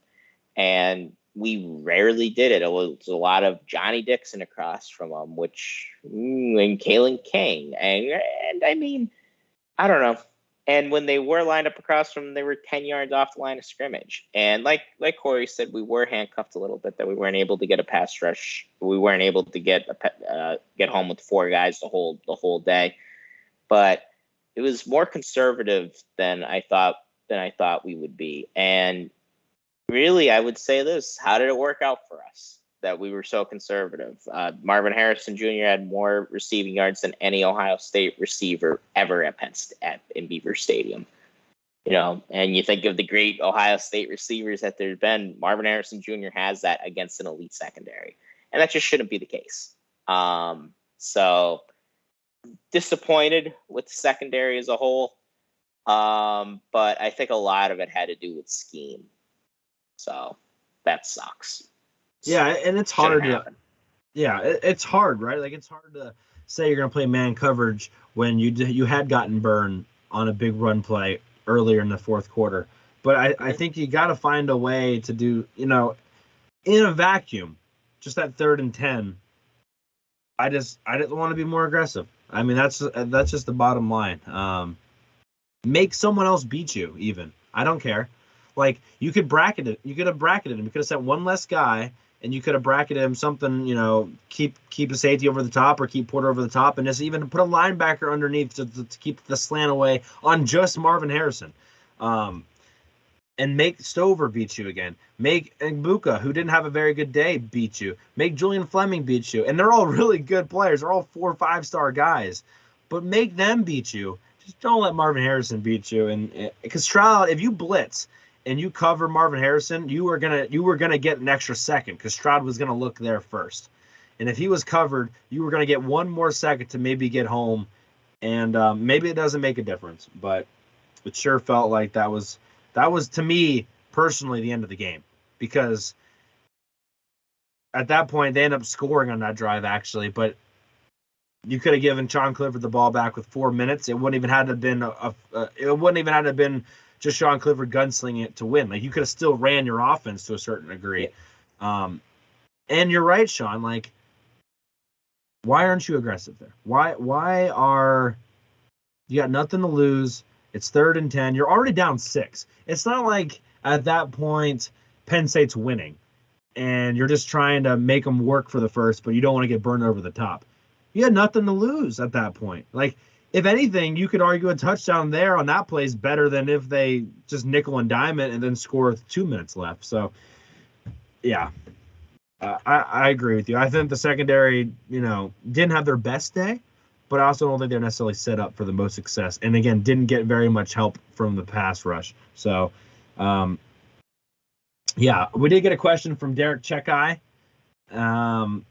and we rarely did it. It was a lot of Johnny Dixon across from him, and Kalen King, and I mean, I don't know. And when they were lined up across from him, they were 10 yards off the line of scrimmage. And like Corey said, we were handcuffed a little bit, that we weren't able to get a pass rush. We weren't able to get home with 4 guys the whole day. But it was more conservative than I thought we would be. And really, I would say this: how did it work out for us that we were so conservative? Marvin Harrison Jr. had more receiving yards than any Ohio State receiver ever in Beaver Stadium. And you think of the great Ohio State receivers that there's been, Marvin Harrison Jr. has that against an elite secondary. And that just shouldn't be the case. So disappointed with the secondary as a whole. But I think a lot of it had to do with scheme. So that sucks. Yeah, and it's hard it's hard, right? Like, it's hard to say you're going to play man coverage when you had gotten burned on a big run play earlier in the fourth quarter. But I think you got to find a way to do, in a vacuum, just that 3rd and 10. I didn't want to be more aggressive. I mean, that's just the bottom line. Make someone else beat you even. I don't care. Like, you could bracket it. You could have bracketed him. You could have sent one less guy, and you could have bracketed him something, keep a safety over the top or keep Porter over the top, and just even put a linebacker underneath to keep the slant away on just Marvin Harrison. And make Stover beat you again. Make Ngbuka, who didn't have a very good day, beat you. Make Julian Fleming beat you. And they're all really good players. They're all 4 or 5-star guys. But make them beat you. Just don't let Marvin Harrison beat you. And because Stroud, if you blitz and you cover Marvin Harrison, you were gonna get an extra second because Stroud was gonna look there first. And if he was covered, you were gonna get one more second to maybe get home. And maybe it doesn't make a difference, but it sure felt like that was to me personally the end of the game, because at that point they end up scoring on that drive actually, but you could have given Sean Clifford the ball back with 4 minutes. It wouldn't even have to have been just Sean Clifford gunslinging it to win. Like, you could have still ran your offense to a certain degree. And you're right, Sean. Like, why aren't you aggressive there? Why are you got nothing to lose? It's 3rd and 10. You're already down 6. It's not like at that point Penn State's winning and you're just trying to make them work for the first, but you don't want to get burned over the top. You had nothing to lose at that point. Like, if anything, you could argue a touchdown there on that play is better than if they just nickel and dime it and then score with 2 minutes left. So, yeah, I agree with you. I think the secondary, didn't have their best day, but I also don't think they're necessarily set up for the most success. And, again, didn't get very much help from the pass rush. So, yeah, we did get a question from Derek Chekai. And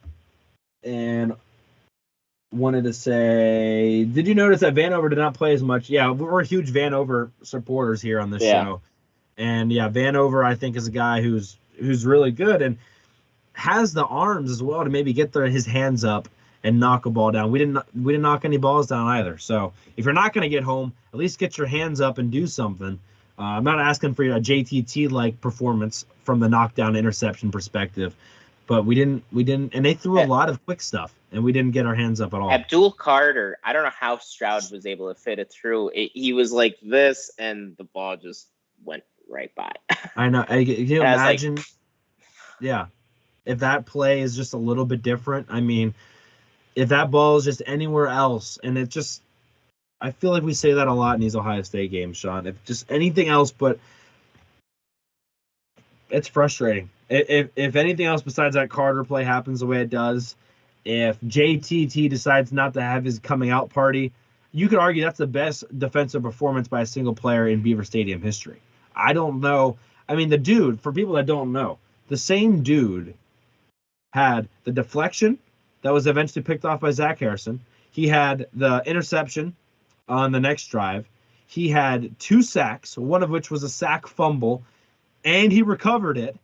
wanted to say, did you notice that Vanover did not play as much? Yeah, we're huge Vanover supporters here on this show. And, yeah, Vanover, I think, is a guy who's really good and has the arms as well to maybe get his hands up and knock a ball down. We didn't knock any balls down either. So if you're not going to get home, at least get your hands up and do something. I'm not asking for a JTT-like performance from the knockdown interception perspective, but we didn't, and they threw a lot of quick stuff, and we didn't get our hands up at all. Abdul Carter, I don't know how Stroud was able to fit it through. He was like this, and the ball just went right by. I know. Can you imagine? Yeah. If that play is just a little bit different, I mean, if that ball is just anywhere else, and it just, I feel like we say that a lot in these Ohio State games, Sean. If just anything else, but it's frustrating. If anything else besides that Carter play happens the way it does, if JTT decides not to have his coming out party, you could argue that's the best defensive performance by a single player in Beaver Stadium history. I don't know. I mean, the dude, for people that don't know, the same dude had the deflection that was eventually picked off by Zach Harrison. He had the interception on the next drive. He had 2 sacks, one of which was a sack fumble, and he recovered it,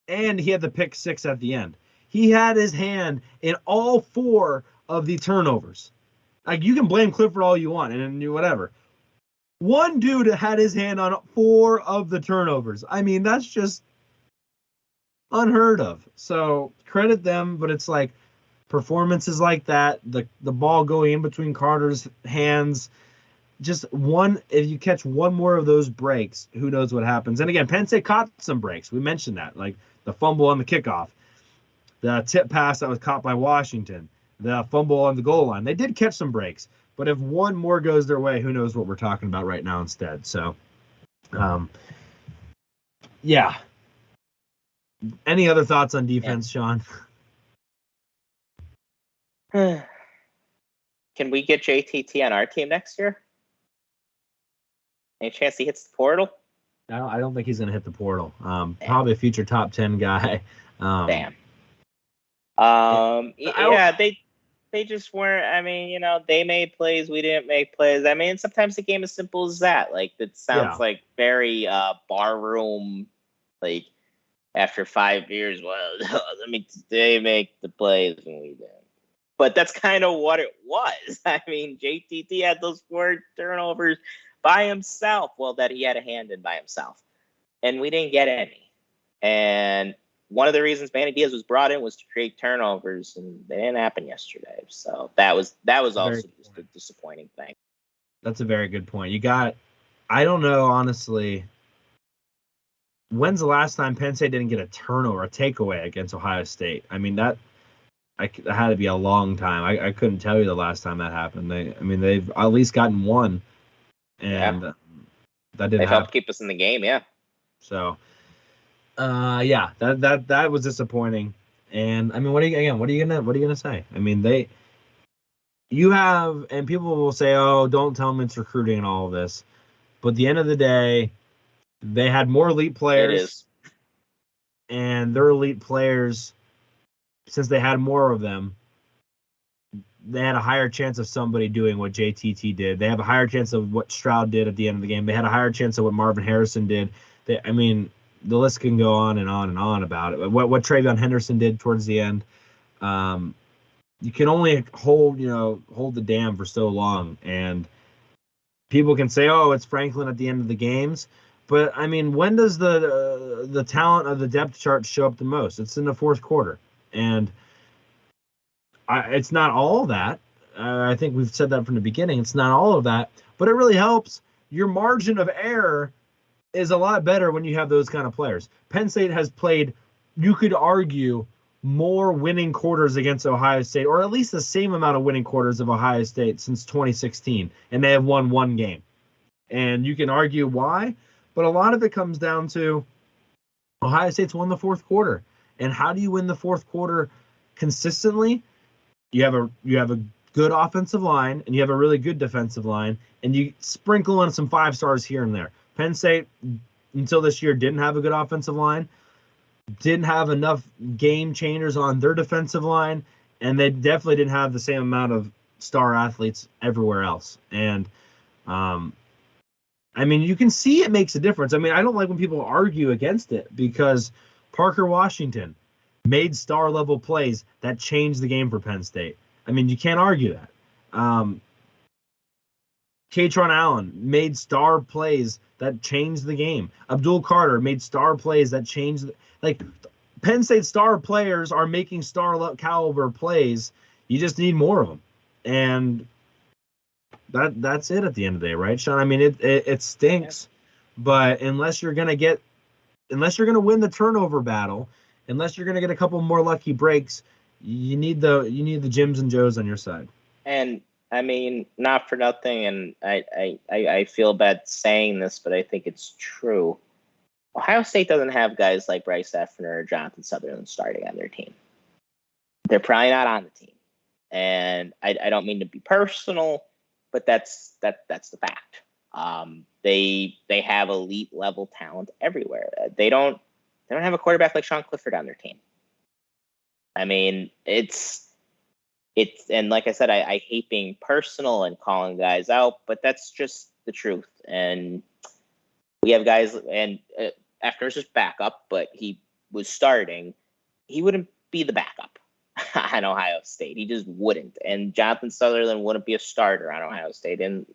and he had the pick 6 at the end. He had his hand in all 4 of the turnovers. Like, you can blame Clifford all you want and whatever. One dude had his hand on 4 of the turnovers. I mean, that's just unheard of. So credit them, but it's like performances like that, the ball going in between Carter's hands, just one, if you catch one more of those breaks, who knows what happens. And again, Penn State caught some breaks. We mentioned that, like the fumble on the kickoff, the tip pass that was caught by Washington, the fumble on the goal line. They did catch some breaks, but if one more goes their way, who knows what we're talking about right now instead. So, yeah. Any other thoughts on defense, Sean? Can we get JTT on our team next year? Any chance he hits the portal? I don't think he's going to hit the portal. Probably a future top 10 guy. Damn. Yeah, they just weren't. I mean, they made plays, we didn't make plays. I mean, sometimes the game is simple as that. Like, it sounds like very barroom, like, after 5 years, well, they make the plays and we didn't. But that's kind of what it was. I mean, JTT had those 4 turnovers by himself. Well, that he had a hand in by himself. And we didn't get any. And one of the reasons Manny Diaz was brought in was to create turnovers, and they didn't happen yesterday. So that was also just a disappointing thing. That's a very good point. I don't know, honestly, when's the last time Penn State didn't get a turnover, a takeaway against Ohio State? I mean, that had to be a long time. I couldn't tell you the last time that happened. They've at least gotten one, and that didn't. They helped keep us in the game, yeah. So, that was disappointing. And I mean, what are you gonna say? I mean, you have, and people will say, "Oh, don't tell them it's recruiting and all of this," but at the end of the day, they had more elite players, and their elite players, since they had more of them, they had a higher chance of somebody doing what JTT did. They have a higher chance of what Stroud did at the end of the game. They had a higher chance of what Marvin Harrison did. The list can go on and on and on about it. What Travion Henderson did towards the end. You can only hold the dam for so long. And people can say, oh, it's Franklin at the end of the games. But, I mean, when does the talent of the depth chart show up the most? It's in the fourth quarter. And it's not all that. I think we've said that from the beginning. It's not all of that. But it really helps your margin of error is a lot better when you have those kind of players. Penn State has played, you could argue, more winning quarters against Ohio State, or at least the same amount of winning quarters of Ohio State since 2016, and they have won one game. And you can argue why, but a lot of it comes down to Ohio State's won the fourth quarter. And how do you win the fourth quarter consistently? You have a good offensive line, and you have a really good defensive line, and you sprinkle in some 5-stars here and there. Penn State, until this year, didn't have a good offensive line, didn't have enough game changers on their defensive line, and they definitely didn't have the same amount of star athletes everywhere else. And, I mean, you can see it makes a difference. I mean, I don't like when people argue against it because Parker Washington made star-level plays that changed the game for Penn State. I mean, you can't argue that. Kaytron Allen made star plays that changed the game. Abdul Carter made star plays that changed Penn State star players are making star caliber plays. You just need more of them. And that's it at the end of the day, right, Sean? I mean, it stinks, but unless you're going to win the turnover battle, unless you're going to get a couple more lucky breaks, you need the Jims and Joes on your side. And I mean, not for nothing, and I feel bad saying this, but I think it's true. Ohio State doesn't have guys like Bryce Effner or Jonathan Sutherland starting on their team. They're probably not on the team. And I don't mean to be personal, but that's the fact. They have elite level talent everywhere. They don't have a quarterback like Sean Clifford on their team. I mean, it's and like I said, I hate being personal and calling guys out, but that's just the truth. And we have guys, and Effner's just backup, but he was starting. He wouldn't be the backup on Ohio State. He just wouldn't. And Jonathan Sutherland wouldn't be a starter on Ohio State. And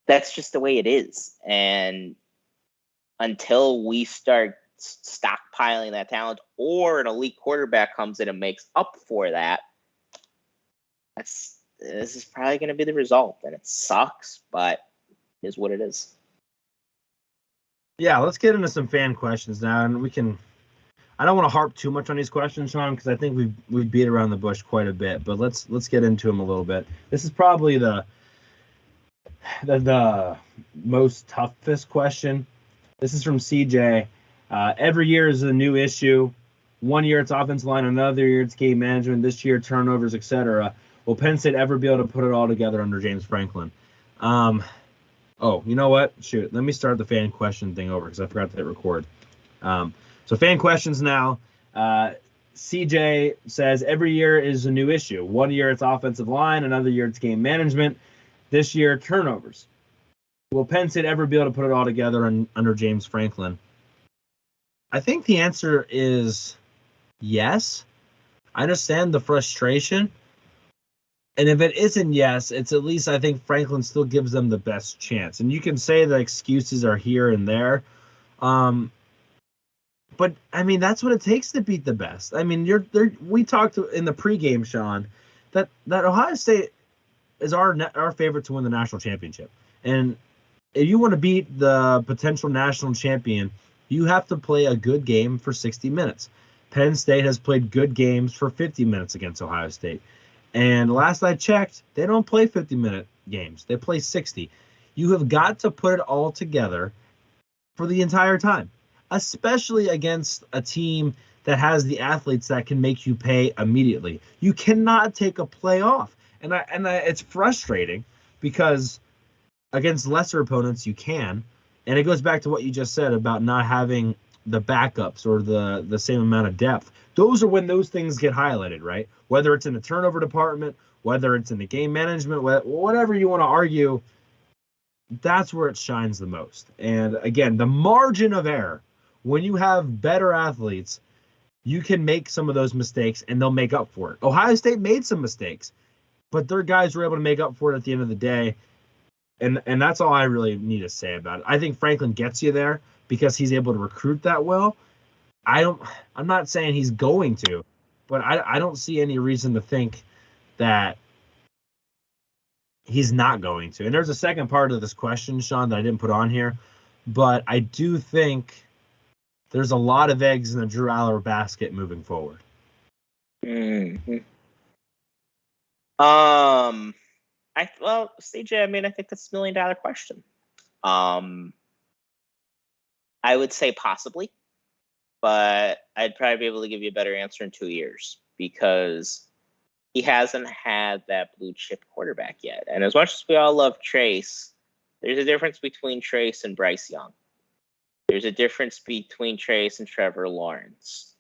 that's just the way it is. And until we start stockpiling that talent, or an elite quarterback comes in and makes up for that, this is probably going to be the result. And it sucks, but it is what it is. Yeah, let's get into some fan questions now, and I don't want to harp too much on these questions, Sean, because I think we've beat around the bush quite a bit, but let's get into them a little bit. This is probably the most toughest question. This is from CJ. Every year is a new issue. One year it's offensive line, another year it's game management, this year turnovers, etc. Will Penn State ever be able to put it all together under James Franklin? Oh, you know what? Shoot, let me start the fan question thing over because I forgot to hit record. So fan questions now. CJ says every year is a new issue. One year it's offensive line, another year it's game management. This year, turnovers. Will Penn State ever be able to put it all together under James Franklin? I think the answer is yes. I understand the frustration. And if it isn't yes, it's at least I think Franklin still gives them the best chance. And you can say the excuses are here and there. But, I mean, that's what it takes to beat the best. I mean, we talked in the pregame, Sean, that Ohio State is our favorite to win the national championship. And if you want to beat the potential national champion, you have to play a good game for 60 minutes. Penn State has played good games for 50 minutes against Ohio State. And last I checked, they don't play 50-minute games. They play 60. You have got to put it all together for the entire time, especially against a team that has the athletes that can make you pay immediately. You cannot take a play off. And it's frustrating because against lesser opponents you can. And it goes back to what you just said about not having the backups or the same amount of depth. Those are when those things get highlighted, right? Whether it's in the turnover department, whether it's in the game management, whatever you want to argue, that's where it shines the most. And again, the margin of error, when you have better athletes, you can make some of those mistakes and they'll make up for it. Ohio State made some mistakes, but their guys were able to make up for it at the end of the day. And that's all I really need to say about it. I think Franklin gets you there because he's able to recruit that well. I'm not saying he's going to, but I don't see any reason to think that he's not going to. And there's a second part of this question, Sean, that I didn't put on here, but I do think there's a lot of eggs in the Drew Aller basket moving forward. Mm-hmm. CJ, I mean, I think that's $1 million question. I would say possibly, but I'd probably be able to give you a better answer in 2 years because he hasn't had that blue chip quarterback yet. And as much as we all love Trace, there's a difference between Trace and Bryce Young. There's a difference between Trace and Trevor Lawrence.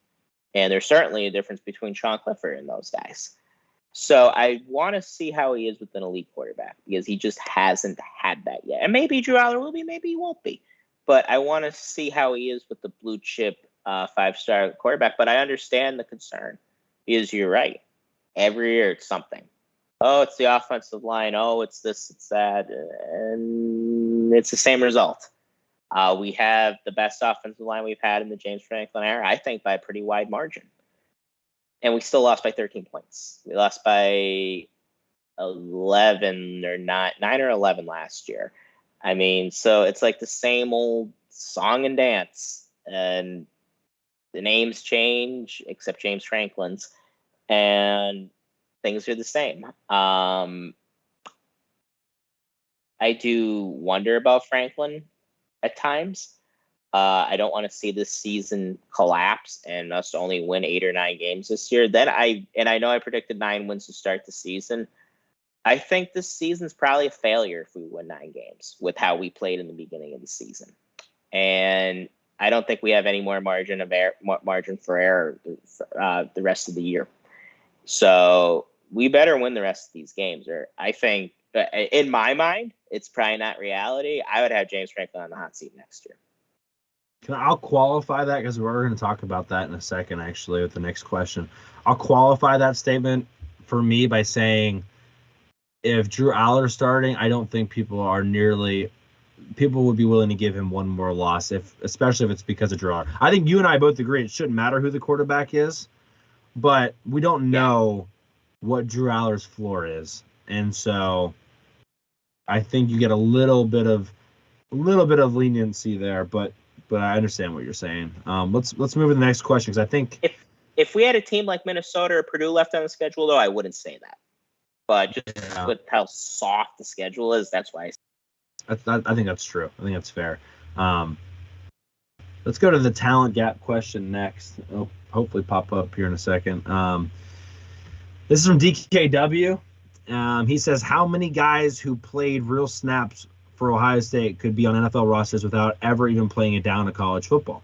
And there's certainly a difference between Sean Clifford and those guys. So I want to see how he is with an elite quarterback because he just hasn't had that yet. And maybe Drew Aller will be, maybe he won't be. But I want to see how he is with the blue chip 5-star quarterback. But I understand the concern because you're right. Every year it's something. Oh, it's the offensive line. Oh, it's this, it's that. And it's the same result. We have the best offensive line we've had in the James Franklin era, I think, by a pretty wide margin. And we still lost by 13 points. We lost by 11 or 9 or 11 last year. I mean, so it's like the same old song and dance. And the names change, except James Franklin's. And things are the same. I do wonder about Franklin at times. I don't want to see this season collapse and us only win 8 or 9 games this year. I know I predicted 9 wins to start the season. I think this season's probably a failure if we win 9 games with how we played in the beginning of the season. And I don't think we have any more margin for error the rest of the year. So we better win the rest of these games. Or I think, in my mind, it's probably not reality. I would have James Franklin on the hot seat next year. I'll qualify that because we're going to talk about that in a second, actually, with the next question. I'll qualify that statement for me by saying if Drew Aller starting, I don't think people would be willing to give him one more loss, especially if it's because of Drew Aller. I think you and I both agree it shouldn't matter who the quarterback is, but we don't know what Drew Aller's floor is. And so I think you get a little bit of leniency there, but I understand what you're saying. Let's move to the next question because I think if we had a team like Minnesota or Purdue left on the schedule, though, I wouldn't say that. But just with how soft the schedule is, that's why. I think that's true. I think that's fair. Let's go to the talent gap question next. It'll hopefully pop up here in a second. This is from DKW. He says, how many guys who played real snaps for Ohio State could be on NFL rosters without ever even playing it down to college football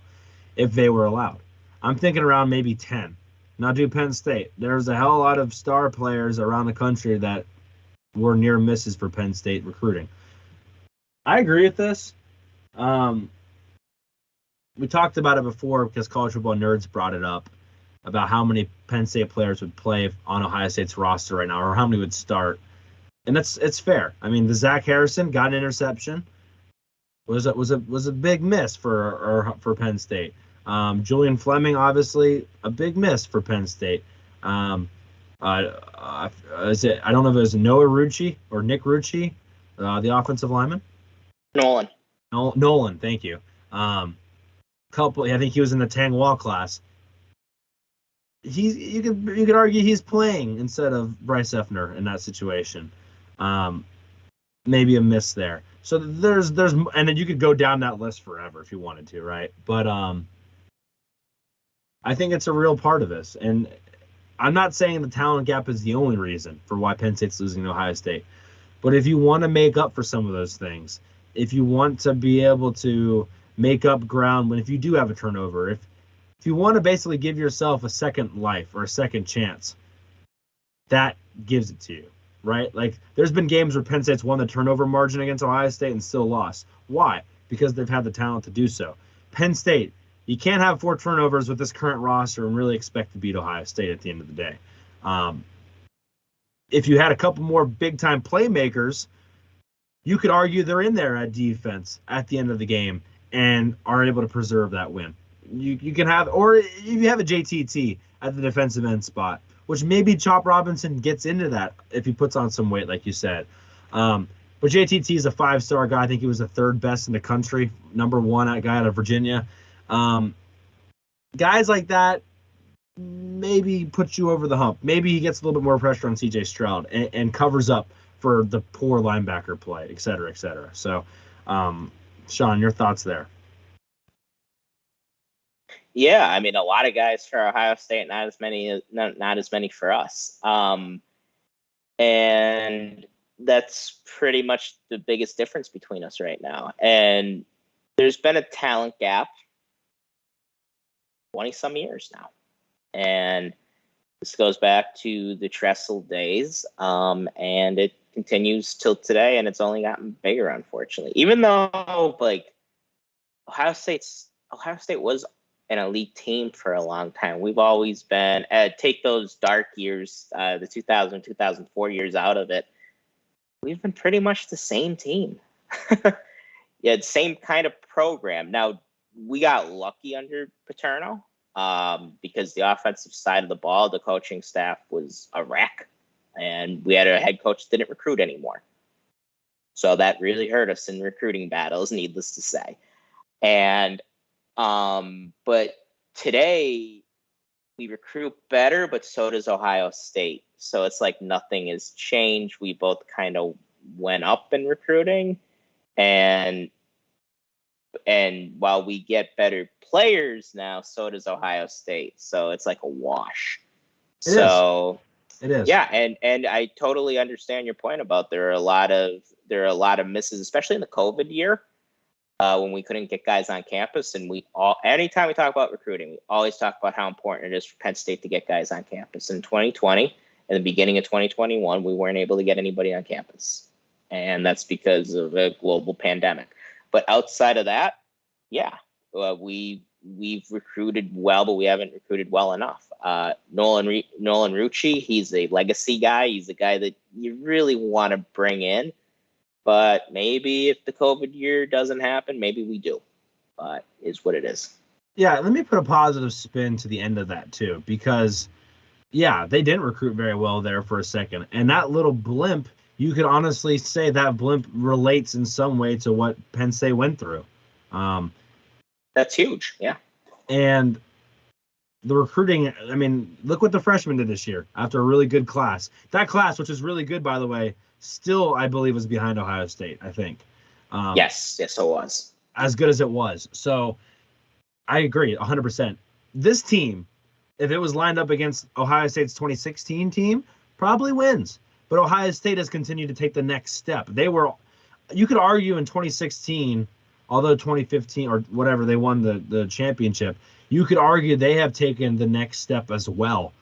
if they were allowed? I'm thinking around maybe 10. Now do Penn State. There's a hell of a lot of star players around the country that were near misses for Penn State recruiting. I agree with this. We talked about it before because College Football Nerds brought it up about how many Penn State players would play on Ohio State's roster right now or how many would start. And it's fair. I mean, the Zach Harrison got an interception. Was a big miss for Penn State. Julian Fleming, obviously, a big miss for Penn State. I don't know if it was Noah Rucci or Nick Rucci, the offensive lineman. Nolan, thank you. I think he was in the Tang Wall class. You could argue he's playing instead of Bryce Effner in that situation. Maybe a miss there. So there's and then you could go down that list forever if you wanted to, right? But I think it's a real part of this. And I'm not saying the talent gap is the only reason for why Penn State's losing to Ohio State. But if you want to make up for some of those things, if you want to be able to make up ground if you do have a turnover, if you want to basically give yourself a second life or a second chance, that gives it to you, right? Like, there's been games where Penn State's won the turnover margin against Ohio State and still lost. Why? Because they've had the talent to do so. Penn State, you can't have 4 turnovers with this current roster and really expect to beat Ohio State at the end of the day. If you had a couple more big-time playmakers, you could argue they're in there at defense at the end of the game and are able to preserve that win. You can have, or if you have a JTT at the defensive end spot, which maybe Chop Robinson gets into that if he puts on some weight, like you said. But JTT is a 5-star guy. I think he was the 3rd best in the country, number 1 guy out of Virginia. Guys like that maybe puts you over the hump. Maybe he gets a little bit more pressure on CJ Stroud and covers up for the poor linebacker play, et cetera, et cetera. So, Sean, your thoughts there? Yeah, I mean, a lot of guys for Ohio State, not as many for us. And that's pretty much the biggest difference between us right now. And there's been a talent gap 20-some years now. And this goes back to the Tressel days, and it continues till today, and it's only gotten bigger, unfortunately. Even though, like, Ohio State was an elite team for a long time. We've always been, take those dark years, the 2000, 2004 years out of it, we've been pretty much the same team. Yeah, same kind of program. Now, we got lucky under Paterno because the offensive side of the ball, the coaching staff was a wreck, and we had a head coach that didn't recruit anymore. So that really hurt us in recruiting battles, needless to say. And but today we recruit better, but so does Ohio State. So it's like nothing has changed. We both kind of went up in recruiting, and while we get better players now, so does Ohio State. So it's like a wash. It is. Yeah, and I totally understand your point about there are a lot of misses, especially in the COVID year, when we couldn't get guys on campus. And anytime we talk about recruiting, we always talk about how important it is for Penn State to get guys on campus. In 2020, in the beginning of 2021, we weren't able to get anybody on campus, and that's because of a global pandemic. But outside of that, yeah, we've recruited well, but we haven't recruited well enough. Nolan Rucci, he's a legacy guy. He's a guy that you really want to bring in. But maybe if the COVID year doesn't happen, maybe we do. But is what it is. Yeah, let me put a positive spin to the end of that, too, because, yeah, they didn't recruit very well there for a second. And that little blimp, you could honestly say that blimp relates in some way to what Penn State went through. That's huge, yeah. And the recruiting, I mean, look what the freshmen did this year after a really good class. That class, which was really good, by the way, still, I believe, was behind Ohio State, I think. Yes, it was. As good as it was. So I agree 100%. This team, if it was lined up against Ohio State's 2016 team, probably wins. But Ohio State has continued to take the next step. You could argue in 2016, although 2015 or whatever, they won the championship, you could argue they have taken the next step as well.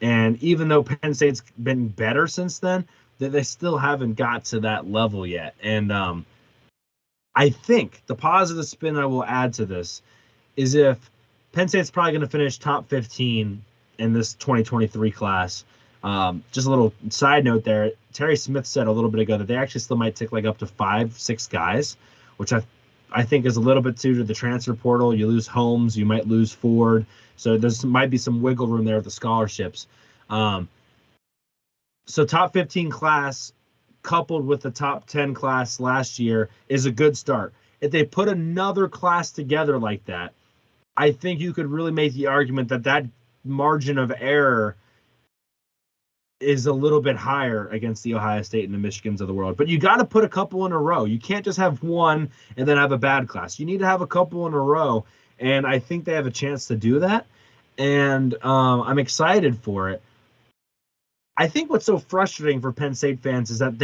And even though Penn State's been better since then, they still haven't got to that level yet. And I think the positive spin I will add to this is if Penn State's probably going to finish top 15 in this 2023 class. Just a little side note there. Terry Smith said a little bit ago that they actually still might take like up to 5-6 guys, which I think is a little bit due to the transfer portal. You lose Holmes, you might lose Ford. So might be some wiggle room there with the scholarships. So top 15 class coupled with the top 10 class last year is a good start. If they put another class together like that, I think you could really make the argument that margin of error is a little bit higher against the Ohio State and the Michigans of the world. But you got to put a couple in a row. You can't just have one and then have a bad class. You need to have a couple in a row, and I think they have a chance to do that, and I'm excited for it. I think what's so frustrating for Penn State fans is that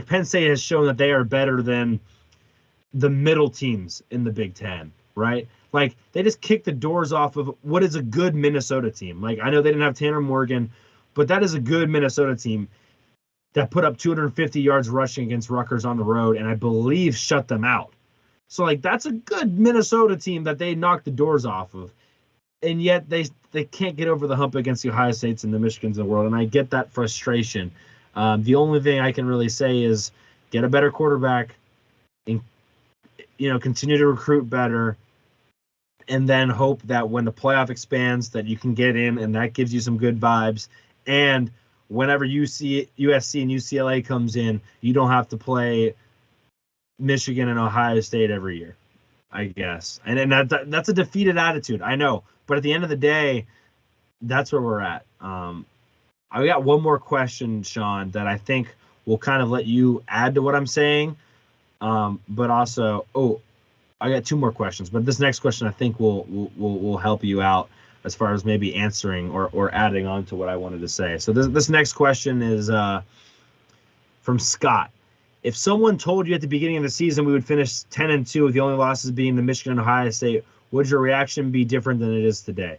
Penn State has shown that they are better than the middle teams in the Big Ten, right? Like, they just kicked the doors off of what is a good Minnesota team. Like, I know they didn't have Tanner Morgan, but that is a good Minnesota team that put up 250 yards rushing against Rutgers on the road and I believe shut them out. So, like, that's a good Minnesota team that they knocked the doors off of. And yet they can't get over the hump against the Ohio States and the Michigans of the world, and I get that frustration. The only thing I can really say is get a better quarterback and, continue to recruit better, and then hope that when the playoff expands that you can get in, and that gives you some good vibes. And whenever USC and UCLA comes in, you don't have to play Michigan and Ohio State every year, I guess. And that's a defeated attitude, I know. But at the end of the day, that's where we're at. I got one more question, Sean, that I think will kind of let you add to what I'm saying. But also, I got two more questions. But this next question I think will help you out as far as maybe answering or adding on to what I wanted to say. So this next question is from Scott. If someone told you at the beginning of the season we would finish 10-2 with the only losses being the Michigan and Ohio State, would your reaction be different than it is today?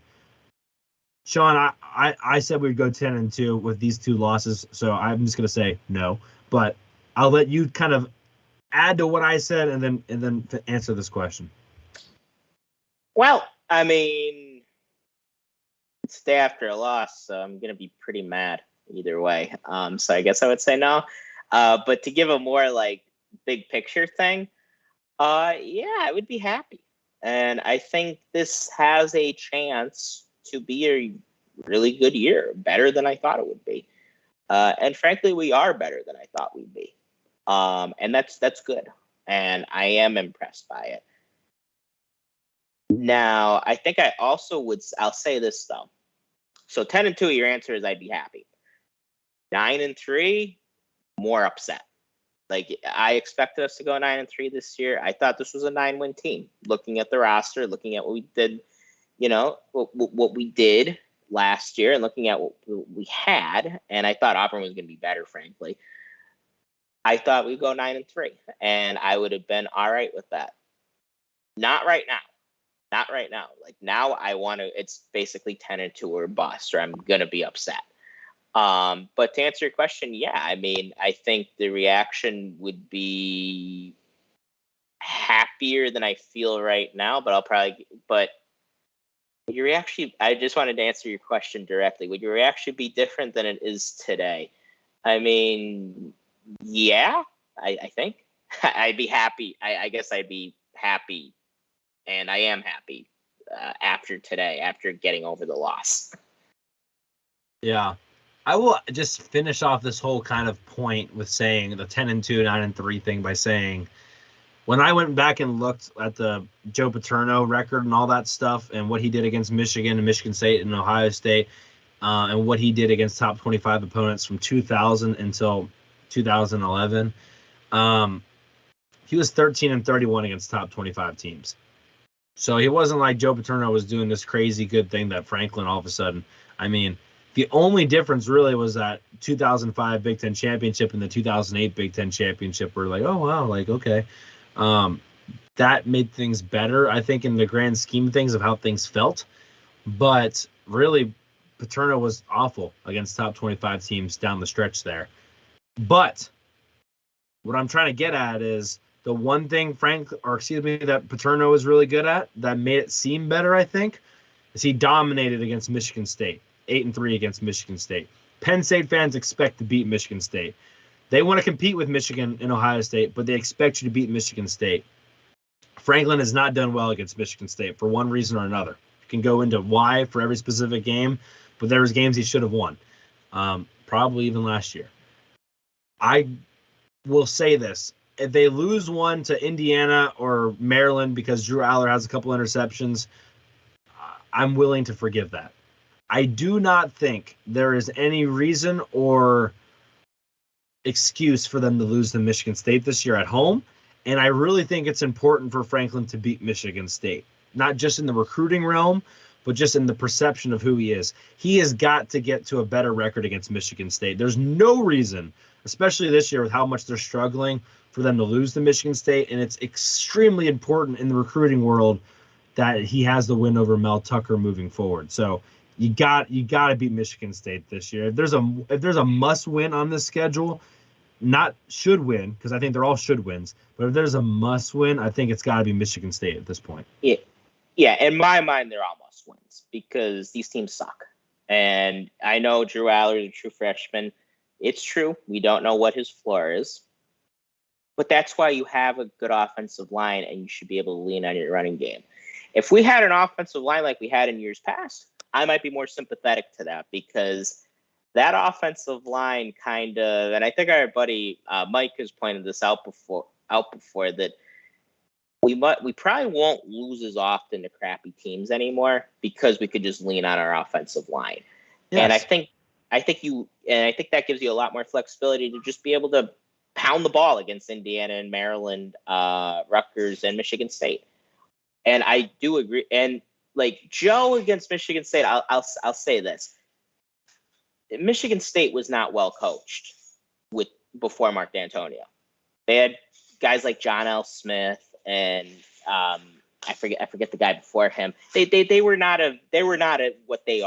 Sean, I said we'd go 10-2 with these two losses, so I'm just gonna say no. But I'll let you kind of add to what I said and then answer this question. Well, I mean, it's day after a loss, so I'm gonna be pretty mad either way. So I guess I would say no. But to give a more like big picture thing, yeah, I would be happy. And I think this has a chance to be a really good year, better than I thought it would be. And frankly, we are better than I thought we'd be. And that's good. And I am impressed by it. Now, I think I also I'll say this though. So 10-2, your answer is I'd be happy. 9-3, more upset. Like, I expected us to go 9-3 this year. I thought this was a 9-win team. Looking at the roster, looking at what we did, what we did last year, and looking at what we had, and I thought Auburn was going to be better, frankly. I thought we'd go 9-3, and I would have been all right with that. Not right now. Not right now. Like, now I want to. It's basically 10-2 or bust, or I'm going to be upset. But to answer your question, yeah, I mean, I think the reaction would be happier than I feel right now, but your reaction, I just wanted to answer your question directly. Would your reaction be different than it is today? I mean, yeah, I think I'd be happy. I guess I'd be happy, and I am happy after today, after getting over the loss. Yeah. I will just finish off this whole kind of point with saying the 10-2, 9-3 thing by saying, when I went back and looked at the Joe Paterno record and all that stuff and what he did against Michigan and Michigan State and Ohio State and what he did against top 25 opponents from 2000 until 2011, he was 13-31 against top 25 teams. So he wasn't like Joe Paterno was doing this crazy good thing that Franklin all of a sudden. I mean, the only difference really was that 2005 Big Ten Championship and the 2008 Big Ten Championship were like, oh, wow, like, okay. That made things better, I think, in the grand scheme of things of how things felt. But really, Paterno was awful against top 25 teams down the stretch there. But what I'm trying to get at is the one thing that Paterno was really good at that made it seem better, I think, is he dominated against Michigan State. 8-3 against Michigan State. Penn State fans expect to beat Michigan State. They want to compete with Michigan and Ohio State, but they expect you to beat Michigan State. Franklin has not done well against Michigan State for one reason or another. You can go into why for every specific game, but there was games he should have won, probably even last year. I will say this. If they lose one to Indiana or Maryland because Drew Aller has a couple interceptions, I'm willing to forgive that. I do not think there is any reason or excuse for them to lose to Michigan State this year at home. And I really think it's important for Franklin to beat Michigan State, not just in the recruiting realm, but just in the perception of who he is. He has got to get to a better record against Michigan State. There's no reason, especially this year with how much they're struggling, for them to lose to Michigan State. And it's extremely important in the recruiting world that he has the win over Mel Tucker moving forward. So you got to beat Michigan State this year. If there's a must win on this schedule, not should win, because I think they're all should wins, but if there's a must win, I think it's got to be Michigan State at this point. Yeah. In my mind, they're all must wins because these teams suck. And I know Drew Aller is a true freshman. It's true. We don't know what his floor is. But that's why you have a good offensive line, and you should be able to lean on your running game. If we had an offensive line like we had in years past, I might be more sympathetic to that because that offensive line kind of, and I think our buddy Mike has pointed this out before that we probably won't lose as often to crappy teams anymore because we could just lean on our offensive line. Yes. And I think that gives you a lot more flexibility to just be able to pound the ball against Indiana and Maryland, Rutgers and Michigan State. And I do agree. And like Joe against Michigan State, I'll say this: Michigan State was not well coached before Mark D'Antonio. They had guys like John L. Smith and I forget the guy before him. They were not what they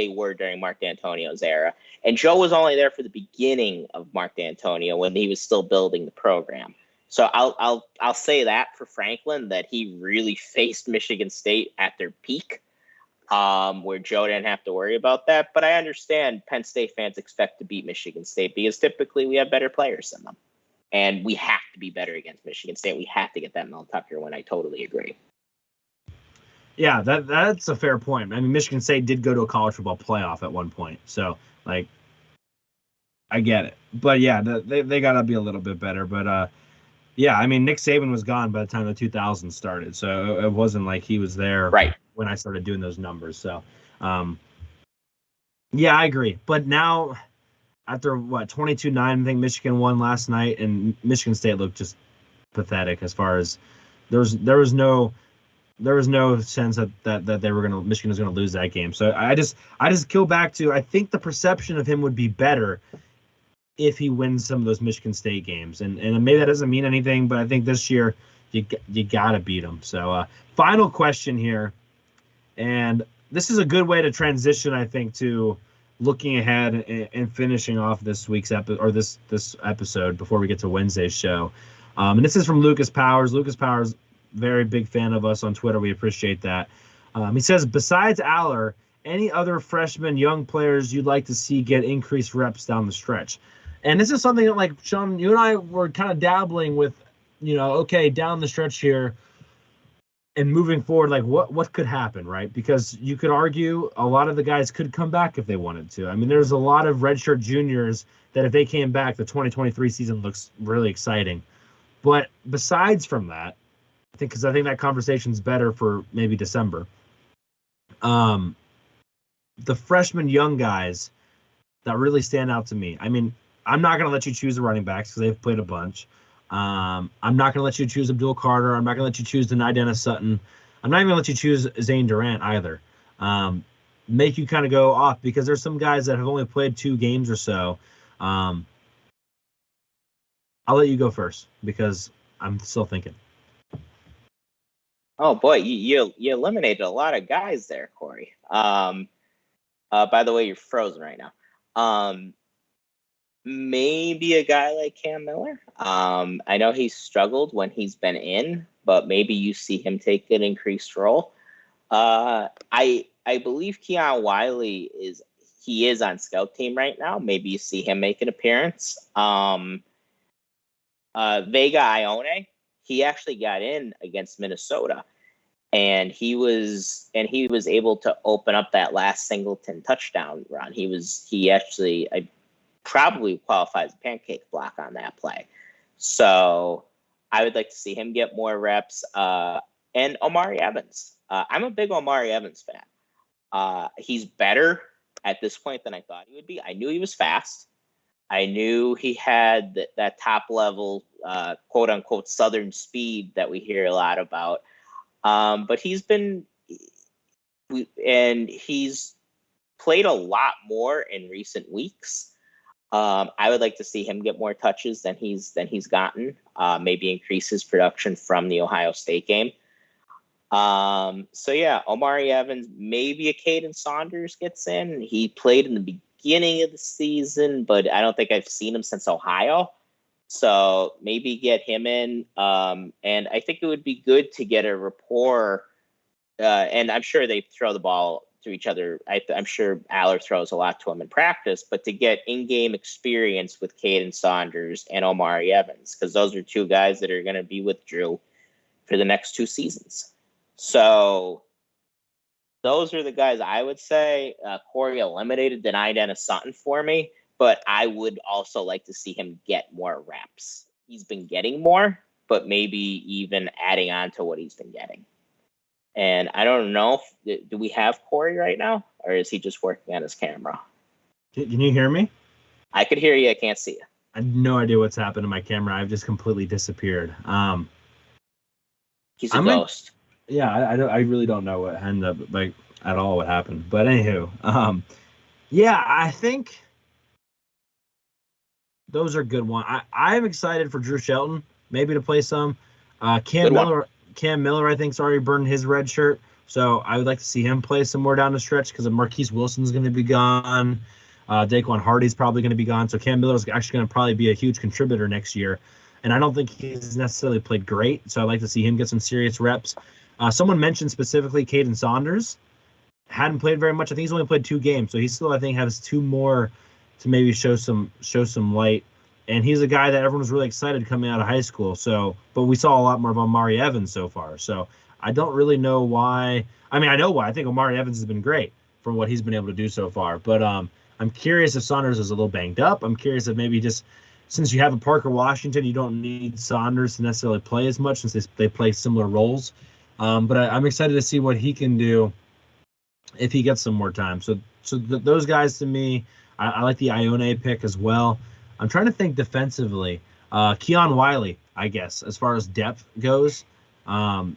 were during Mark D'Antonio's era. And Joe was only there for the beginning of Mark D'Antonio when he was still building the program. So I'll say that for Franklin, that he really faced Michigan State at their peak, where Joe didn't have to worry about that. But I understand Penn State fans expect to beat Michigan State because typically we have better players than them. And we have to be better against Michigan State. We have to get that Mel Tucker win. I totally agree. Yeah, that's a fair point. I mean, Michigan State did go to a college football playoff at one point. So, like, I get it. But, yeah, they got to be a little bit better. But, yeah, I mean, Nick Saban was gone by the time the 2000s started. So it wasn't like he was there when I started doing those numbers. So, yeah, I agree. But now – after 22-9, I think Michigan won last night, and Michigan State looked just pathetic as far as there was no sense that they were Michigan was gonna lose that game. So I just go back to, I think the perception of him would be better if he wins some of those Michigan State games, and maybe that doesn't mean anything, but I think this year you gotta beat them. So final question here, and this is a good way to transition, I think, to looking ahead and finishing off this week's this episode before we get to Wednesday's show. And this is from Lucas Powers. Lucas Powers, very big fan of us on Twitter. We appreciate that. He says, besides Aller, any other freshman young players you'd like to see get increased reps down the stretch? And this is something that, like, Sean, you and I were kind of dabbling with, okay, down the stretch here, and moving forward, like what could happen, right? Because you could argue a lot of the guys could come back if they wanted to. I mean, there's a lot of redshirt juniors that if they came back, the 2023 season looks really exciting. But besides from that, I think that conversation's better for maybe December. The freshman young guys that really stand out to me. I mean, I'm not going to let you choose the running backs because they've played a bunch. I'm not going to let you choose Abdul Carter. I'm not going to let you choose Denai Dennis Sutton. I'm not even going to let you choose Zane Durant either. Make you kind of go off because there's some guys that have only played 2 games or so. I'll let you go first because I'm still thinking. Oh boy, you eliminated a lot of guys there, Corey. By the way, you're frozen right now. Maybe a guy like Cam Miller. I know he's struggled when he's been in, but maybe you see him take an increased role. I believe Keon Wiley is on scout team right now. Maybe you see him make an appearance. Vega Ione, he actually got in against Minnesota, and he was able to open up that last Singleton touchdown run. He actually probably qualifies a pancake block on that play. So I would like to see him get more reps. And Omari Evans. I'm a big Omari Evans fan. He's better at this point than I thought he would be. I knew he was fast. I knew he had that top level, quote unquote, Southern speed that we hear a lot about. But he's played a lot more in recent weeks. I would like to see him get more touches than he's gotten. Maybe increase his production from the Ohio State game. So yeah, Omari Evans, maybe a Caden Saunders gets in. He played in the beginning of the season, but I don't think I've seen him since Ohio. So maybe get him in. And I think it would be good to get a rapport. And I'm sure they throw the ball to each other. I'm sure Aller throws a lot to him in practice, but to get in-game experience with Caden Saunders and Omari Evans, because those are 2 guys that are going to be with Drew for the next 2 seasons. So those are the guys I would say. Corey eliminated Denai Dennis Sutton for me, but I would also like to see him get more reps. He's been getting more, but maybe even adding on to what he's been getting. And I don't know, do we have Corey right now, or is he just working on his camera? Can you hear me? I could hear you. I can't see you. I have no idea what's happened to my camera. I've just completely disappeared. He's a ghost. Yeah, I really don't know what ended up like at all what happened. But anywho, yeah, I think those are good ones. I'm excited for Drew Shelton maybe to play some. Cam Miller, I think, has already burned his red shirt, so I would like to see him play some more down the stretch because Marquise Wilson's going to be gone. Daquan Hardy's probably going to be gone, so Cam Miller's actually going to probably be a huge contributor next year. And I don't think he's necessarily played great, so I'd like to see him get some serious reps. Someone mentioned specifically Caden Saunders. Hadn't played very much. I think he's only played 2 games, so he still, I think, has 2 more to maybe show some light. And he's a guy that everyone was really excited coming out of high school. So, but we saw a lot more of Omari Evans so far. So I don't really know why. I mean, I know why. I think Omari Evans has been great for what he's been able to do so far. But I'm curious if Saunders is a little banged up. I'm curious if maybe just since you have a Parker Washington, you don't need Saunders to necessarily play as much since they play similar roles. But I'm excited to see what he can do if he gets some more time. So those guys to me, I like the Ione pick as well. I'm trying to think defensively. Keon Wiley, I guess, as far as depth goes. I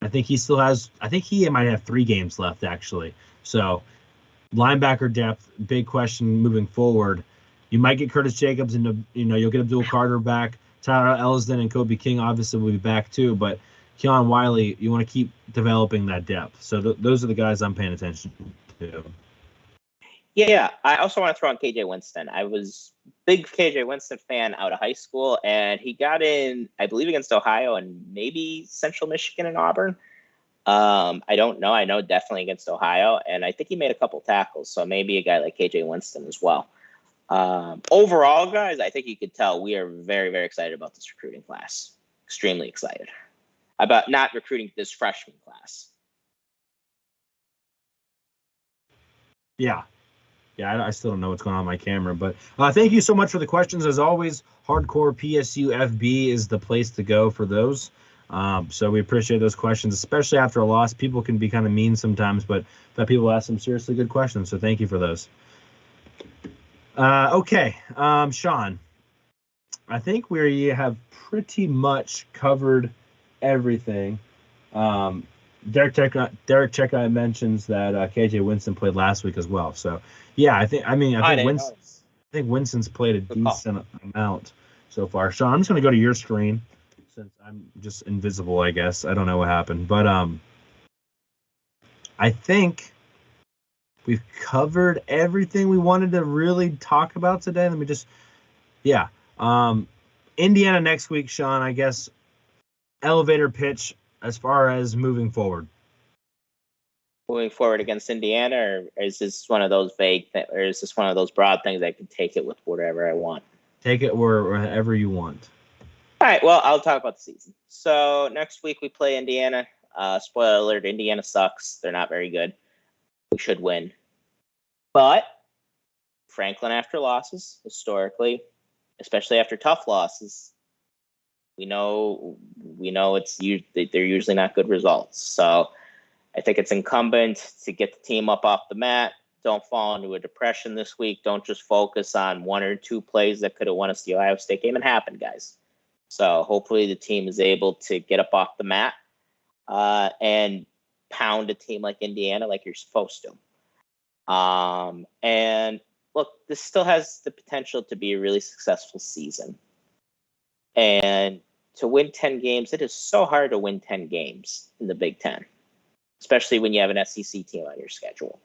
think he still has – I think he might have 3 games left, actually. So linebacker depth, big question moving forward. You might get Curtis Jacobs into – you'll get Abdul Carter back. Tyler Elsdon and Kobe King obviously will be back too. But Keon Wiley, you want to keep developing that depth. So those are the guys I'm paying attention to. Yeah, I also want to throw on KJ Winston. I was a big KJ Winston fan out of high school, and he got in, I believe, against Ohio and maybe Central Michigan and Auburn. I don't know. I know definitely against Ohio, and I think he made a couple tackles, so maybe a guy like KJ Winston as well. Overall, guys, I think you could tell we are very, very excited about this recruiting class. Extremely excited about not recruiting this freshman class. Yeah. Yeah, I still don't know what's going on my camera, but thank you so much for the questions. As always, Hardcore PSU FB is the place to go for those. So we appreciate those questions, especially after a loss. People can be kind of mean sometimes, but people ask some seriously good questions, so thank you for those. Okay, Sean, I think we have pretty much covered everything. Derek Checkeye mentions that KJ Winston played last week as well. So, yeah, I think Winston's played a decent amount so far. Sean, I'm just going to go to your screen since I'm just invisible, I guess. I don't know what happened. But I think we've covered everything we wanted to really talk about today. Let me just Indiana next week, Sean, I guess, elevator pitch as far as moving forward. Moving forward against Indiana, or is this one of those vague or is this one of those broad things I can take it with whatever I want? Take it wherever you want. All right, well, I'll talk about the season. So next week we play Indiana. Spoiler alert, Indiana sucks. They're not very good. We should win. But Franklin, after losses, historically, especially after tough losses, we know they're usually not good results. So I think it's incumbent to get the team up off the mat. Don't fall into a depression this week. Don't just focus on 1 or 2 plays that could have won us the Ohio State game. It happened, guys. So hopefully the team is able to get up off the mat and pound a team like Indiana like you're supposed to. And look, this still has the potential to be a really successful season. And to win 10 games, it is so hard to win 10 games in the Big Ten, especially when you have an SEC team on your schedule.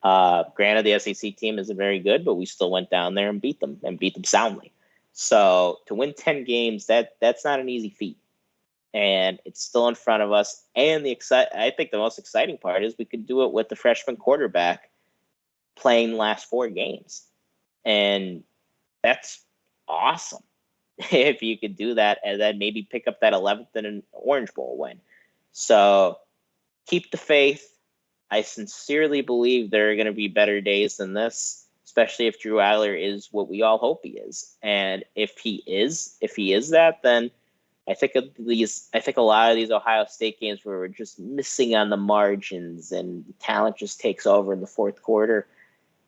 Granted, the SEC team isn't very good, but we still went down there and beat them soundly. So to win 10 games, that's not an easy feat. And it's still in front of us. And I think the most exciting part is we could do it with the freshman quarterback playing the last 4 games. And that's awesome. If you could do that and then maybe pick up that 11th and an Orange Bowl win. So keep the faith. I sincerely believe there are going to be better days than this, especially if Drew Allar is what we all hope he is. And if he is that, then I think a lot of these Ohio State games where we're just missing on the margins and talent just takes over in the fourth quarter,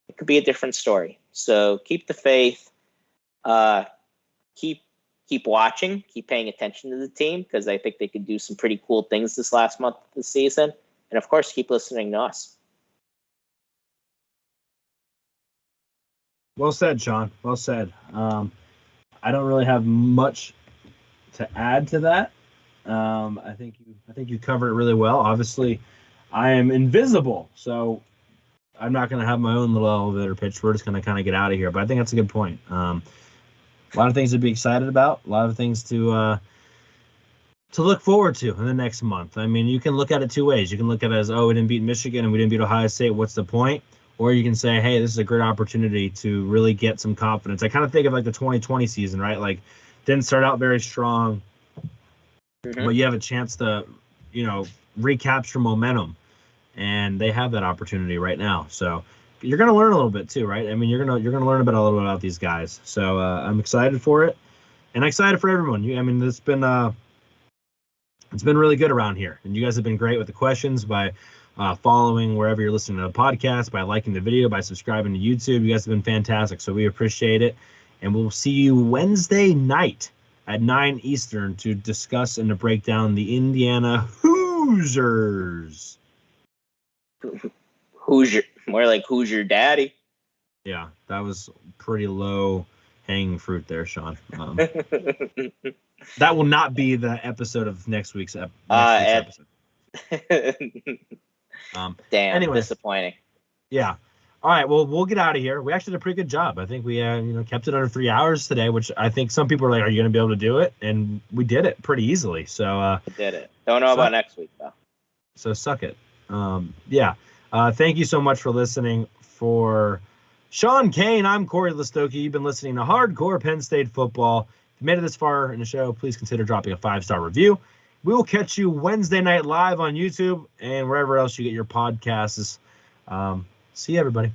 it could be a different story. So keep the faith, keep watching, keep paying attention to the team, because I think they could do some pretty cool things this last month of the season. And of course, keep listening to us. Well said, Sean. Well said. I don't really have much to add to that. I think you covered it really well. Obviously, I am invisible, so I'm not going to have my own little elevator pitch. We're just going to kind of get out of here. But I think that's a good point. A lot of things to be excited about. A lot of things to look forward to in the next month. I mean, you can look at it two ways. You can look at it as, we didn't beat Michigan and we didn't beat Ohio State. What's the point? Or you can say, hey, this is a great opportunity to really get some confidence. I kind of think of like the 2020 season, right? Like, didn't start out very strong, but you have a chance to, recapture momentum, and they have that opportunity right now. So you're going to learn a little bit too, right? I mean, you're going to learn a little bit about these guys. So I'm excited for it, and excited for everyone. It's been really good around here, and you guys have been great with the questions by following wherever you're listening to the podcast, by liking the video, by subscribing to YouTube. You guys have been fantastic, so we appreciate it. And we'll see you Wednesday night at 9 Eastern to discuss and to break down the Indiana Hoosiers. More like Hoosier Daddy. Yeah, that was pretty low hanging fruit there, Sean. That will not be the episode of next week's episode. Damn, anyway, disappointing. Yeah. All right, well, we'll get out of here. We actually did a pretty good job. I think we kept it under 3 hours today, which I think some people are like, are you going to be able to do it? And we did it pretty easily. So we did it. Don't know about next week, though. So suck it. Thank you so much for listening. For Sean Kane, I'm Corey Listoki. You've been listening to Hardcore Penn State Football. If you made it this far in the show, please consider dropping a 5-star review. We will catch you Wednesday night live on YouTube and wherever else you get your podcasts. See you, everybody.